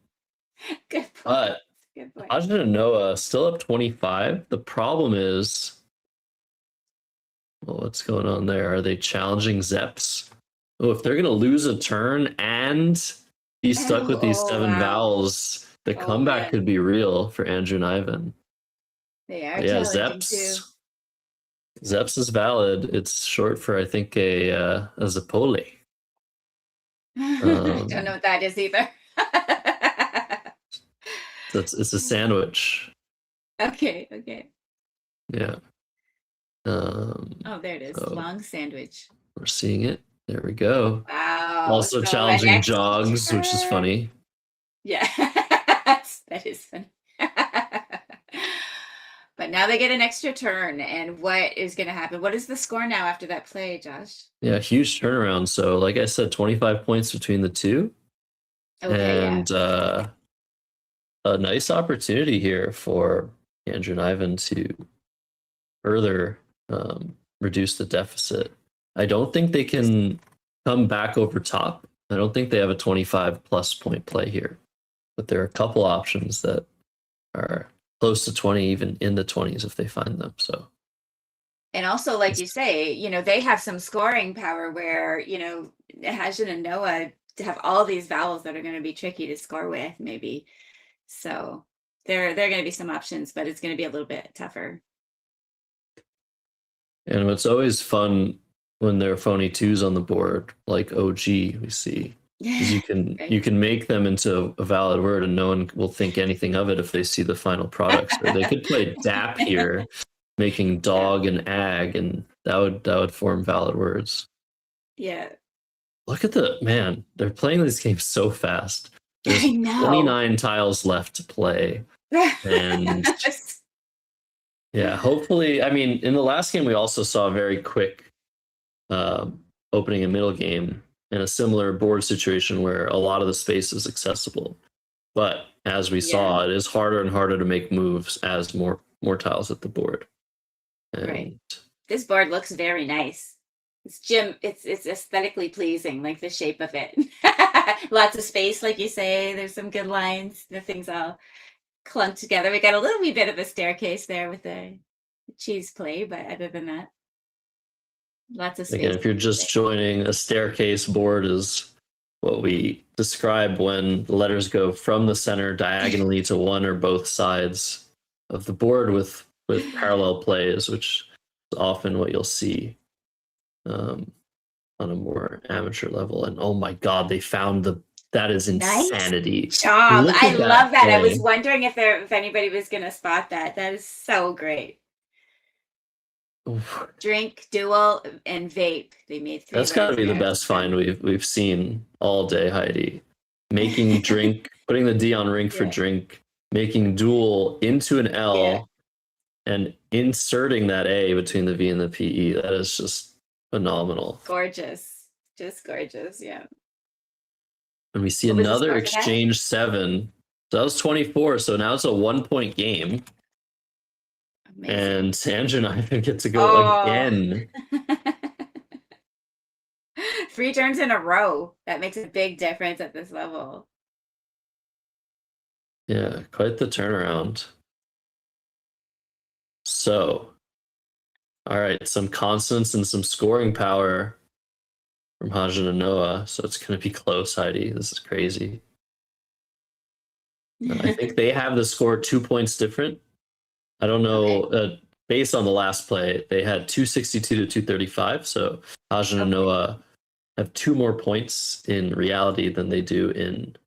Good point. But Good point. Halton and Noah still up 25. The problem is, well, what's going on there? Are they challenging Zeps? Oh, if they're going to lose a turn and be stuck with these 7 vowels, the comeback could be real for Andrew and Ivan. They are challenging too. Zeps is valid. It's short for, I think, a Zapoli. I don't know what that is either. It's a sandwich. Okay. Yeah. Oh, there it is. So long sandwich. We're seeing it. There we go. Wow. Also so challenging jogs, which is funny. Yeah, that is funny. But now they get an extra turn, and what is going to happen? What is the score now after that play, Josh? Yeah, huge turnaround. So, like I said, 25 points between the two. Okay, and a nice opportunity here for Andrew and Ivan to further reduce the deficit. I don't think they can come back over top. I don't think they have a 25-plus point play here. But there are a couple options that are close to 20, even in the 20s if they find them. So, and also, like you say, they have some scoring power where, Halton and Noah have all these vowels that are going to be tricky to score with, maybe. So there are going to be some options, but it's going to be a little bit tougher. And it's always fun when there are phony 2s on the board, like OG we see. Because you can Right. you can make them into a valid word and no one will think anything of it if they see the final product. So they could play DAP here, making dog and ag, and that would form valid words. Yeah. Look at they're playing these games so fast. There's I know. 29 tiles left to play. And yeah, hopefully, in the last game we also saw a very quick opening and middle game in a similar board situation where a lot of the space is accessible. But as we saw, it is harder and harder to make moves as more tiles at the board. And right. This board looks very nice. It's aesthetically pleasing, like the shape of it. Lots of space, like you say. There's some good lines. The things all clumped together. We got a little wee bit of a staircase there with the cheese play, but other than that, lots of space. Again, if you're just joining, a staircase board is what we describe when the letters go from the center diagonally to one or both sides of the board with parallel plays, which is often what you'll see on a more amateur level. And oh my God, they found that is insanity. Nice job. Look I at love that. I play. was wondering if anybody was going to spot that. That is so great. Oof. Drink, duel, and vape. They made 3. That's got to be the there. best find we've seen all day, Heidi. Making drink, putting the D on rink for Yeah. drink, making duel into an L, Yeah. and inserting that A between the V and the PE. That is just phenomenal. Gorgeous. Just gorgeous. Yeah. And we see What was the another score for that? exchange 7. So that was 24. So now it's a 1-point game. Amazing. And Andrew and I get to go Oh. again. 3 turns in a row. That makes a big difference at this level. Yeah, quite the turnaround. So, all right, some consonants and some scoring power from Hajan and Noah. So it's going to be close, Heidi. This is crazy. I think they have the score 2 points different. I don't know. Based on the last play, they had 262 to 235. So Hajan and Noah have 2 more points in reality than they do in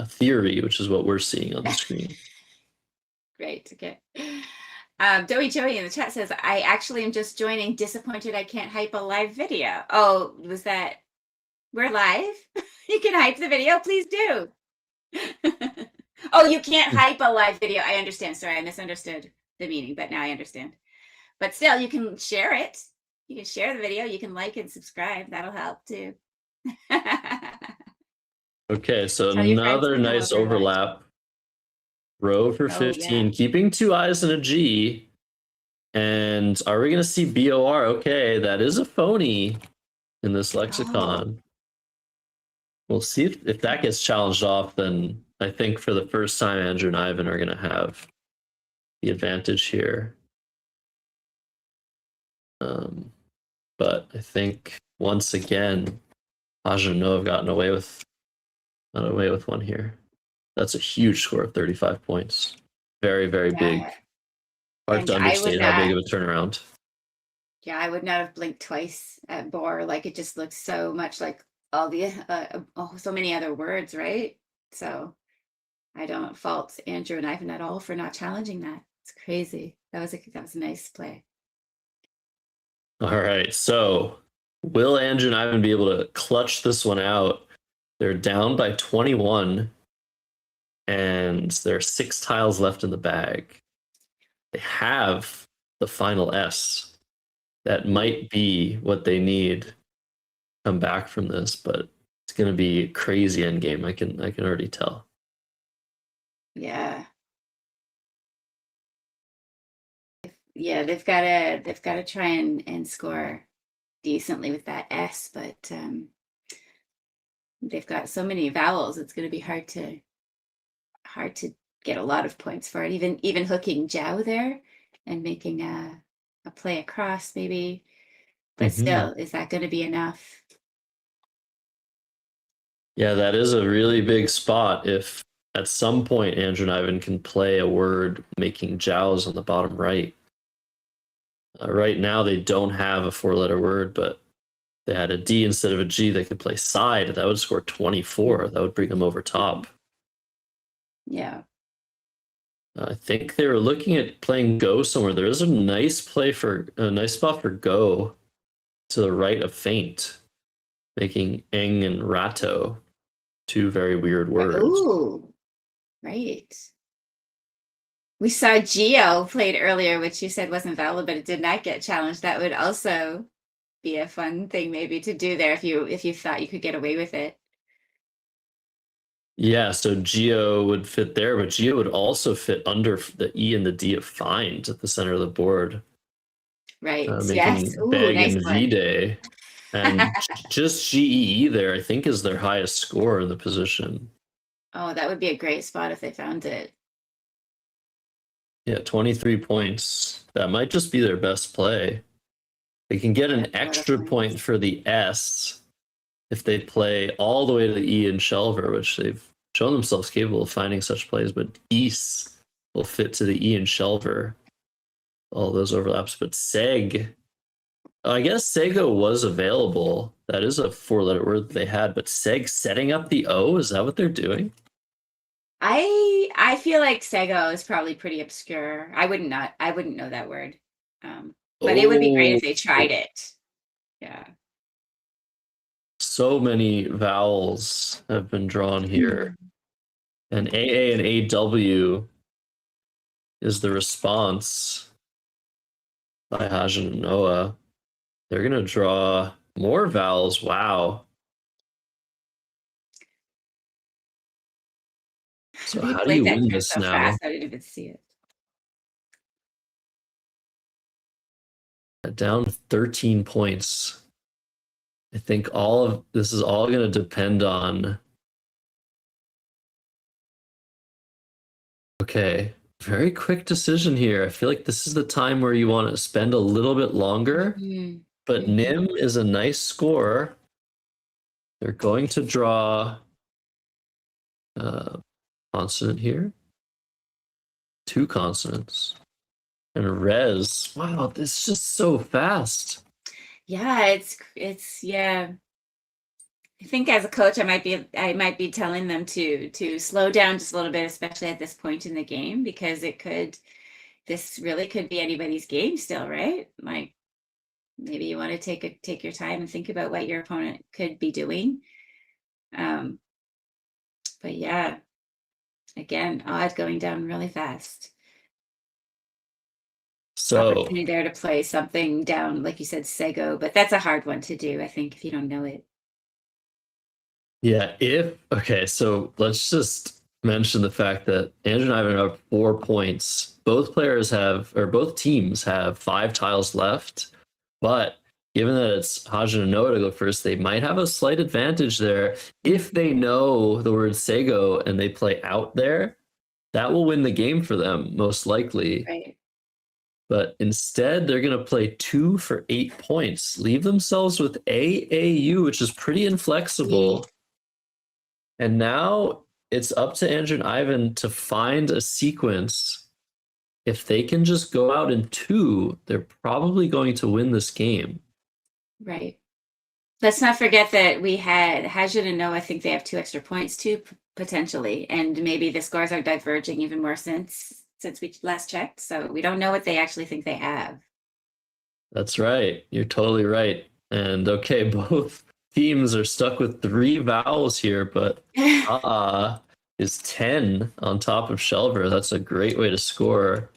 theory, which is what we're seeing on the screen. Great. Okay. Joey in the chat says, I actually am just joining. Disappointed I can't hype a live video. Oh, was that? We're live? You can hype the video. Please do. Oh, you can't hype a live video. I understand. Sorry, I misunderstood the meaning, but now I understand. But still, you can share it. You can share the video. You can like and subscribe. That'll help too. Okay, so Tell your friends another to come nice over and watch. overlap. Row for 15, keeping 2 I's and a G. And are we going to see BOR? Okay, that is a phony in this lexicon. We'll see if that gets challenged off, then I think for the first time, Andrew and Ivan are going to have the advantage here. But I think once again, Hajan and Noah have gotten away with one here. That's a huge score of 35 points. Very, very big. Hard And to I would understand how big not- of a turnaround. Yeah, I would not have blinked twice at Boar. Like, it just looks so much like all the so many other words, right? So I don't fault Andrew and Ivan at all for not challenging that. It's crazy. That was a nice play. All right, so will Andrew and Ivan be able to clutch this one out? They're down by 21, and there are 6 tiles left in the bag. They have the final S. That might be what they need to come back from this, but it's going to be a crazy end game. I can already tell. Yeah. Yeah, they've got to try and score decently with that S, but they've got so many vowels. It's going to be hard to get a lot of points for it. Even hooking Jow there and making a play across maybe, but still, is that going to be enough? Yeah, that is a really big spot. If at some point Andrew and Ivan can play a word making jows on the bottom right. Right now they don't have a 4-letter word, but they had a D instead of a G. They could play side. That would score 24. That would bring them over top. Yeah. I think they were looking at playing go somewhere. There is a nice spot for go to the right of feint, making eng and ratto 2 very weird words. Ooh, right. We saw Geo played earlier, which you said wasn't valid, but it did not get challenged. That would also be a fun thing maybe to do there if you thought you could get away with it. Yeah, so Geo would fit there, but Geo would also fit under the E and the D of find at the center of the board. Right. Making Yes. Ooh, Beg nice and one. V-Day. And just GEE there, I think, is their highest score in the position. Oh, that would be a great spot if they found it. Yeah, 23 points. That might just be their best play. They can get an That's a lot of extra points. point for the S if they play all the way to the E in Shelver, which they've shown themselves capable of finding such plays, but East will fit to the E in Shelver. All those overlaps, but Seg, I guess Sego was available. That is a 4-letter word that they had, but Seg setting up the O, is that what they're doing? I feel like Sego is probably pretty obscure. I wouldn't know that word. But it would be great if they tried it. Yeah. So many vowels have been drawn here. And AA and AW is the response by Hajan and Noah. They're going to draw more vowels. Wow. So They how do played you that win turn this so now? fast, I didn't even see it. Down 13 points. I think all of this is all going to depend on. Okay, very quick decision here. I feel like this is the time where you want to spend a little bit longer, but Mhm. Nim is a nice score. They're going to draw consonant here, 2 consonants, and res. Wow, this is just so fast. Yeah, it's yeah. I think as a coach, I might be telling them to slow down just a little bit, especially at this point in the game, because this really could be anybody's game still, right? Like maybe you want to take your time and think about what your opponent could be doing. But yeah, again, odds going down really fast. So Opportunity there to play something down, like you said, Sego, but that's a hard one to do, I think, if you don't know it. yeah, okay, so let's just mention the fact that Andrew and Ivan have 4 points. Both teams have 5 tiles left, but given that it's Hajan and Noah to go first, they might have a slight advantage there. If they know the word Sego and they play out there, that will win the game for them, most likely. Right. But instead, they're going to play 2 for 8 points, leave themselves with AAU, which is pretty inflexible. And now it's up to Andrew and Ivan to find a sequence. If they can just go out in 2, they're probably going to win this game. Right. Let's not forget that we had Hajan and Noah. I think they have 2 extra points too, potentially, and maybe the scores are diverging even more since we last checked. So we don't know what they actually think they have. That's right. You're totally right. And okay, both teams are stuck with 3 vowels here, but is 10 on top of Shelver. That's a great way to score.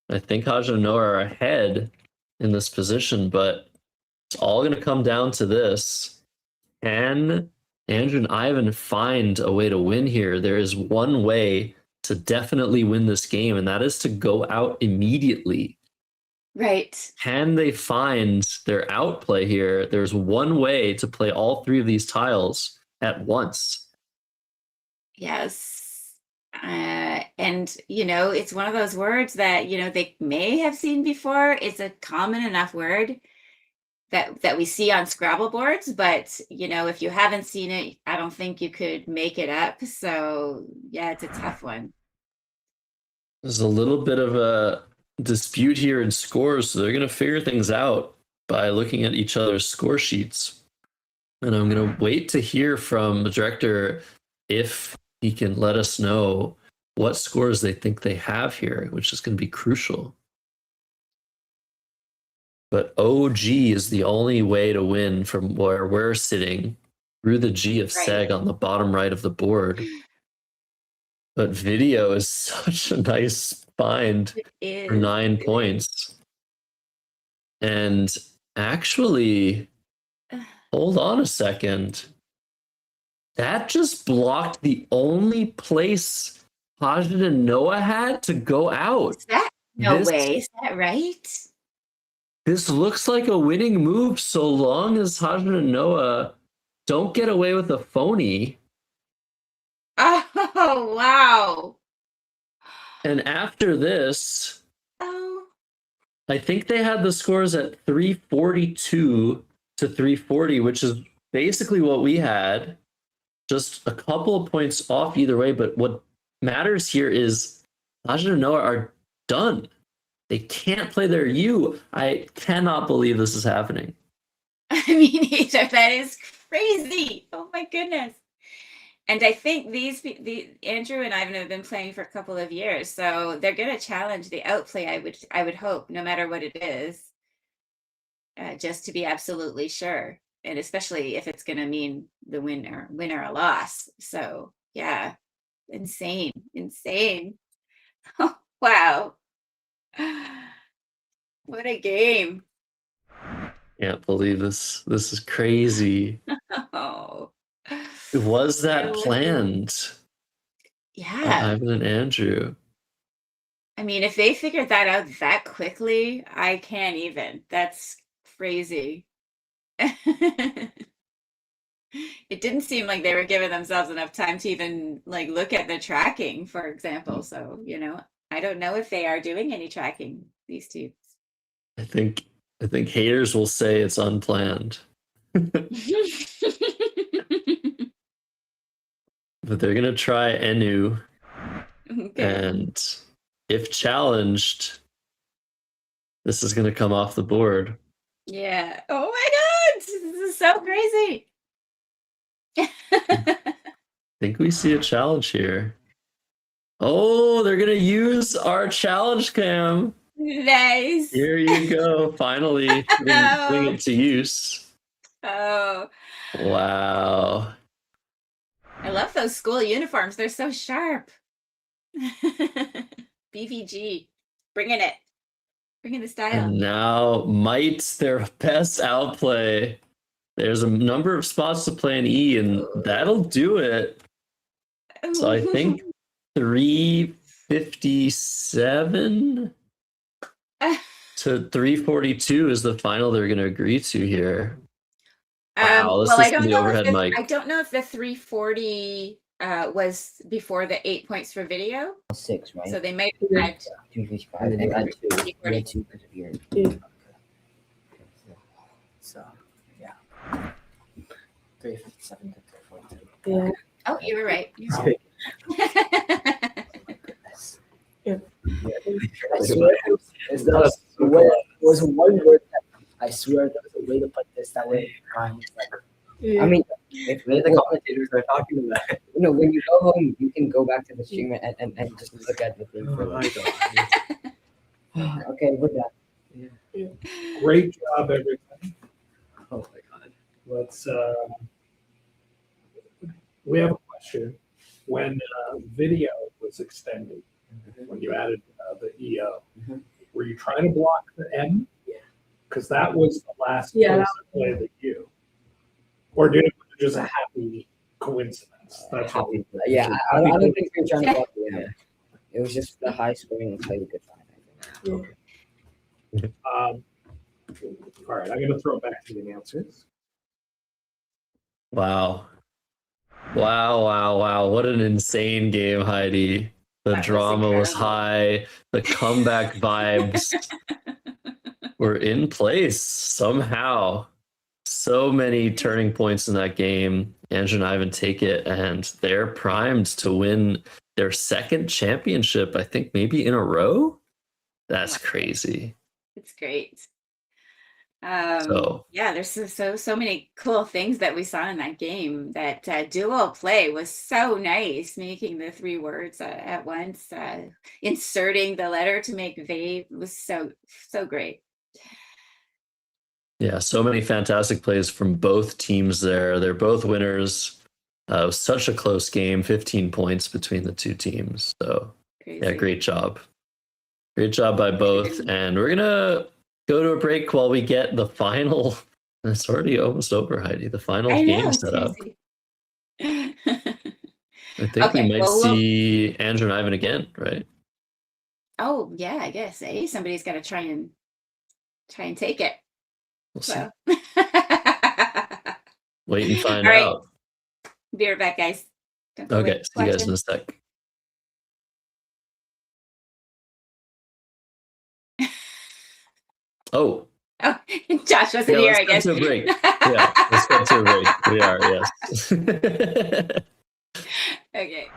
I think Hajan and Noah are ahead in this position, but it's all going to come down to this. Can Andrew and Ivan find a way to win here? There is one way to definitely win this game, and that is to go out immediately. Right. Can they find their outplay here? There's one way to play all 3 of these tiles at once. Yes. And it's one of those words that they may have seen before. It's a common enough word that we see on Scrabble boards, but if you haven't seen it, I don't think you could make it up. So yeah, it's a tough one. There's a little bit of a dispute here in scores, so they're going to figure things out by looking at each other's score sheets. And I'm going to wait to hear from the director if he can let us know what scores they think they have here, which is going to be crucial. But OG is the only way to win from where we're sitting through the G of Seg on the bottom right of the board. But video is such a nice find for 9 points. And actually, hold on a second. That just blocked the only place Hajan and Noah had to go out. Is that way? Is that right? This looks like a winning move so long as Hajan and Noah don't get away with a phony. Oh, wow. And after this, Oh, I think they had the scores at 342 to 340, which is basically what we had. Just a couple of points off either way. But what matters here is Aja and Noah are done. They can't play their U. I cannot believe this is happening. me neither. That is crazy. Oh my goodness. And I think the Andrew and Ivan have been playing for a couple of years, so they're going to challenge the outplay. I would hope, no matter what it is, just to be absolutely sure, and especially if it's going to mean the win or a loss. So yeah, insane. Oh, wow, what a game! Can't believe this. This is crazy. Oh, Was that Really? planned? yeah. Ivan and Andrew. I mean, if they figured that out that quickly, I can't even. That's crazy. It didn't seem like they were giving themselves enough time to even like look at the tracking, for example. So, I don't know if they are doing any tracking, these teams. I think haters will say it's unplanned, but they're gonna try Enu, Okay. and if challenged, this is gonna come off the board. Yeah. Oh my God. This is so crazy. I think we see a challenge here. Oh, they're gonna use our challenge cam. Nice. Here you go. Finally putting it to use. Oh, Wow. I love those school uniforms. They're so sharp. BVG, bringing it. Bringing the style. And now might their best outplay. There's a number of spots to play in E, and that'll do it. So I think 357 to 342 is the final they're going to agree to here. Wow, this is the overhead mic. I don't know if the 340 was before the 8 points for video. 6, right? So they might have had 255. And then you add 2. You add 2 because of your. So, yeah. 357 to 342. Yeah. Oh, you were right. You were Sorry. Yeah. I swear, it's not a swear. It was one word that I swear there was a way to put this that way. Yeah. I mean, if the commentators are talking about it, when you go home, you can go back to the stream and just look at the thing for like. Okay, we're done. Great job, everybody. Oh my god. Let's. We have a question. When video was extended, when you added the EO, were you trying to block the M? Yeah. Because that was the last Yeah, place to play the U. Or did it was just a happy coincidence? That's what we. Yeah, I don't think we were trying to block the M. It was just the high scoring and play a good fight. All right, I'm going to throw it back to the announcers. Wow. What an insane game, Heidi. The That was drama was incredible. high. The comeback vibes were in place somehow. So many turning points in that game. Andrew and Ivan take it, and they're primed to win their second championship, I think maybe in a row. That's crazy. It's great. So Yeah, there's so many cool things that we saw in that game. That duo play was so nice, making the 3 words at once, inserting the letter to make they was so great. yeah, so many fantastic plays from both teams there. They're both winners. It was such a close game, 15 points between the two teams. So Crazy. yeah, great job. Great job by both. And we're going to go to a break while we get the final. It's already almost over, Heidi. The final I know, game it's set up. crazy. I think Okay, we might well, see Andrew and Ivan again, right? Oh yeah, I guess. Hey, somebody's got to try and take it. We'll see. So. Wait and find All right. out. Be right back, guys. Don't go away. Okay, see you guys in a sec. Oh, Oh, Josh wasn't yeah, here, let's I guess. go to a break. Yeah, let's go to a break. We are, yes. Okay.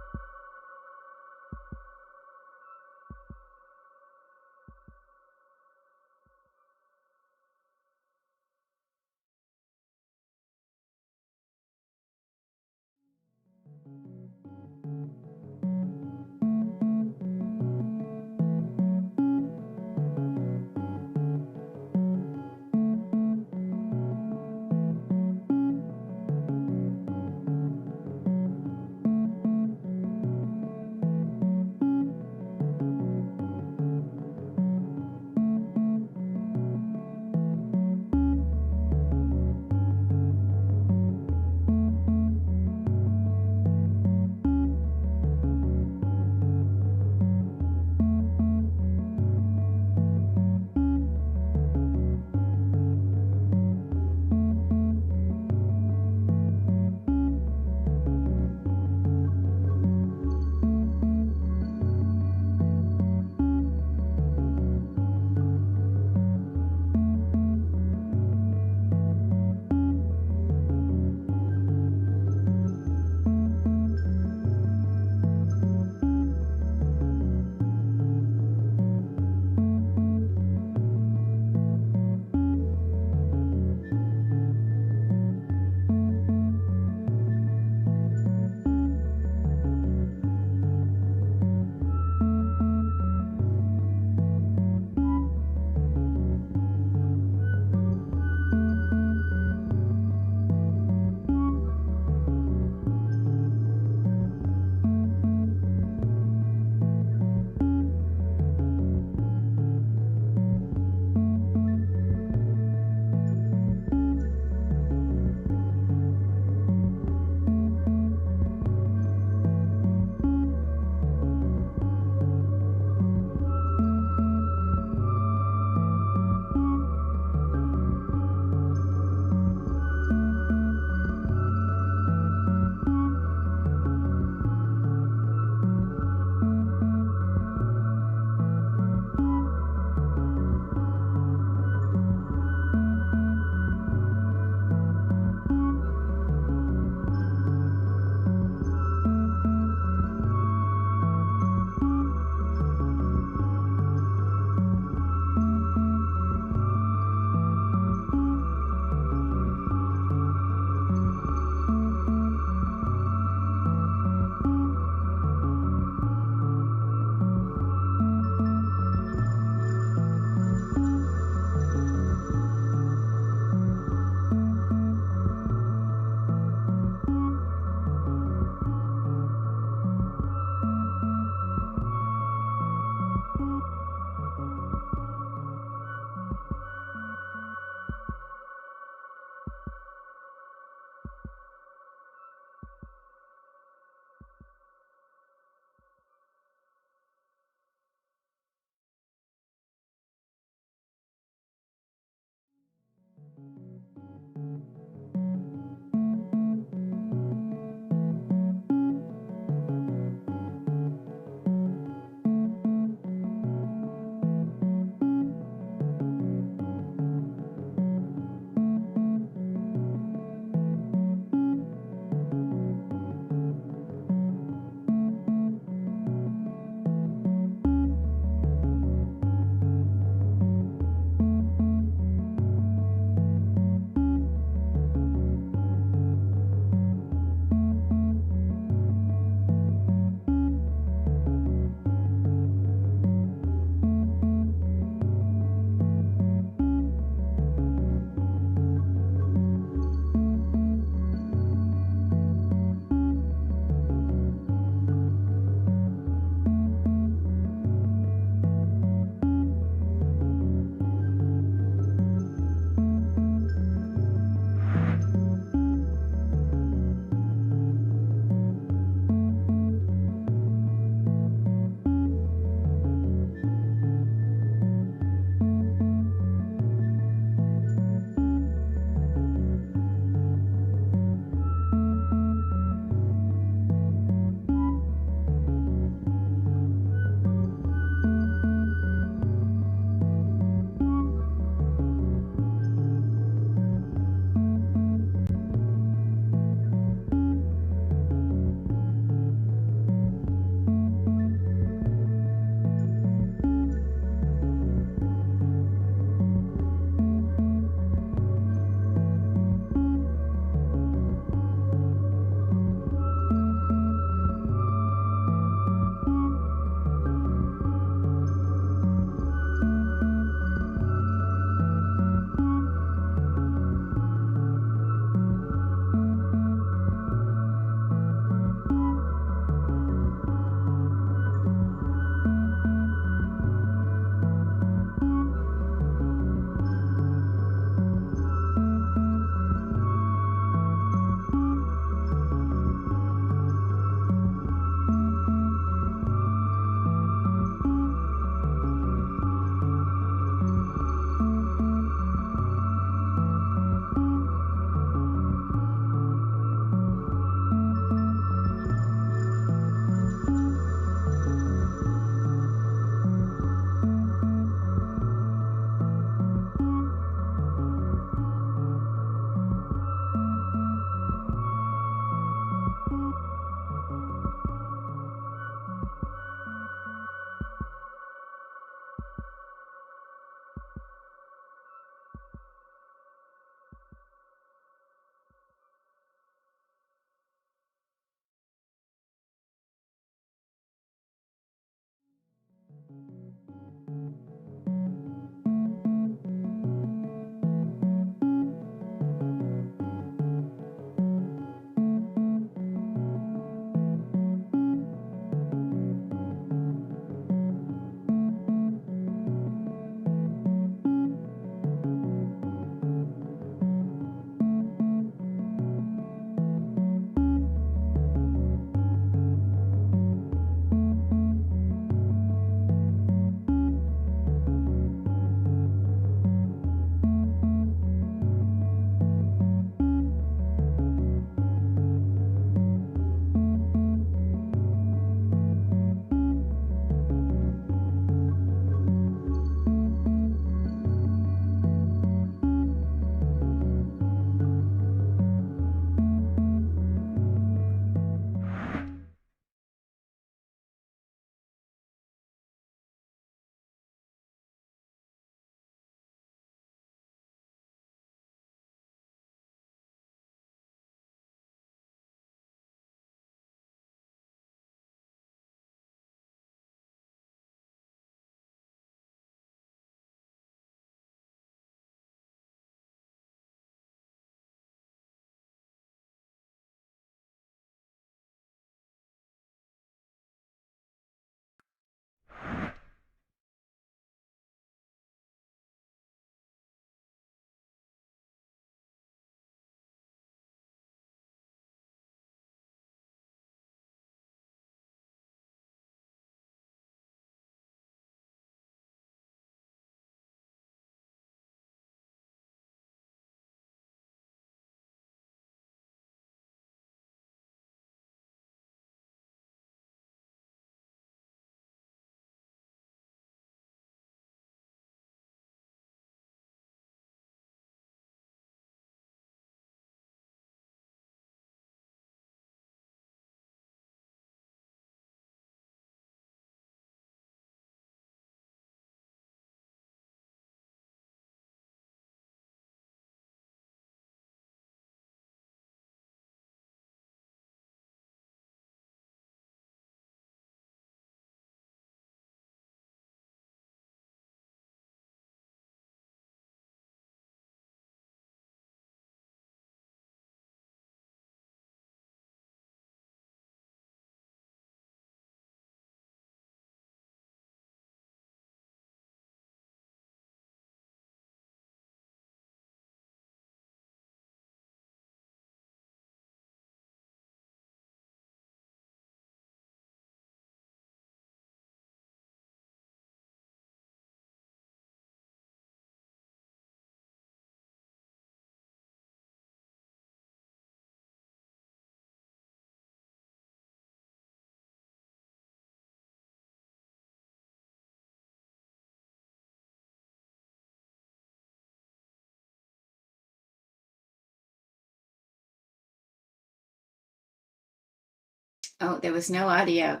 Oh, there was no audio.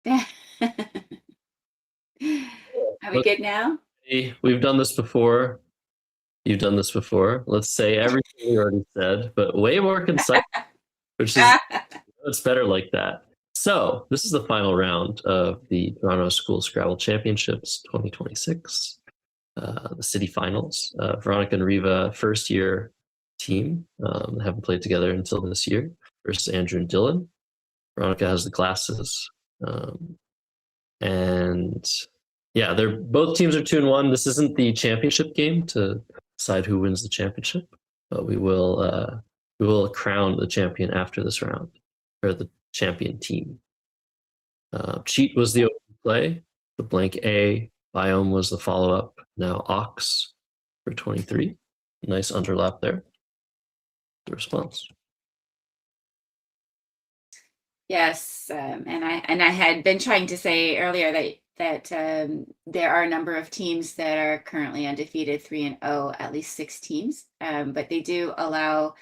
Are we good now? We've done this before. You've done this before. Let's say everything we already said, but way more concise, which is it's better like that. So this is the final round of the Toronto School Scrabble Championships 2026, the city finals. Veronica and Riva, first year team, haven't played together until this year, versus Andrew and Dylan. Veronica has the glasses. And yeah, they're both teams are 2-1. This isn't the championship game to decide who wins the championship, but we will crown the champion after this round, or the champion team. Cheat was the opening play. The blank A biome was the follow-up. Now Ox for 23. Nice underlap there. The response. Yes, and I had been trying to say earlier that there are a number of teams that are currently undefeated, 3-0, at least 6 teams, but they do allow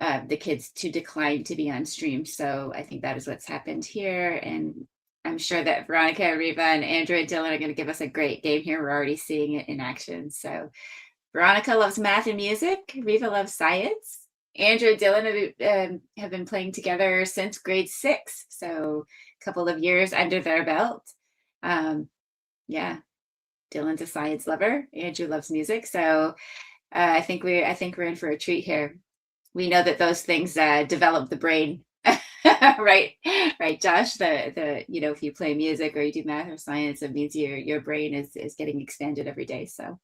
the kids to decline to be on stream. So I think that is what's happened here, and I'm sure that Veronica, Riva, and Andrew and Dylan are going to give us a great game here. We're already seeing it in action. So Veronica loves math and music. Riva loves science. Andrew and Dylan have been playing together since grade 6, so a couple of years under their belt. Yeah, Dylan's a science lover. Andrew loves music, so I think we're in for a treat here. We know that those things develop the brain, right? Right, Josh. The if you play music or you do math or science, it means your brain is getting expanded every day. So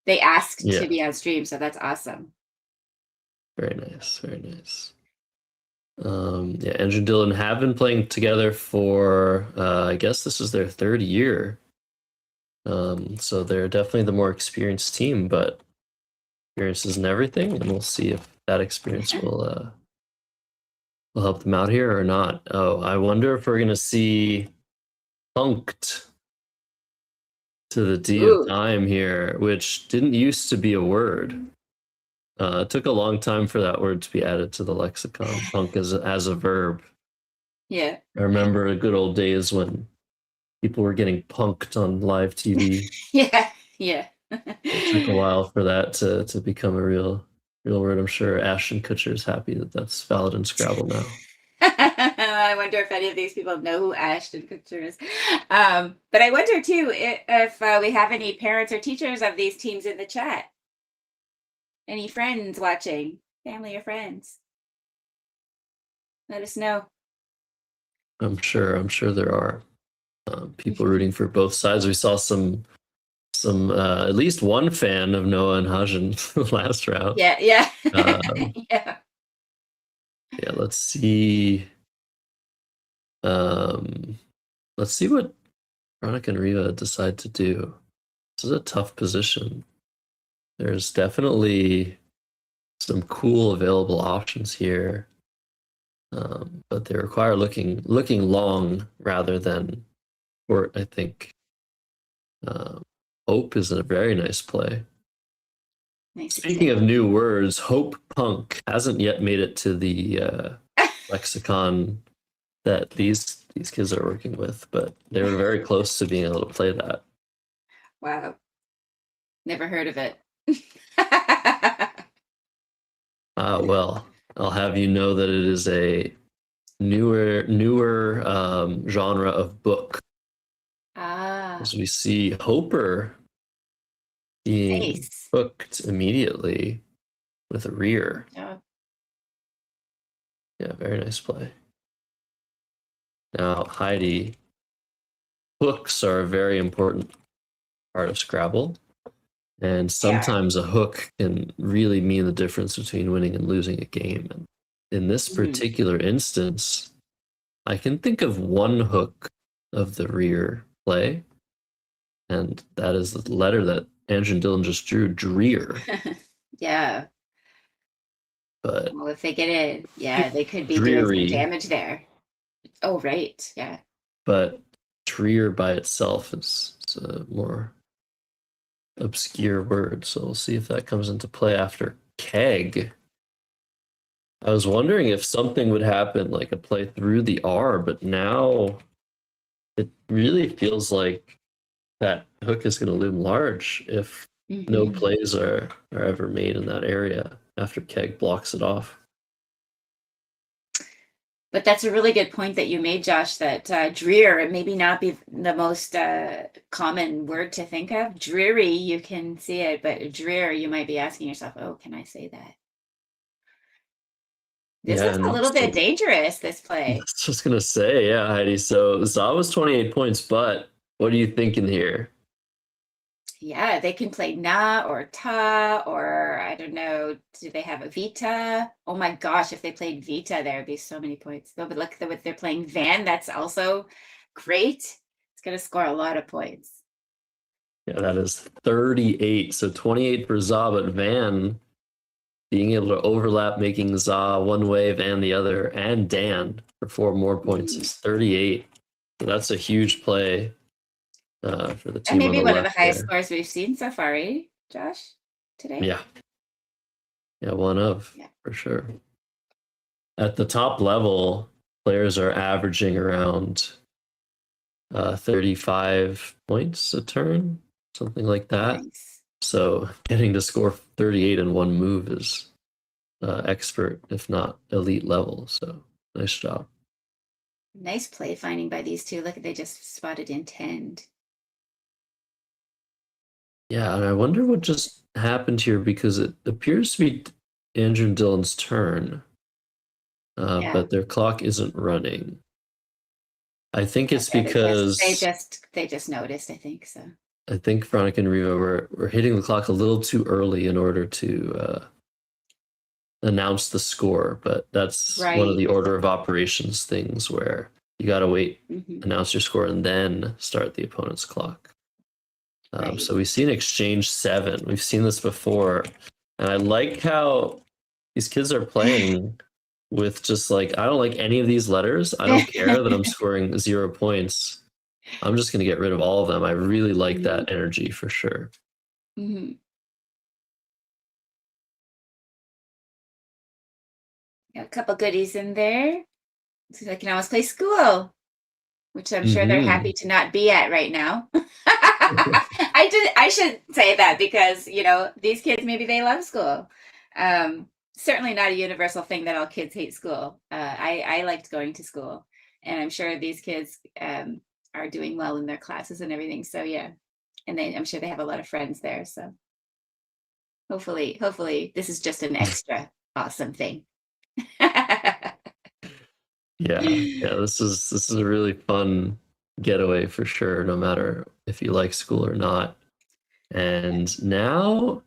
they asked Yeah. to be on stream, so that's awesome. Very nice, very nice. Yeah, Andrew and Dylan have been playing together for I guess this is their 3rd year. So they're definitely the more experienced team, but experience isn't everything, and we'll see if that experience will help them out here or not. Oh, I wonder if we're gonna see punked to the D Ooh. of time here, which didn't used to be a word. It took a long time for that word to be added to the lexicon, punk as a verb. Yeah. I remember the good old days when people were getting punked on live TV. Yeah. It took a while for that to become a real word. I'm sure Ashton Kutcher is happy that that's valid in Scrabble now. I wonder if any of these people know who Ashton Kutcher is. But I wonder too if we have any parents or teachers of these teams in the chat. Any friends watching, family or friends? Let us know. I'm sure there are people rooting for both sides. We saw some at least one fan of Noah and Hajan last round. Yeah. Yeah. Yeah. Let's see. Let's see what Veronica and Riva decide to do. This is a tough position. There's definitely some cool available options here, but they require looking long rather than short. I think hope is a very nice play. Nice. Speaking of new words, hope punk hasn't yet made it to the lexicon that these kids are working with, but they were very close to being able to play that. Wow. Never heard of it. Well, I'll have you know that it is a newer genre of book. As we see Hoper being Nice. hooked immediately with a rear. Oh. Yeah, very nice play. Now, Heidi, hooks are a very important part of Scrabble. And sometimes a hook can really mean the difference between winning and losing a game. And in this particular instance, I can think of one hook of the rear play, and that is the letter that Andrew and Dylan just drew, drear. Yeah. But well, if they get it, they could be dreary. doing some damage there. Oh, right. Yeah. But drear by itself is a more obscure word, so we'll see if that comes into play after keg. I was wondering if something would happen, like a play through the R, but now it really feels like that hook is going to loom large if no plays are ever made in that area after keg blocks it off. But that's a really good point that you made, Josh, that drear maybe not be the most common word to think of. Dreary, you can see it, but drear, you might be asking yourself, oh, can I say that? This is a little bit dangerous, this play. I was just going to say, yeah, Heidi. So Za was 28 points, but what are you thinking here? Yeah, they can play na or ta, or I don't know. Do they have a vita? Oh my gosh, if they played vita, there would be so many points. But look, they're playing van. That's also great. It's going to score a lot of points. Yeah, that is 38. So 28 for Za, but Van being able to overlap, making Za one way, Van the other, and Dan for 4 more points is 38. So that's a huge play. For the team and maybe on the one of the left highest there. scores we've seen so far, eh, Josh, today? Yeah, one of, for sure. At the top level, players are averaging around 35 points a turn, something like that. Nice. So getting to score 38 in one move is expert, if not elite level. So nice job. Nice play finding by these two. Look, they just spotted intent. Yeah, and I wonder what just happened here because it appears to be Andrew and Dylan's turn, Yeah. but their clock isn't running. I think it's Yeah, because they just noticed, I think so. I think Veronica and Riva were hitting the clock a little too early in order to announce the score, but that's one of the Right. order of operations things where you got to wait, Mhm. announce your score, and then start the opponent's clock. Right. So we see an exchange 7. We've seen this before, and I like how these kids are playing with just like, I don't like any of these letters. I don't care that I'm scoring 0 points. I'm just going to get rid of all of them. I really like that energy for sure. Mhm. Got a couple goodies in there. So they can always play school, which I'm sure they're happy to not be at right now. I should say that because, you know, these kids, maybe they love school. Certainly not a universal thing that all kids hate school. I liked going to school, and I'm sure these kids are doing well in their classes and everything. So yeah, and I'm sure they have a lot of friends there. So hopefully this is just an extra awesome thing. Yeah, this is a really fun getaway for sure, no matter if you like school or not. And now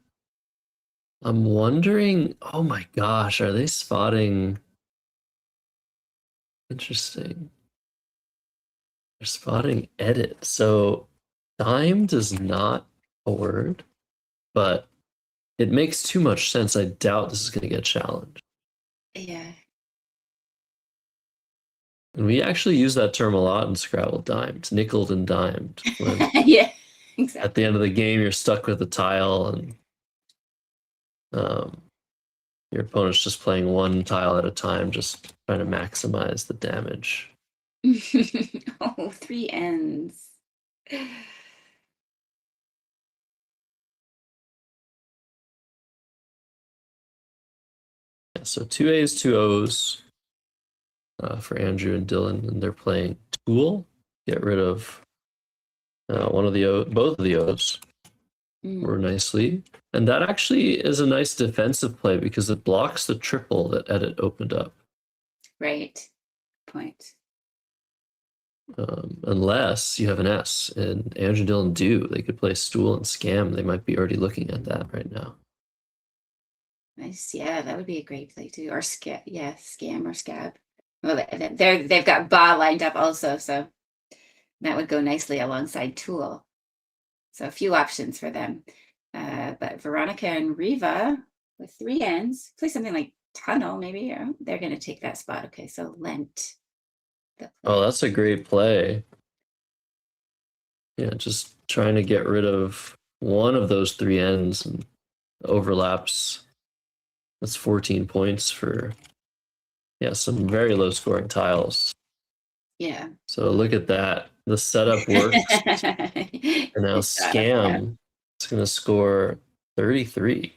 I'm wondering, oh my gosh, are they spotting? Interesting. They're spotting edit. So dimed is not a word, but it makes too much sense. I doubt this is going to get challenged. Yeah. And we actually use that term a lot in Scrabble, dimed, nickeled and dimed. When Yeah, exactly. at the end of the game, you're stuck with a tile and your opponent's just playing one tile at a time, just trying to maximize the damage. Oh, 3 ends. Yeah, so 2 A's, 2 O's for Andrew and Dylan, and they're playing Tool. Get rid of one of the O, both of the O's were nicely. And that actually is a nice defensive play because it blocks the triple that edit opened up. Right. Point. Unless you have an S, and Andrew and Dylan do. They could play Stool and Scam. They might be already looking at that right now. Nice. Yeah, that would be a great play too. Or Scam or Scab. Well, they've got Ba lined up also, so that would go nicely alongside Tool. So a few options for them. But Veronica and Riva with 3 ends, play something like Tunnel, maybe. They're going to take that spot. Okay, so Lent. Oh, that's a great play. Yeah, just trying to get rid of one of those 3 ends and overlaps. That's 14 points for, some very low scoring tiles. Yeah. So look at that. The setup works. And now Scam is going to score 33.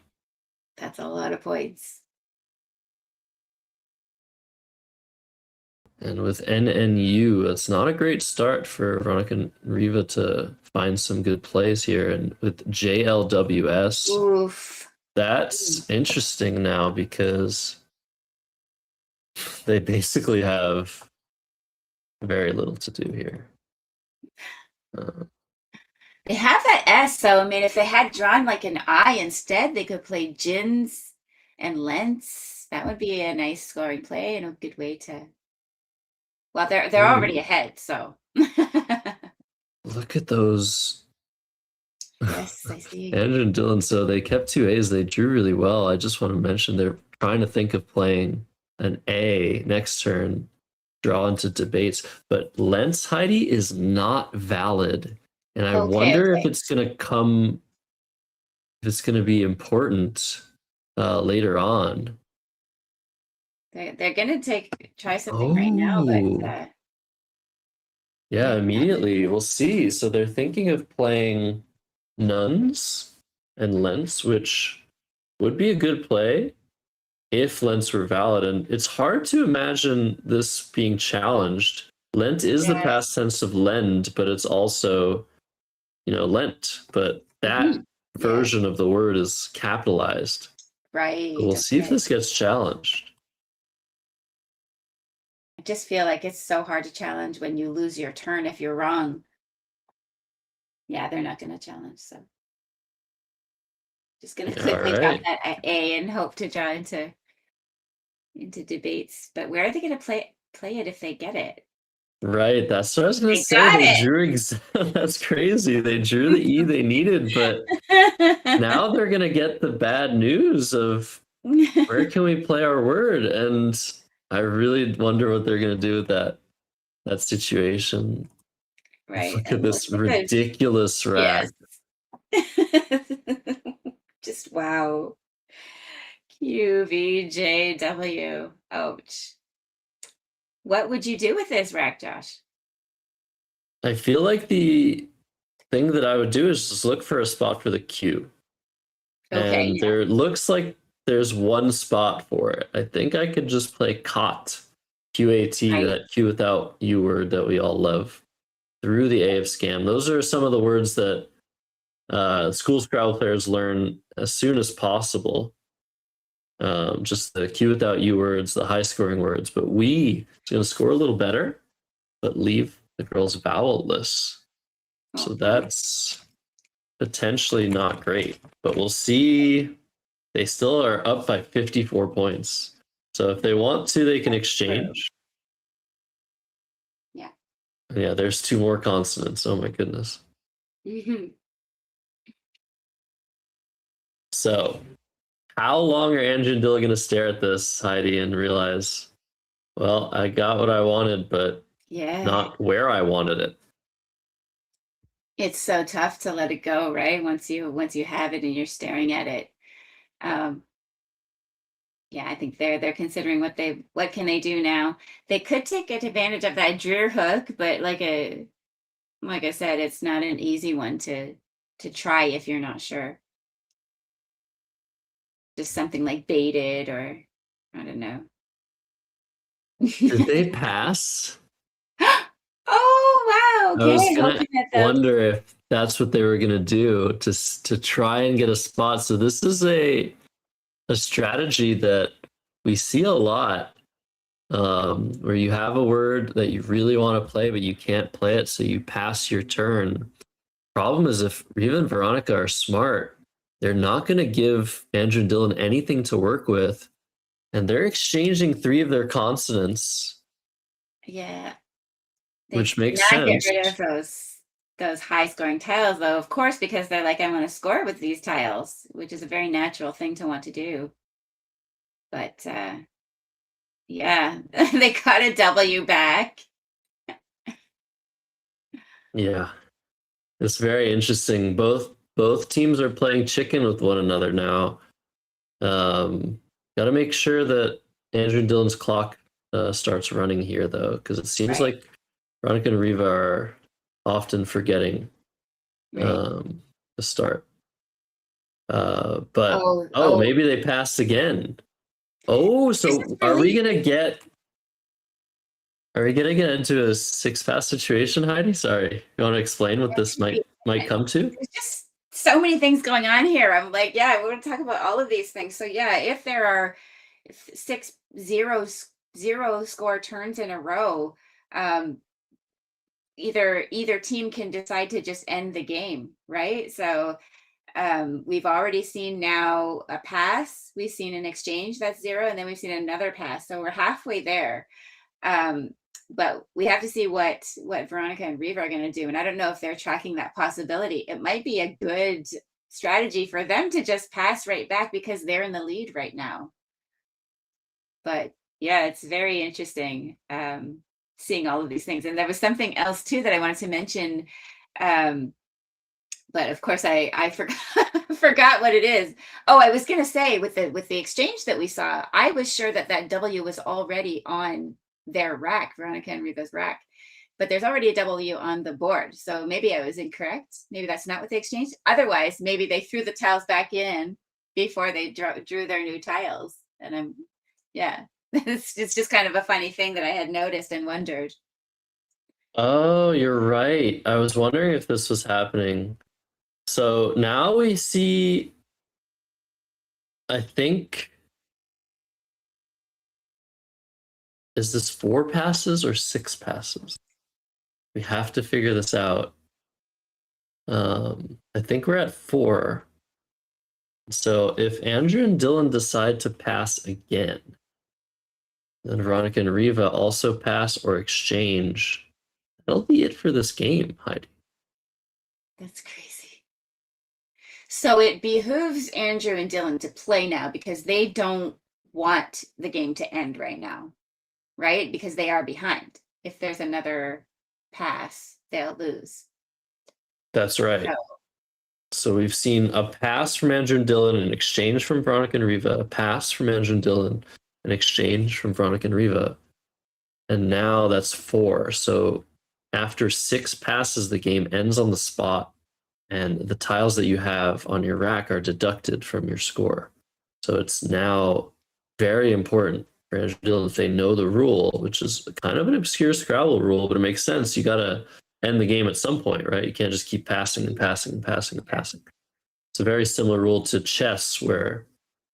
That's a lot of points. And with NNU, it's not a great start for Veronica and Riva to find some good plays here. And with JLWS, Oof. That's interesting now because they basically have very little to do here. They have that S, so I mean, if they had drawn like an I instead, they could play Gins and Lents. That would be a nice scoring play and a good way to. Well, they're already ahead, so. Look at those. Yes, I see. Andrew and Dylan, so they kept 2 A's. They drew really well. I just want to mention they're trying to think of playing an A next turn, draw into debates. But Lentz Heidi is not valid. And I wonder if it's going to come, if it's going to be important later on. They're going to try something right now, but. Yeah, immediately. We'll see. So they're thinking of playing nuns and lents, which would be a good play if lents were valid. And it's hard to imagine this being challenged. Lent is the past tense of lend, but it's also, lent. But that version of the word is capitalized. Right. We'll see if this gets challenged. I just feel like it's so hard to challenge when you lose your turn if you're wrong. Yeah, they're not going to challenge. So just going to quickly drop that A and hope to draw into debates. But where are they going to play it if they get it? Right, that's what I was going to say. They drew that's crazy. They drew the E they needed, but now they're going to get the bad news of where can we play our word? And I really wonder what they're going to do with that situation. Right. Look at this ridiculous rack. Yes. Just wow. QVJW. Ouch. What would you do with this rack, Josh? I feel like the thing that I would do is just look for a spot for the Q. Okay. And there looks like there's one spot for it. I think I could just play COT, QAT, that Q without U word that we all love, through the A of scam. Those are some of the words that School Scrabble players learn as soon as possible. Just the Q without U words, the high scoring words. But we going to score a little better, but leave the girls vowel-less. So that's potentially not great. But we'll see. They still are up by 54 points. So if they want to, they can exchange. Yeah. Yeah, there's 2 more consonants. Oh my goodness. So how long are Andrew and Dylan going to stare at this, Heidi, and realize, well, I got what I wanted, but not where I wanted it? It's so tough to let it go, right? Once you have it and you're staring at it. Yeah, I think they're considering what can they do now. They could take advantage of that dreher hook, but like I said, it's not an easy one to try if you're not sure. Just something like baited, or I don't know. Did they pass? Oh wow! Okay, I was gonna wonder if that's what they were gonna do to try and get a spot. So this is a strategy that we see a lot, where you have a word that you really want to play, but you can't play it, so you pass your turn. Problem is, if Riva and Veronica are smart, they're not going to give Andrew and Dylan anything to work with, and they're exchanging 3 of their consonants. Yeah. Which makes sense. Get rid of those high-scoring tiles, though, of course, because they're like, I want to score with these tiles, which is a very natural thing to want to do. But yeah, they got a W back. Yeah, it's very interesting. Both teams are playing chicken with one another now. Got to make sure that Andrew and Dylan's clock starts running here, though, because it seems like Veronica and Riva are often forgetting to start. But maybe they passed again. Oh, so are we gonna get into a 6-pass situation, Heidi? Sorry, you want to explain what this might come to? There's just so many things going on here. I'm like, yeah, we're going to talk about all of these things. So yeah, if there are 6 zero score turns in a row, either team can decide to just end the game, right? So we've already seen now a pass, we've seen an exchange that's 0, and then we've seen another pass. So we're halfway there. But we have to see what Veronica and Riva are going to do. And I don't know if they're tracking that possibility. It might be a good strategy for them to just pass right back because they're in the lead right now. But yeah, it's very interesting seeing all of these things. And there was something else too that I wanted to mention. But of course I forgot what it is. Oh, I was going to say with the exchange that we saw, I was sure that W was already on their rack, Veronica and Riva's rack. but there's already a W on the board. So maybe I was incorrect. Maybe that's not what they exchanged. Otherwise, maybe they threw the tiles back in before they drew their new tiles. And it's just kind of a funny thing that I had noticed and wondered. Oh, you're right. I was wondering if this was happening. So now we see, I think, is this 4 passes or 6 passes? We have to figure this out. I think we're at 4. So if Andrew and Dylan decide to pass again, then Veronica and Riva also pass or exchange. That'll be it for this game, Heidi. That's crazy. So it behooves Andrew and Dylan to play now because they don't want the game to end right now, right? Because they are behind. If there's another pass, they'll lose. That's right. So we've seen a pass from Andrew and Dylan, an exchange from Veronica and Riva, a pass from Andrew and Dylan, an exchange from Veronica and Riva. And now that's 4. So after 6 passes, the game ends on the spot, and the tiles that you have on your rack are deducted from your score. So it's now very important for Andrew and Dylan if they know the rule, which is kind of an obscure Scrabble rule, but it makes sense. You got to end the game at some point, right? You can't just keep passing and passing and passing and passing. It's a very similar rule to chess, where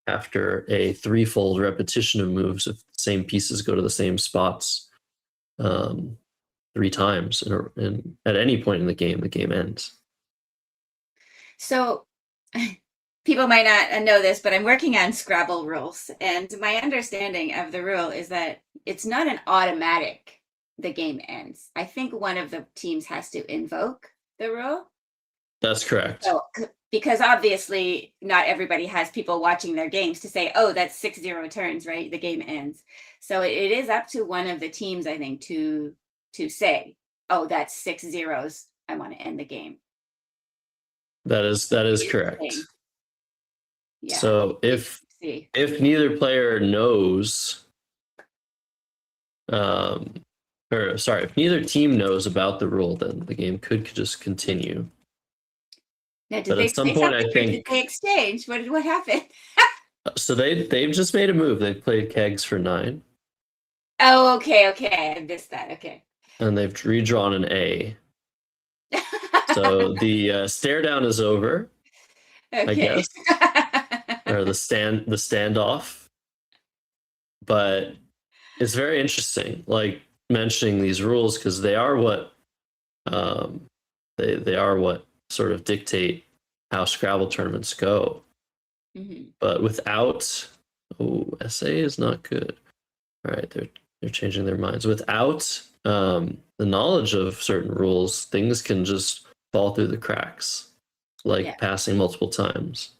after a 3-fold repetition of moves, if the same pieces go to the same spots 3 times, and at any point in the game ends. So people might not know this, but I'm working on Scrabble rules. And my understanding of the rule is that it's not an automatic the game ends. I think one of the teams has to invoke the rule. That's correct. So, because obviously not everybody has people watching their games to say, oh, that's 6-0 turns, right? The game ends. So it is up to one of the teams, I think, to say, oh, that's 6 zeros. I want to end the game. That is correct. Yeah. So if neither player knows, if neither team knows about the rule, then the game could just continue. Now, But at some point, I think did they exchange. What happened? So they've just made a move. They played kegs for 9. Oh, okay. I missed that. Okay. And they've redrawn an A. So the stare down is over, okay. I guess, or the standoff. But it's very interesting, like mentioning these rules, because they are what they are what sort of dictate how Scrabble tournaments go. Mm-hmm. But without SA is not good. All right, they're changing their minds. Without the knowledge of certain rules, things can just fall through the cracks, like passing multiple times.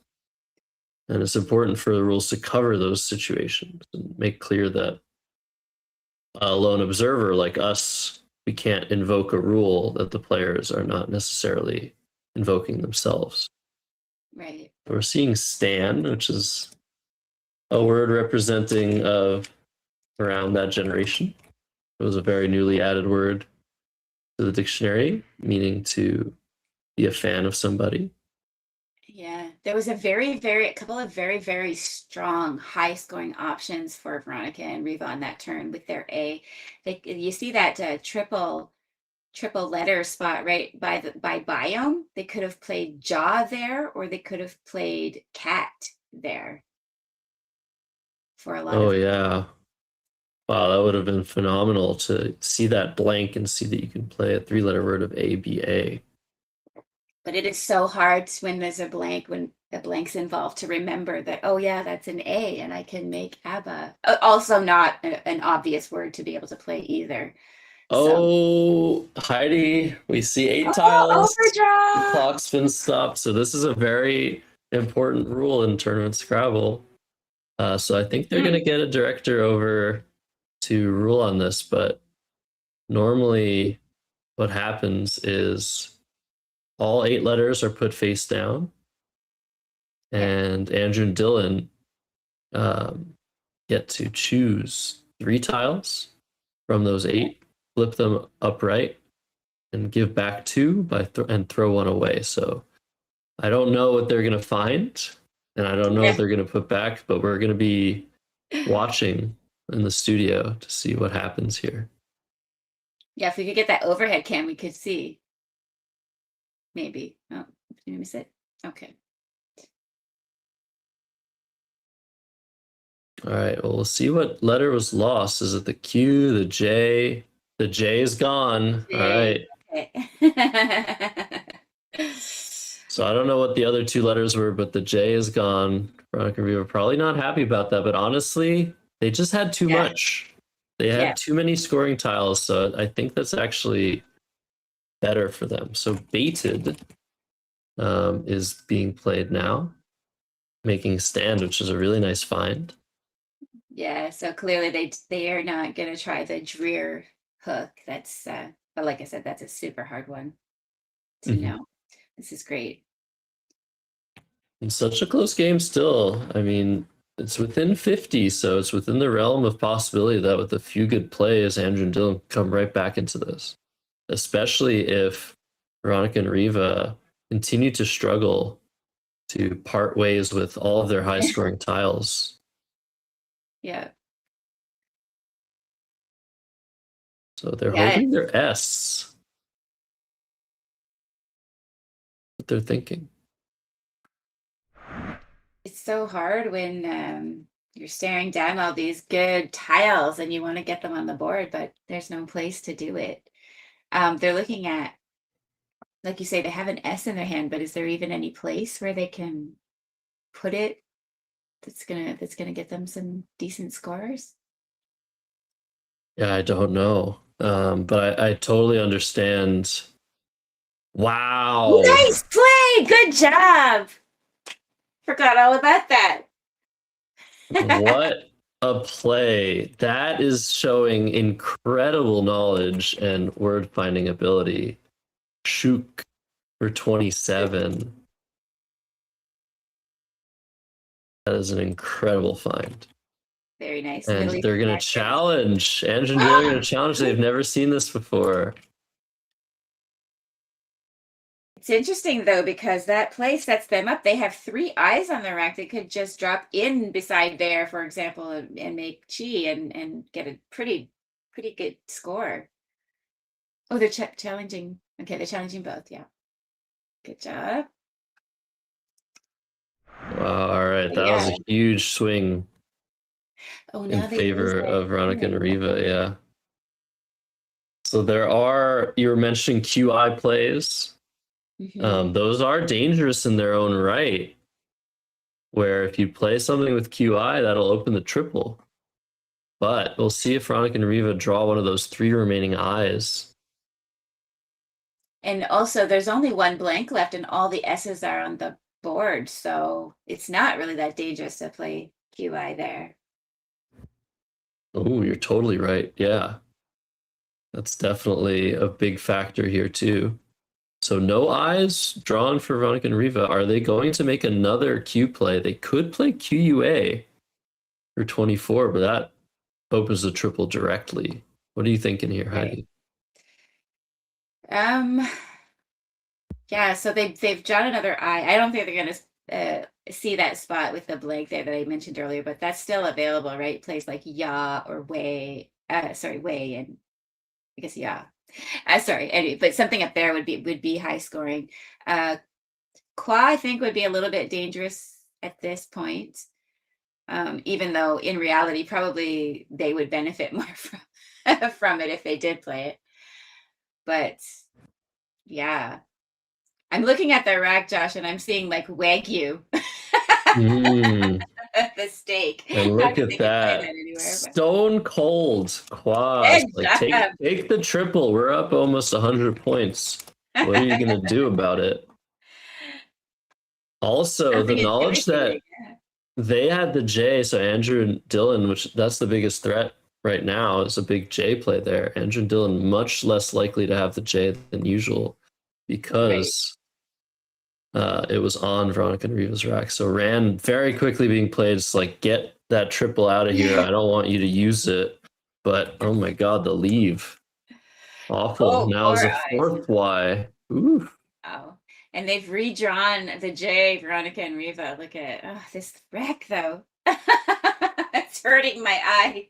And it's important for the rules to cover those situations and make clear that a lone observer like us, we can't invoke a rule that the players are not necessarily invoking themselves. Right. We're seeing stan, which is a word representing around that generation. It was a very newly added word to the dictionary, meaning to be a fan of somebody. Yeah, there was a couple of very, very strong high scoring options for Veronica and Riva on that turn with their A. You see that triple letter spot right by biome. They could have played jaw there, or they could have played cat there for a lot. Oh yeah. Wow, that would have been phenomenal to see that blank and see that you can play a 3-letter word of ABA. But it is so hard when there's a blank, when a blank's involved, to remember that, oh yeah, that's an A and I can make ABBA. Also not an obvious word to be able to play either. Oh, Heidi, we see 8 tiles. Overdraw! The clock's been stopped. So this is a very important rule in Tournament Scrabble. So I think they're going to get a director over to rule on this. But normally what happens is all 8 letters are put face down. And Andrew and Dylan get to choose 3 tiles from those 8. flip them upright and give back 2 and throw 1 away. So I don't know what they're going to find, and I don't know what they're going to put back, but we're going to be watching in the studio to see what happens here. Yeah, if we could get that overhead cam, we could see. Maybe. Oh, did you miss it? Okay. All right, well, we'll see what letter was lost. Is it the Q, the J? The J is gone. All right. Okay. So I don't know what the other 2 letters were, but the J is gone. Veronica and Riva probably not happy about that, but honestly, they just had too much. They had too many scoring tiles, so I think that's actually better for them. So Baited is being played now, making stand, which is a really nice find. Yeah, so clearly they are not going to try the Dreer hook. That's but like I said, that's a super hard one to know. This is great. It's such a close game still. I mean, it's within 50, so it's within the realm of possibility that with a few good plays, Andrew and Dylan come right back into this. Especially if Veronica and Riva continue to struggle to part ways with all of their high-scoring tiles. Yeah. So they're holding their S. What they're thinking. It's so hard when you're staring down all these good tiles and you want to get them on the board, but there's no place to do it. They're looking at, like you say, they have an S in their hand, but is there even any place where they can put it that's gonna get them some decent scores? Yeah, I don't know. But I totally understand. Wow. Nice play! Good job! Forgot all about that. What a play. That is showing incredible knowledge and word finding ability. Shook for 27. That is an incredible find. Very nice. And Really they're going to challenge. Andrew and Jill are going to challenge. They've never seen this before. It's interesting though, because that play sets them up. They have 3 eyes on the rack. They could just drop in beside there, for example, and make chi and get a pretty good score. Oh, they're challenging. Okay, they're challenging both. Yeah. Good job. Wow, all right. That was a huge swing in favor of Veronica and Riva. Yeah. So you were mentioning QI plays. Those are dangerous in their own right, where if you play something with QI, that'll open the triple. But we'll see if Veronica and Riva draw one of those 3 remaining eyes. And also, there's only 1 blank left, and all the S's are on the board, so it's not really that dangerous to play QI there. Oh, you're totally right. Yeah. That's definitely a big factor here, too. So no eyes drawn for Veronica and Riva. Are they going to make another Q play? They could play QUA for 24, but that opens the triple directly. What are you thinking here, Heidi? Yeah, so they've drawn another eye. I don't think they're gonna see that spot with the blank there that I mentioned earlier, but that's still available, right? Plays like Ya or Wei, Wei, and I guess Ya. Sorry, anyway, but something up there would be high scoring. Qua, I think, would be a little bit dangerous at this point, even though in reality probably they would benefit more from it if they did play it. But yeah, I'm looking at the rack, Josh, and I'm seeing like Wagyu. The steak. And look at that. Stone cold quad. Like, take the triple. We're up almost 100 points. What are you going to do about it? Also, the knowledge that they had the J, so Andrew and Dylan, which that's the biggest threat right now, is a big J play there. Andrew and Dylan much less likely to have the J than usual because it was on Veronica and Riva's rack. So Ran very quickly being played. It's like, get that triple out of here. I don't want you to use it. But oh my God, the leave. Awful. Oh, Now is poor a eyes. fourth Y. Ooh. Oh, and they've redrawn the J, Veronica and Riva. Look at this wreck, though. It's hurting my eyes.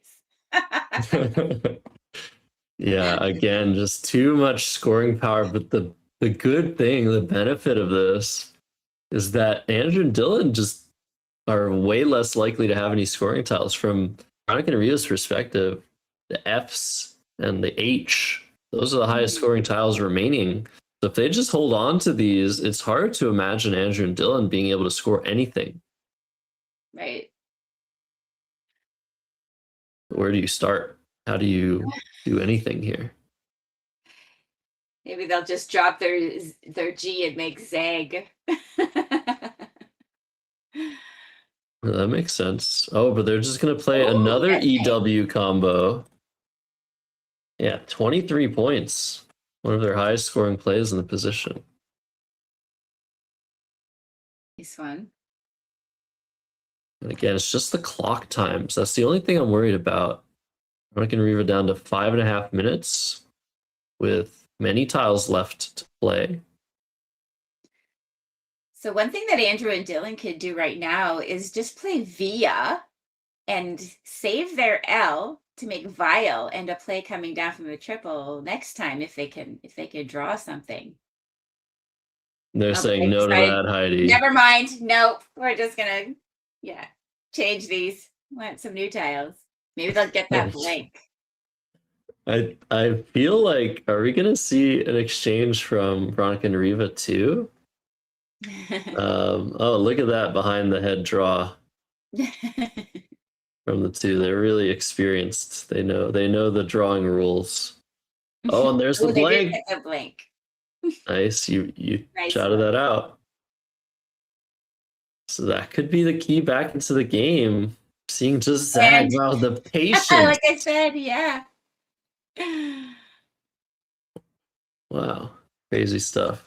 Yeah, again, just too much scoring power. But the good thing, the benefit of this is that Andrew and Dylan just are way less likely to have any scoring tiles. From Veronica and Riva's perspective, the F's and the H, those are the highest scoring tiles remaining. So if they just hold on to these, it's hard to imagine Andrew and Dylan being able to score anything. Right. Where do you start? How do you do anything here? Maybe they'll just drop their G and make Zag. Well, that makes sense. Oh, but they're just going to play Oh, another that's nice. EW combo. Yeah, 23 points. One of their highest scoring plays in the position. Nice one. And again, it's just the clock times. That's the only thing I'm worried about. I'm going to Riva down to 5.5 minutes with many tiles left to play. So one thing that Andrew and Dylan could do right now is just play Via and save their L to make Vial and a play coming down from the triple next time if they can draw something. They're saying no to decided, that, Heidi. Never mind. Nope. We're just gonna change these. Want some new tiles. Maybe they'll get that blank. I feel like, are we going to see an exchange from Veronica and Riva too? Oh, look at that behind the head draw from the two. They're really experienced. They know the drawing rules. Oh, and there's the they blank. did get the blank. Nice. You Nice shouted one. that out. So that could be the key back into the game. Seeing just Zag, wow, the patience. Like I said, yeah. Wow, crazy stuff.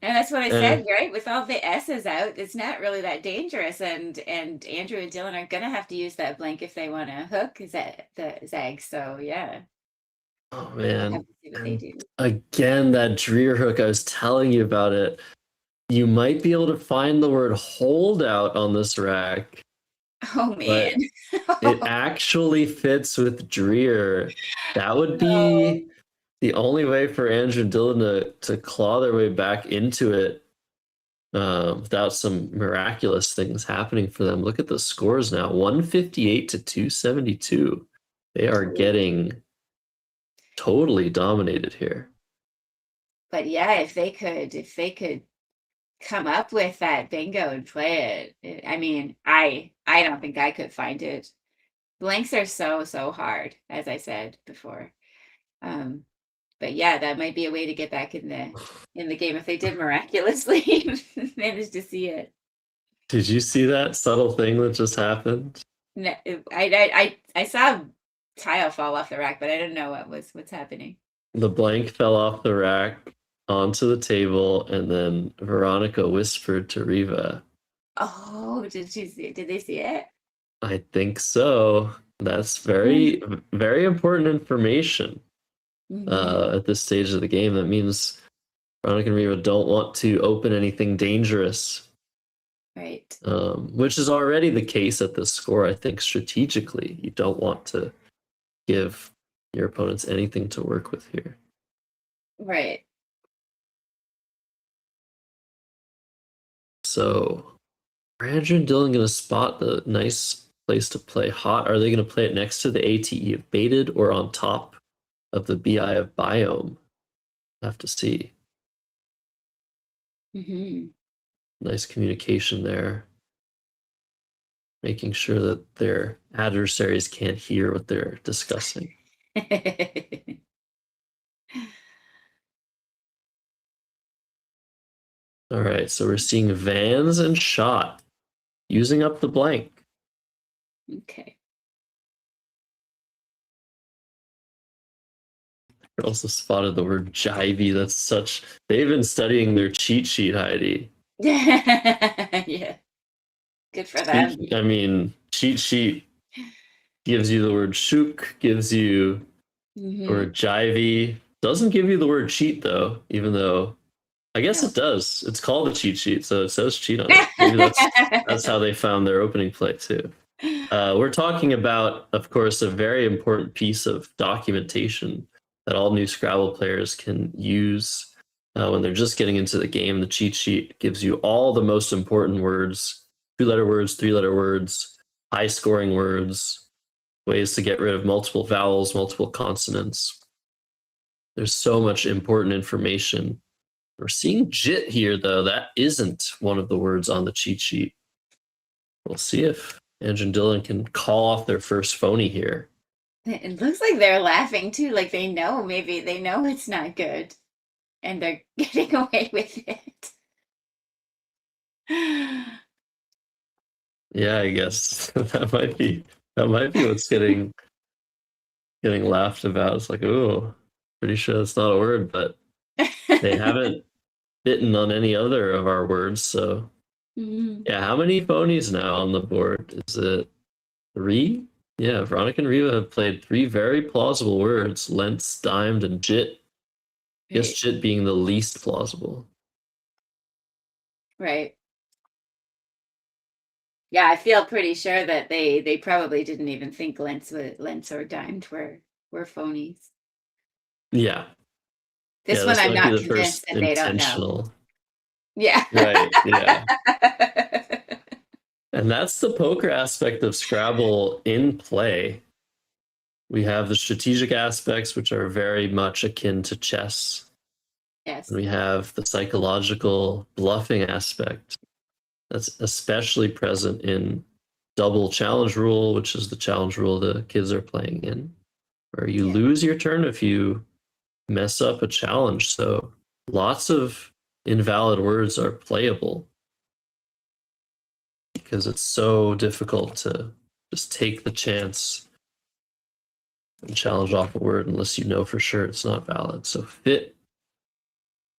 And that's what I said, right? With all the S's out, it's not really that dangerous. And Andrew and Dylan are gonna have to use that blank if they want to hook the Zag. So yeah. Oh We'll have man. to see what they do. Again, that Dreer hook, I was telling you about it. You might be able to find the word holdout on this rack. Oh man. It actually fits with Dreer. That would be the only way for Andrew and Dylan to claw their way back into it without some miraculous things happening for them. Look at the scores now, 158 to 272. They are getting totally dominated here. But yeah, if they could come up with that bingo and play it, I mean, I don't think I could find it. Blanks are so hard, as I said before. But yeah, that might be a way to get back in the game if they did miraculously manage to see it. Did you see that subtle thing that just happened? No, I saw tile fall off the rack, but I didn't know what's happening. The blank fell off the rack onto the table, and then Veronica whispered to Riva. Oh, did they see it? I think so. That's very, very important information at this stage of the game. That means Veronica and Riva don't want to open anything dangerous. Right. Which is already the case at this score, I think, strategically. You don't want to give your opponents anything to work with here. Right. So, are Andrew and Dylan going to spot the nice place to play hot? Are they going to play it next to the ATE of Baited or on top of the BI of Biome? We'll have to see. Nice communication there. Making sure that their adversaries can't hear what they're discussing. All right, so we're seeing Vans and Shot using up the blank. Okay. I also spotted the word jivey. That's such... They've been studying their cheat sheet, Heidi. Yeah. Good for them. I mean, cheat sheet gives you the word shook, gives you Mhm. Or jivey. Doesn't give you the word cheat though, even though I guess No. it does. It's called a cheat sheet, so it says cheat on it. Maybe that's how they found their opening play too. We're talking about, of course, a very important piece of documentation that all new Scrabble players can use when they're just getting into the game. The cheat sheet gives you all the most important words, 2-letter words, 3-letter words, high-scoring words, ways to get rid of multiple vowels, multiple consonants. There's so much important information. We're seeing jit here, though. That isn't one of the words on the cheat sheet. We'll see if Andrew and Dylan can call off their first phony here. It looks like they're laughing too, like maybe they know it's not good, and they're getting away with it. Yeah, I guess that might be what's getting laughed about. It's like, oh, pretty sure it's not a word, but they haven't bitten on any other of our words. So Mhm. yeah, how many phonies now on the board? Is it 3? Yeah, Veronica and Riva have played 3 very plausible words: lents, dimed, and jit. Yes, Right. jit being the least plausible. Right. Yeah, I feel pretty sure that they probably didn't even think lents or dimed were phonies. Yeah. This Yeah, one this I'm might be not the convinced first that they don't know. intentional. Yeah. Right, yeah. And that's the poker aspect of Scrabble in play. We have the strategic aspects, which are very much akin to chess. Yes. And we have the psychological bluffing aspect that's especially present in double challenge rule, which is the challenge rule the kids are playing in, where you Yeah. lose your turn if you mess up a challenge. So lots of invalid words are playable because it's so difficult to just take the chance and challenge off a word unless you know for sure it's not valid. So fit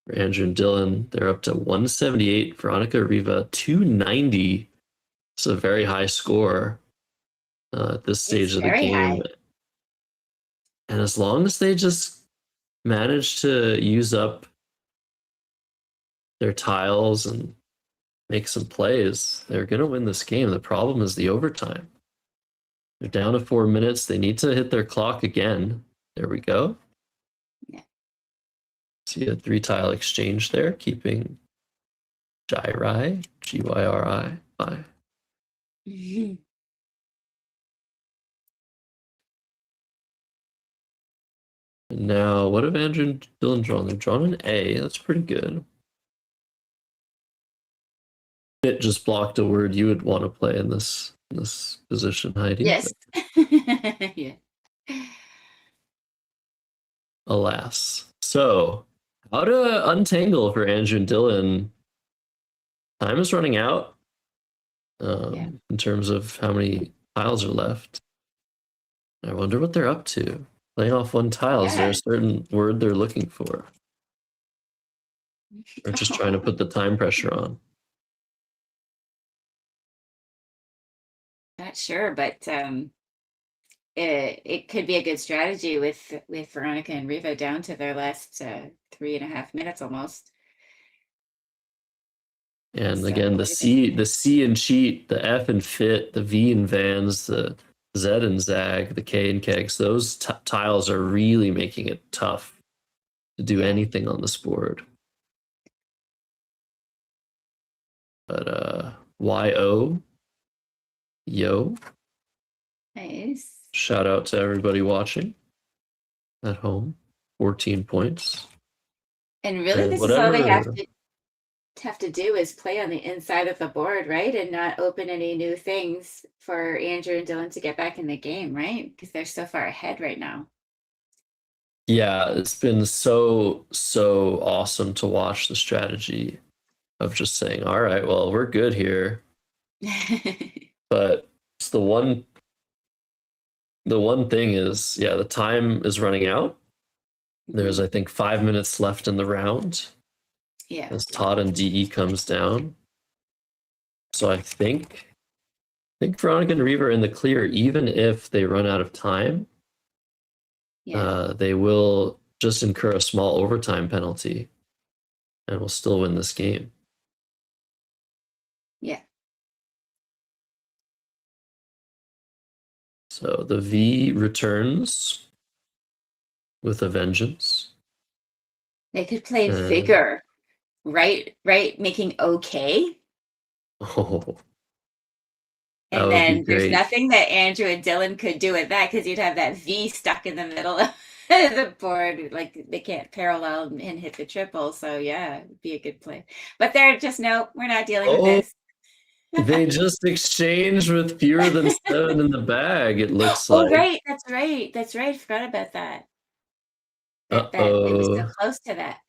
for Andrew and Dylan, they're up to 178. Veronica Riva, 290. It's a very high score at this stage It's of the very game. high. And as long as they just manage to use up their tiles and make some plays, they're going to win this game. The problem is the overtime. They're down to 4 minutes. They need to hit their clock again. There we go. Yeah. See a 3-tile exchange there, keeping Gyri, Gyri, by. Mhm. And now, what have Andrew and Dylan drawn? They've drawn an A. That's pretty good. It just blocked a word you would want to play in this position, Heidi. Yes. Yeah. Alas. So, how to untangle for Andrew and Dylan? Time is running out Yeah. in terms of how many tiles are left. I wonder what they're up to. Playing off one tile, is there Yeah. a certain word they're looking for? Or just trying to put the time pressure on? Not sure, but it could be a good strategy with Veronica and Riva down to their last 3.5 minutes almost. And So, again, what do they the C in cheat, the F in fit, the V in vans, the Z in zag, the K in kegs, those tiles are really making it tough to do Yeah. anything on this board. But YO, yo, Nice. shout out to everybody watching at home. 14 points. And really, And this is all they whatever. have to do is play on the inside of the board, right? And not open any new things for Andrew and Dylan to get back in the game, right? Because they're so far ahead right now. Yeah, it's been so awesome to watch the strategy of just saying, all right, well, we're good here. But it's the one thing is, yeah, the time is running out. There's, I think, 5 minutes left in the round Yeah. as Todd and DE comes down. So I think Veronica and Reaver are in the clear, even if they run out of time. Yeah. they will just incur a small overtime penalty and will still win this game. Yeah. So the V returns with a vengeance. They could play And- vigor, right? Making okay. Oh, that And would be then there's great. nothing that Andrew and Dylan could do with that because you'd have that V stuck in the middle of the board. Like they can't parallel and hit the triple. So yeah, it would be a good play. But they're just, no, we're not dealing with this. They just exchanged with fewer than 7 in the bag, it looks Oh, like. right. That's right. That's right. Forgot about that. That it was so Uh-oh. close to that.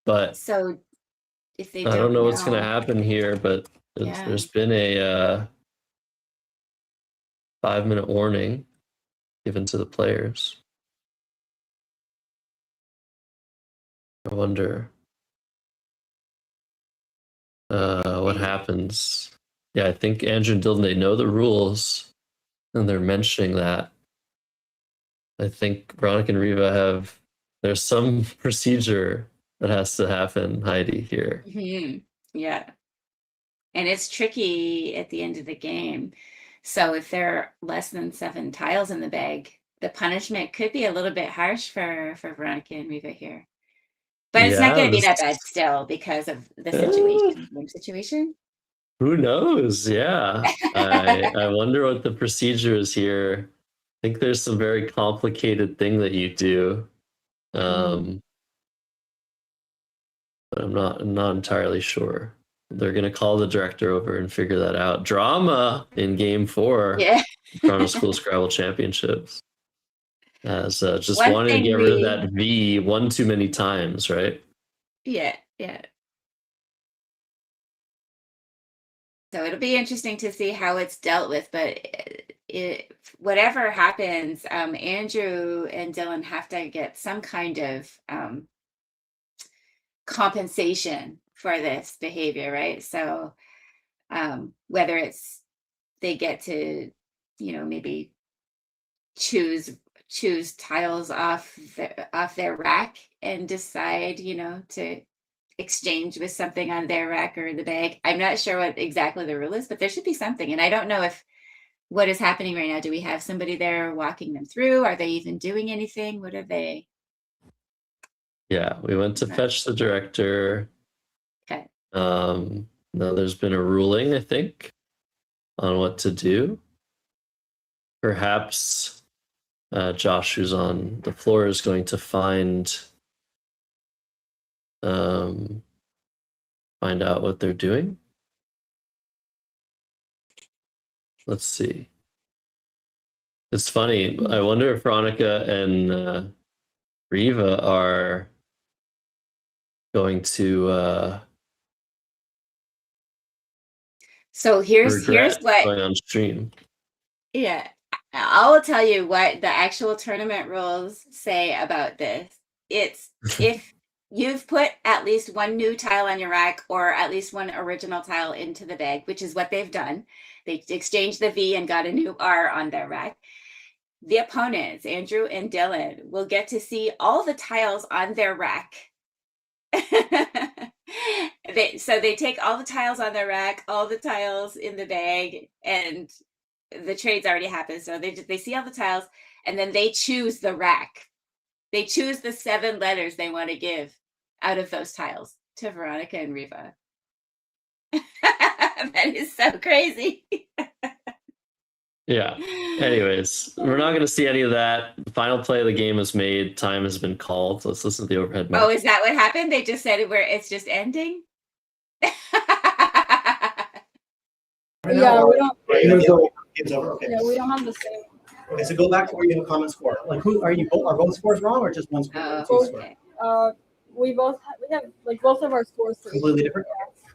But So if they I don't know what's going to happen here, but Yeah. there's been a 5-minute warning given to the players. I wonder what happens. Yeah, I think Andrew and Dylan, they know the rules, and they're mentioning that. I think Veronica and Riva there's some procedure that has to happen, Heidi, here. Yeah. And it's tricky at the end of the game. So if there are less than 7 tiles in the bag, the punishment could be a little bit harsh for Veronica and Riva here. But it's not going to be that bad still because of the situation. Who knows? Yeah. I wonder what the procedure is here. I think there's some very complicated thing that you do. But I'm not entirely sure. They're going to call the director over and figure that out. Drama in game 4. Yeah. Toronto School Scrabble Championships. As just One wanting to thing get rid of that V one too many times, right? Yeah. So it'll be interesting to see how it's dealt with, but whatever happens, Andrew and Dylan have to get some kind of compensation for this behavior, right? So whether it's they get to, maybe choose tiles off their rack and decide, to exchange with something on their rack or the bag. I'm not sure what exactly the rule is, but there should be something. And I don't know what is happening right now. Do we have somebody there walking them through? Are they even doing anything? What are they? Yeah, we went to fetch the director. Okay. Now there's been a ruling, I think, on what to do. Perhaps Josh, who's on the floor, is going to find out what they're doing. Let's see. It's funny. I wonder if Veronica and Riva are going to So here's what going on stream. Yeah, I will tell you what the actual tournament rules say about this. It's if you've put at least one new tile on your rack or at least one original tile into the bag, which is what they've done. They exchanged the V and got a new R on their rack. The opponents, Andrew and Dylan, will get to see all the tiles on their rack. So they take all the tiles on their rack, all the tiles in the bag, and the trades already happened. So they see all the tiles, and then they choose the rack. They choose the 7 letters they want to give out of those tiles to Veronica and Riva. That is so crazy. Yeah. Anyways, we're not going to see any of that. The final play of the game is made. Time has been called. Let's listen to the overhead mic. Oh, is that what happened? They just said it where it's just ending? Yeah, we don't. Game's over. Okay. Yeah, we don't have the same. Okay, so go back to where you have a common score. Like, who are you? Are both scores wrong, or just one score? Oh, Two score? okay. We have like both of our scores. Completely different.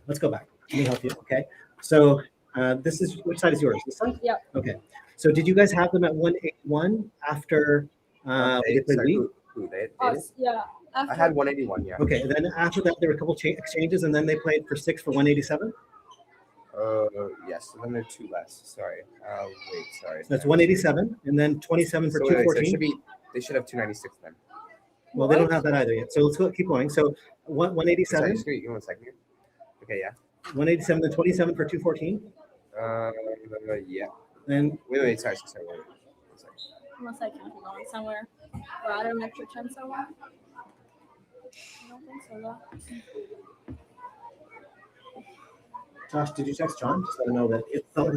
Let's go back. Let me help you. Okay. So this is which side is yours? This side. Yeah. Okay. So did you guys have them at 181 after they played Wii? Who they Us, yeah. I had 181, yeah. Okay. And then after that, there were a couple exchanges, and then they played for 6 for 187. Yes. So then there are 2 less. Sorry. Wait. Sorry. So that's 187, and then 27 for So wait, so it 214. should be. They should have 296 then. Well, they don't have that either yet. So let's keep going. So Sorry, 187, just give me 1 second here. Okay. Yeah. 187, then 27 for 214. Yeah. Then Wait. Sorry. Wait. 1 second. Unless I can be going somewhere. Or add an extra 10 somewhere. I don't think so, though. Josh, did you text John? Just let him know that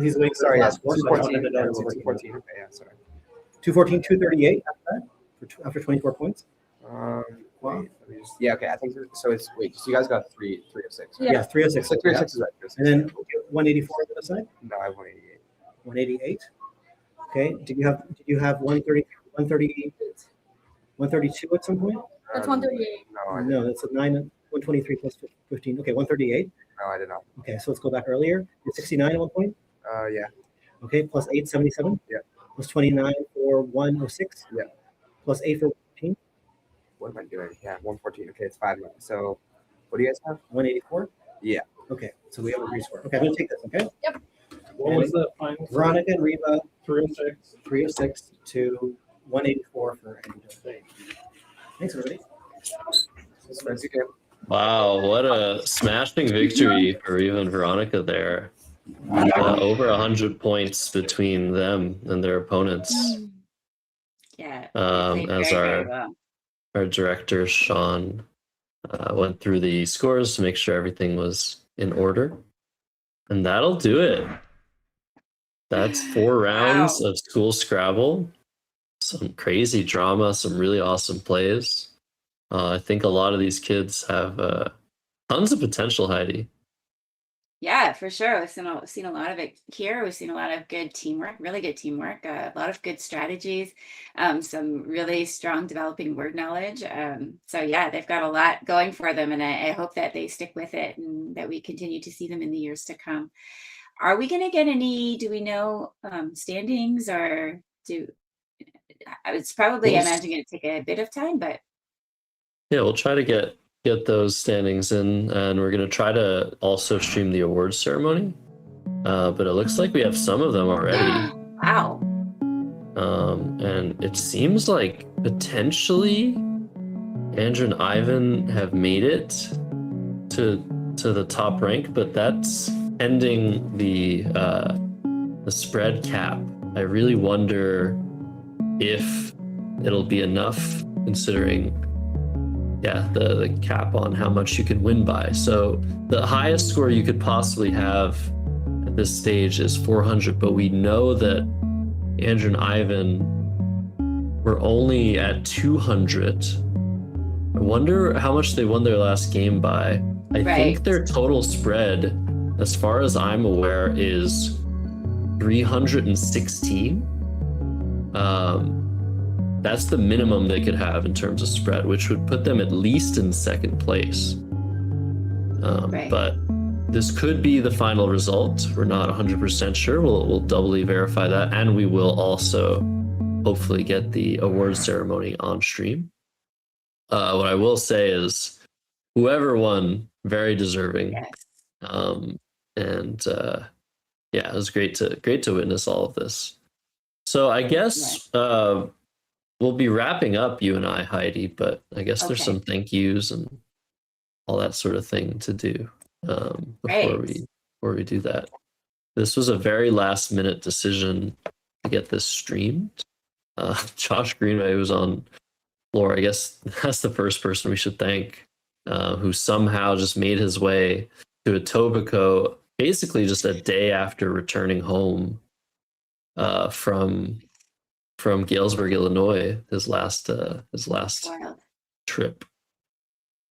he's waiting for Sorry. the Yeah. last score. So I don't 214. have to know Yeah, what we're working on. 214. Okay. Yeah. Sorry. 214, 238 after that, after 24 points. Wait, let me just, yeah, okay. I think so. It's wait. So you guys got 306. Right? Yeah, 306. So 306 is right. 306. And then 184 on the other side. No, I have 188. 188. Okay. Did you have 130, 130, 132 at some point? That's 138. No, I No, that's a 123 plus 15. Okay, 138. No, I did not. Okay, so let's go back earlier. You're 69 at one point. Yeah. Okay, plus 877. Yeah. Plus 29 for 106. Yeah. Plus 8 for 15. What am I doing? Yeah, 114. Okay, it's 5 minutes. So, what do you guys have? 184. Yeah. Okay, so we have a rescore. Okay, I'm gonna take this. Okay. What was the final? Veronica and Reba, 306. 306 to 184 for Andrew. Thanks, everybody. That's okay. Wow, what a smashing victory for Reva and Veronica there. Over 100 points between them and their opponents. Yeah. As very well. our director Sean went through the scores to make sure everything was in order, and that'll do it. That's 4 rounds of School Scrabble. Some crazy drama, some really awesome plays. I think a lot of these kids have tons of potential, Heidi. Yeah, for sure. We've seen a lot of it here. We've seen a lot of good teamwork, really good teamwork, a lot of good strategies, some really strong developing word knowledge. So yeah, they've got a lot going for them, and I hope that they stick with it and that we continue to see them in the years to come. Are we going to get any, do we know standings, or it's probably, I imagine, going to take a bit of time, but. Yeah, we'll try to get those standings in, and we're going to try to also stream the awards ceremony. But it looks like we have some of them already. Wow. And it seems like potentially Andrew and Ivan have made it to the top rank, but that's ending the spread cap. I really wonder if it'll be enough, considering the cap on how much you can win by. So the highest score you could possibly have at this stage is 400, but we know that Andrew and Ivan were only at 200. I wonder how much they won their last game by. I think their total spread, as far as I'm aware, is 316. That's the minimum they could have in terms of spread, which would put them at least in second place. But this could be the final result. We're not 100% sure. We'll doubly verify that, and we will also hopefully get the award ceremony on stream. What I will say is, whoever won, very deserving. Yes. It was great to witness all of this. So I guess we'll be wrapping up, you and I, Heidi, but I guess there's some thank yous and all that sort of thing to do before we do that. This was a very last minute decision to get this streamed. Josh Greenway was on floor. I guess that's the first person we should thank, who somehow just made his way to Etobicoke basically just a day after returning home from Galesburg, Illinois, his last trip,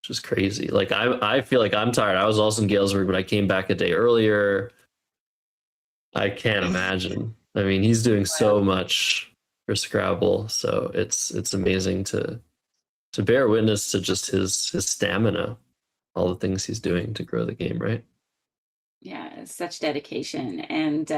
which is crazy. Like I feel like I'm tired. I was also in Galesburg, but I came back a day earlier. I can't imagine. I mean, he's doing so much for Scrabble, so it's amazing to bear witness to just his stamina, all the things he's doing to grow the game, right? Yeah, such dedication. And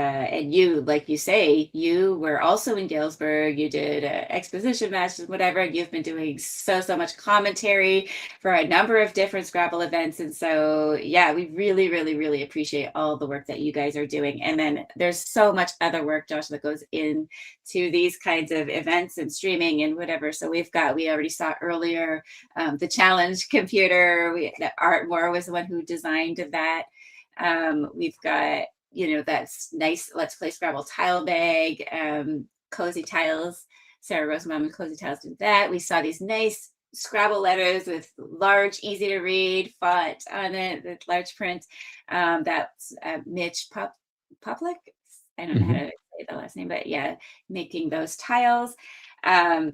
you, like you say, you were also in Galesburg. You did exposition matches, whatever. You've been doing so much commentary for a number of different Scrabble events. And so, yeah, we really, really, really appreciate all the work that you guys are doing. And then there's so much other work, Josh, that goes into these kinds of events and streaming and whatever. So we already saw earlier the challenge computer. Art Moore was the one who designed that. We've got, that's nice Let's Play Scrabble tile bag, cozy tiles. Sarah Rosenbaum and Cozy Tiles did that. We saw these nice Scrabble letters with large, easy to read font on it, with large print. That's Mitch Poplik. I don't know how to say the last name, but yeah, making those tiles.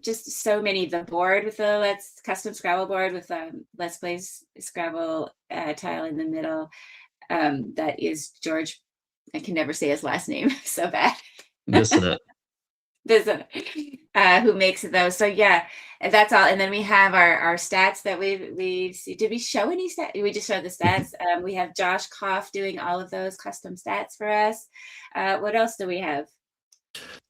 Just so many. The board with the custom Scrabble board with Let's Play Scrabble tile in the middle. That is George. I can never say his last name. So bad. Bissonette. Who makes those. So yeah, that's all. And then we have our stats that we did we show any stats? We just showed the stats. We have Josh Koff doing all of those custom stats for us. What else do we have?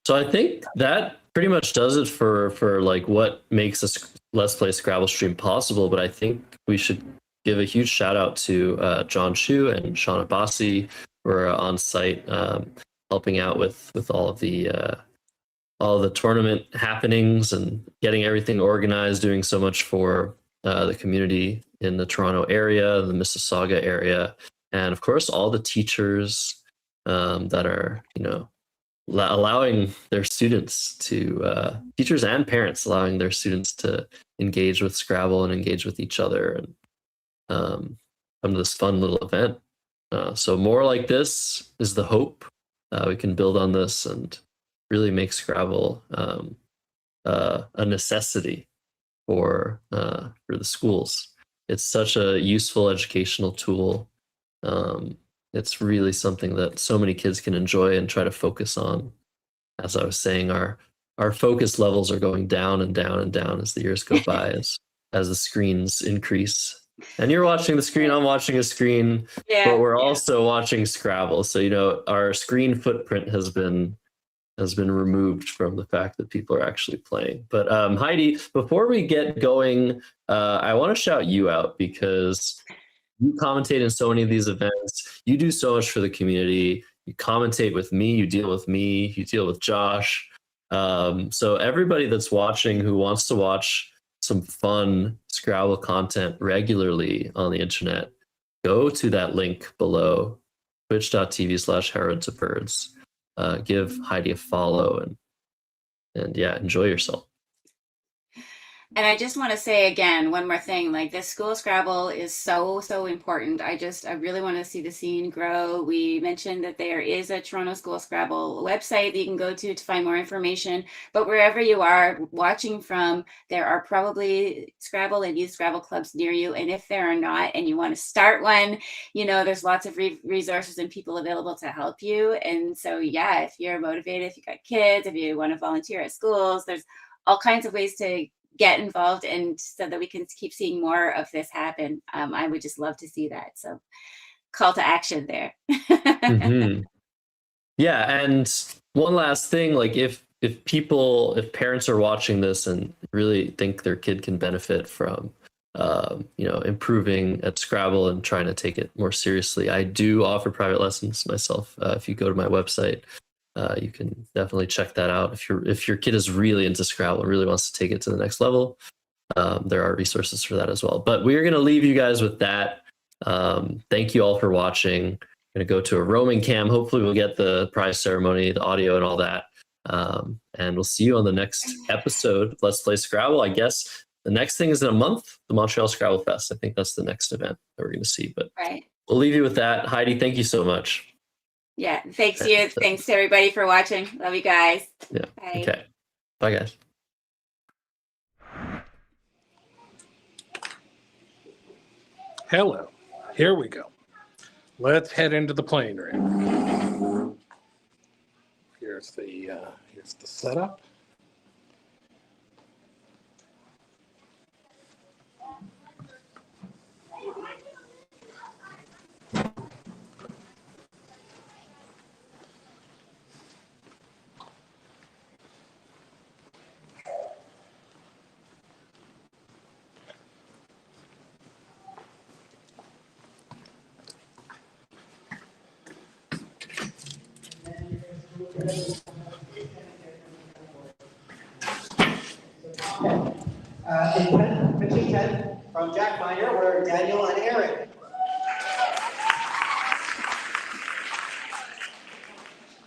So I think that pretty much does it for like what makes a Let's Play Scrabble stream possible. But I think we should give a huge shout out to John Chu and Shauna Bossi, who are on site helping out with all of the tournament happenings and getting everything organized, doing so much for the community in the Toronto area, the Mississauga area, and of course all the teachers that are allowing their students to teachers and parents allowing their students to engage with Scrabble and engage with each other and come to this fun little event. So more like this is the hope. We can build on this and really make Scrabble a necessity for the schools. It's such a useful educational tool. It's really something that so many kids can enjoy and try to focus on. As I was saying, our focus levels are going down and down and down as the years go by, as the screens increase. And you're watching the screen, I'm watching a screen, but we're also watching Scrabble. So, our screen footprint has been removed from the fact that people are actually playing. But Heidi, before we get going, I want to shout you out because you commentate in so many of these events. You do so much for the community. You commentate with me, you deal with me, you deal with Josh. So everybody that's watching who wants to watch some fun Scrabble content regularly on the internet, go to that link below, twitch.tv/heralds-of-birds. Give Heidi a follow and yeah, enjoy yourself. And I just want to say again, one more thing, like this School Scrabble is so important. I really want to see the scene grow. We mentioned that there is a Toronto School Scrabble website that you can go to find more information, but wherever you are watching from, there are probably Scrabble and youth Scrabble clubs near you. And if there are not, and you want to start one, there's lots of resources and people available to help you. And so, yeah, if you're motivated, if you got kids, if you want to volunteer at schools, there's all kinds of ways to get involved and so that we can keep seeing more of this happen. I would just love to see that. So call to action there. Mm-hmm. Yeah. And one last thing, like if parents are watching this and really think their kid can benefit from, improving at Scrabble and trying to take it more seriously, I do offer private lessons myself. If you go to my website, you can definitely check that out. If your kid is really into Scrabble and really wants to take it to the next level, there are resources for that as well. But we're going to leave you guys with that. Thank you all for watching. I'm going to go to a roaming cam. Hopefully we'll get the prize ceremony, the audio and all that. And we'll see you on the next episode of Let's Play Scrabble. I guess the next thing is in a month, the Montreal Scrabble Fest. I think that's the next event that we're going to see. But we'll leave you with that. Heidi, thank you so much. Yeah, thanks you. Thanks to everybody for watching. Love you guys. Yeah. Bye. Okay. Bye, guys. Hello. Here we go. Let's head into the playing room. Here's the setup. Pitching 10 from Jack Miner were Daniel and Aaron.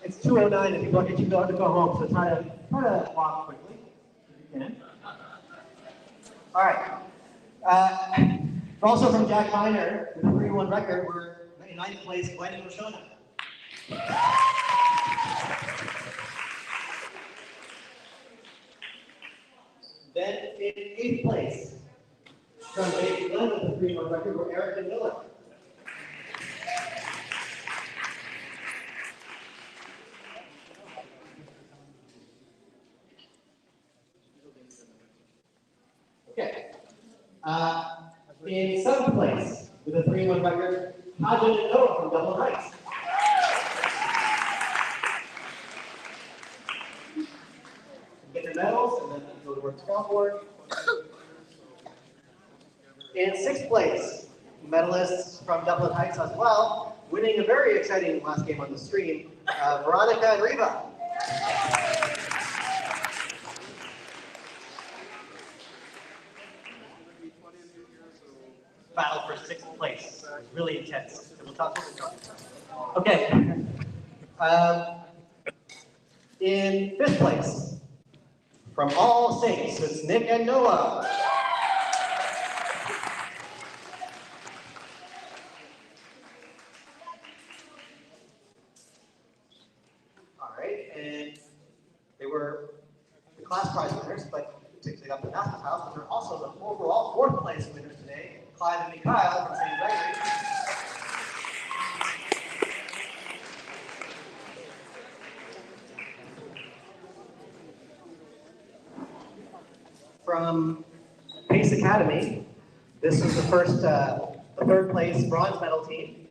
It's 2:09 if you go to go home, so try to walk quickly if you can. All right. Also from Jack Miner, with a 3-1 record, we're in 9th place, Glenn and Roshona. Then in 8th place, from Baby Glenn with a 3-1 record, were Eric and Miller. Okay. In 7th place, with a 3-1 record, Hodgin and Noah from Dublin Heights. Get your medals, and then go to work scoreboard. In 6th place, medalists from Dublin Heights as well, winning a very exciting last game on the stream, Veronica and Reba. Battle for 6th place. Really intense. We'll talk about it. Okay. In 5th place, from All Saints, it's Nick and Noah. All right, and they were the class prize winners, but they got the national titles, but they're also the overall 4th place winners today, Clive and Mikhail from St. Gregory. From Pace Academy, this is the 3rd place bronze medal team.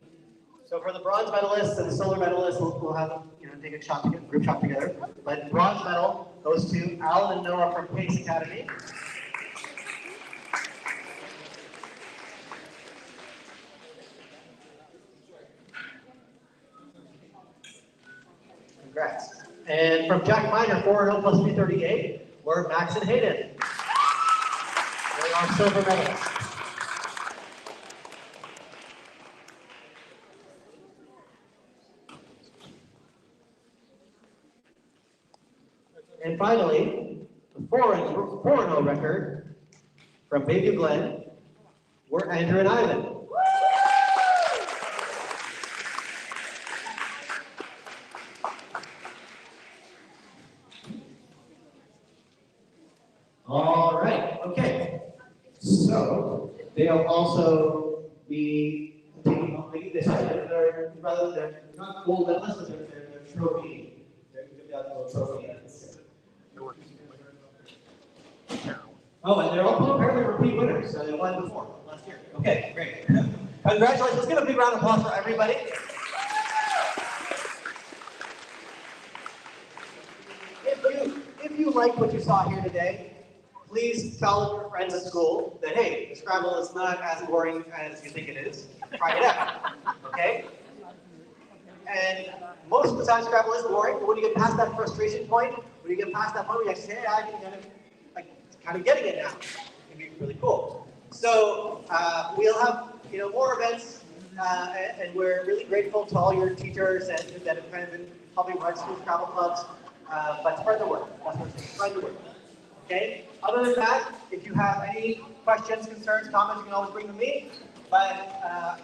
So for the bronze medalists and the silver medalists, we'll have them, take a shot together, group shot together. But bronze medal goes to Alan and Noah from Pace Academy. Congrats. And from Jack Miner, 4-0 plus 338, were Max and Hayden. They are silver medalists. And finally, the 4-0 record from Bayview Glen were Andrew and Ivan. All right, okay. So they'll also be taking home this year. They're not gold medalists, but they're trophy. They're giving out the little trophy. Oh, and they're all apparently repeat winners, so they won before last year. Okay, great. Congratulations. Let's give a big round of applause for everybody. If you like what you saw here today, please tell your friends at school that, hey, Scrabble is not as boring as you think it is. Try it out, okay? And most of the time, Scrabble is boring, but when you get past that frustration point, when you get past that point where you actually say, hey, I can kind of getting it now, it can be really cool. So we'll have more events, and we're really grateful to all your teachers that have kind of been helping run school Scrabble clubs. But spread the word. That's what we're saying. Spread the word. Okay? Other than that, if you have any questions, concerns, comments, you can always bring them to me. But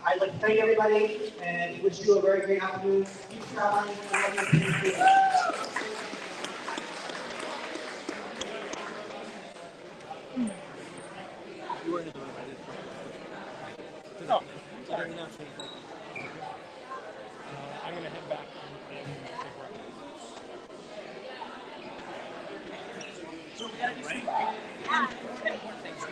I'd like to thank everybody and wish you a very great afternoon. Keep traveling. No. I'm going to head back. So we got to do some important things.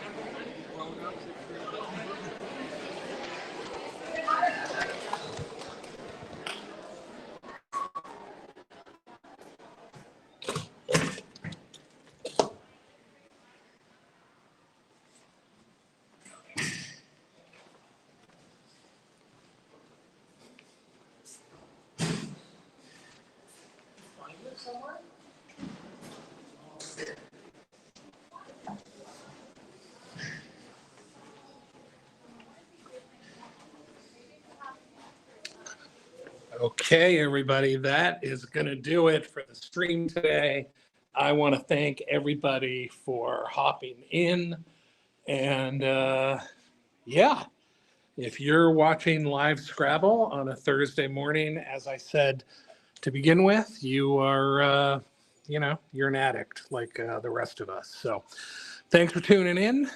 Okay, everybody, that is going to do it for the stream today. I want to thank everybody for hopping in. And yeah, if you're watching live Scrabble on a Thursday morning, as I said to begin with, you are, you're an addict like the rest of us. So thanks for tuning in.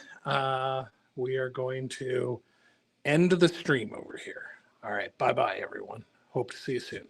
We are going to end the stream over here. All right, bye-bye, everyone. Hope to see you soon.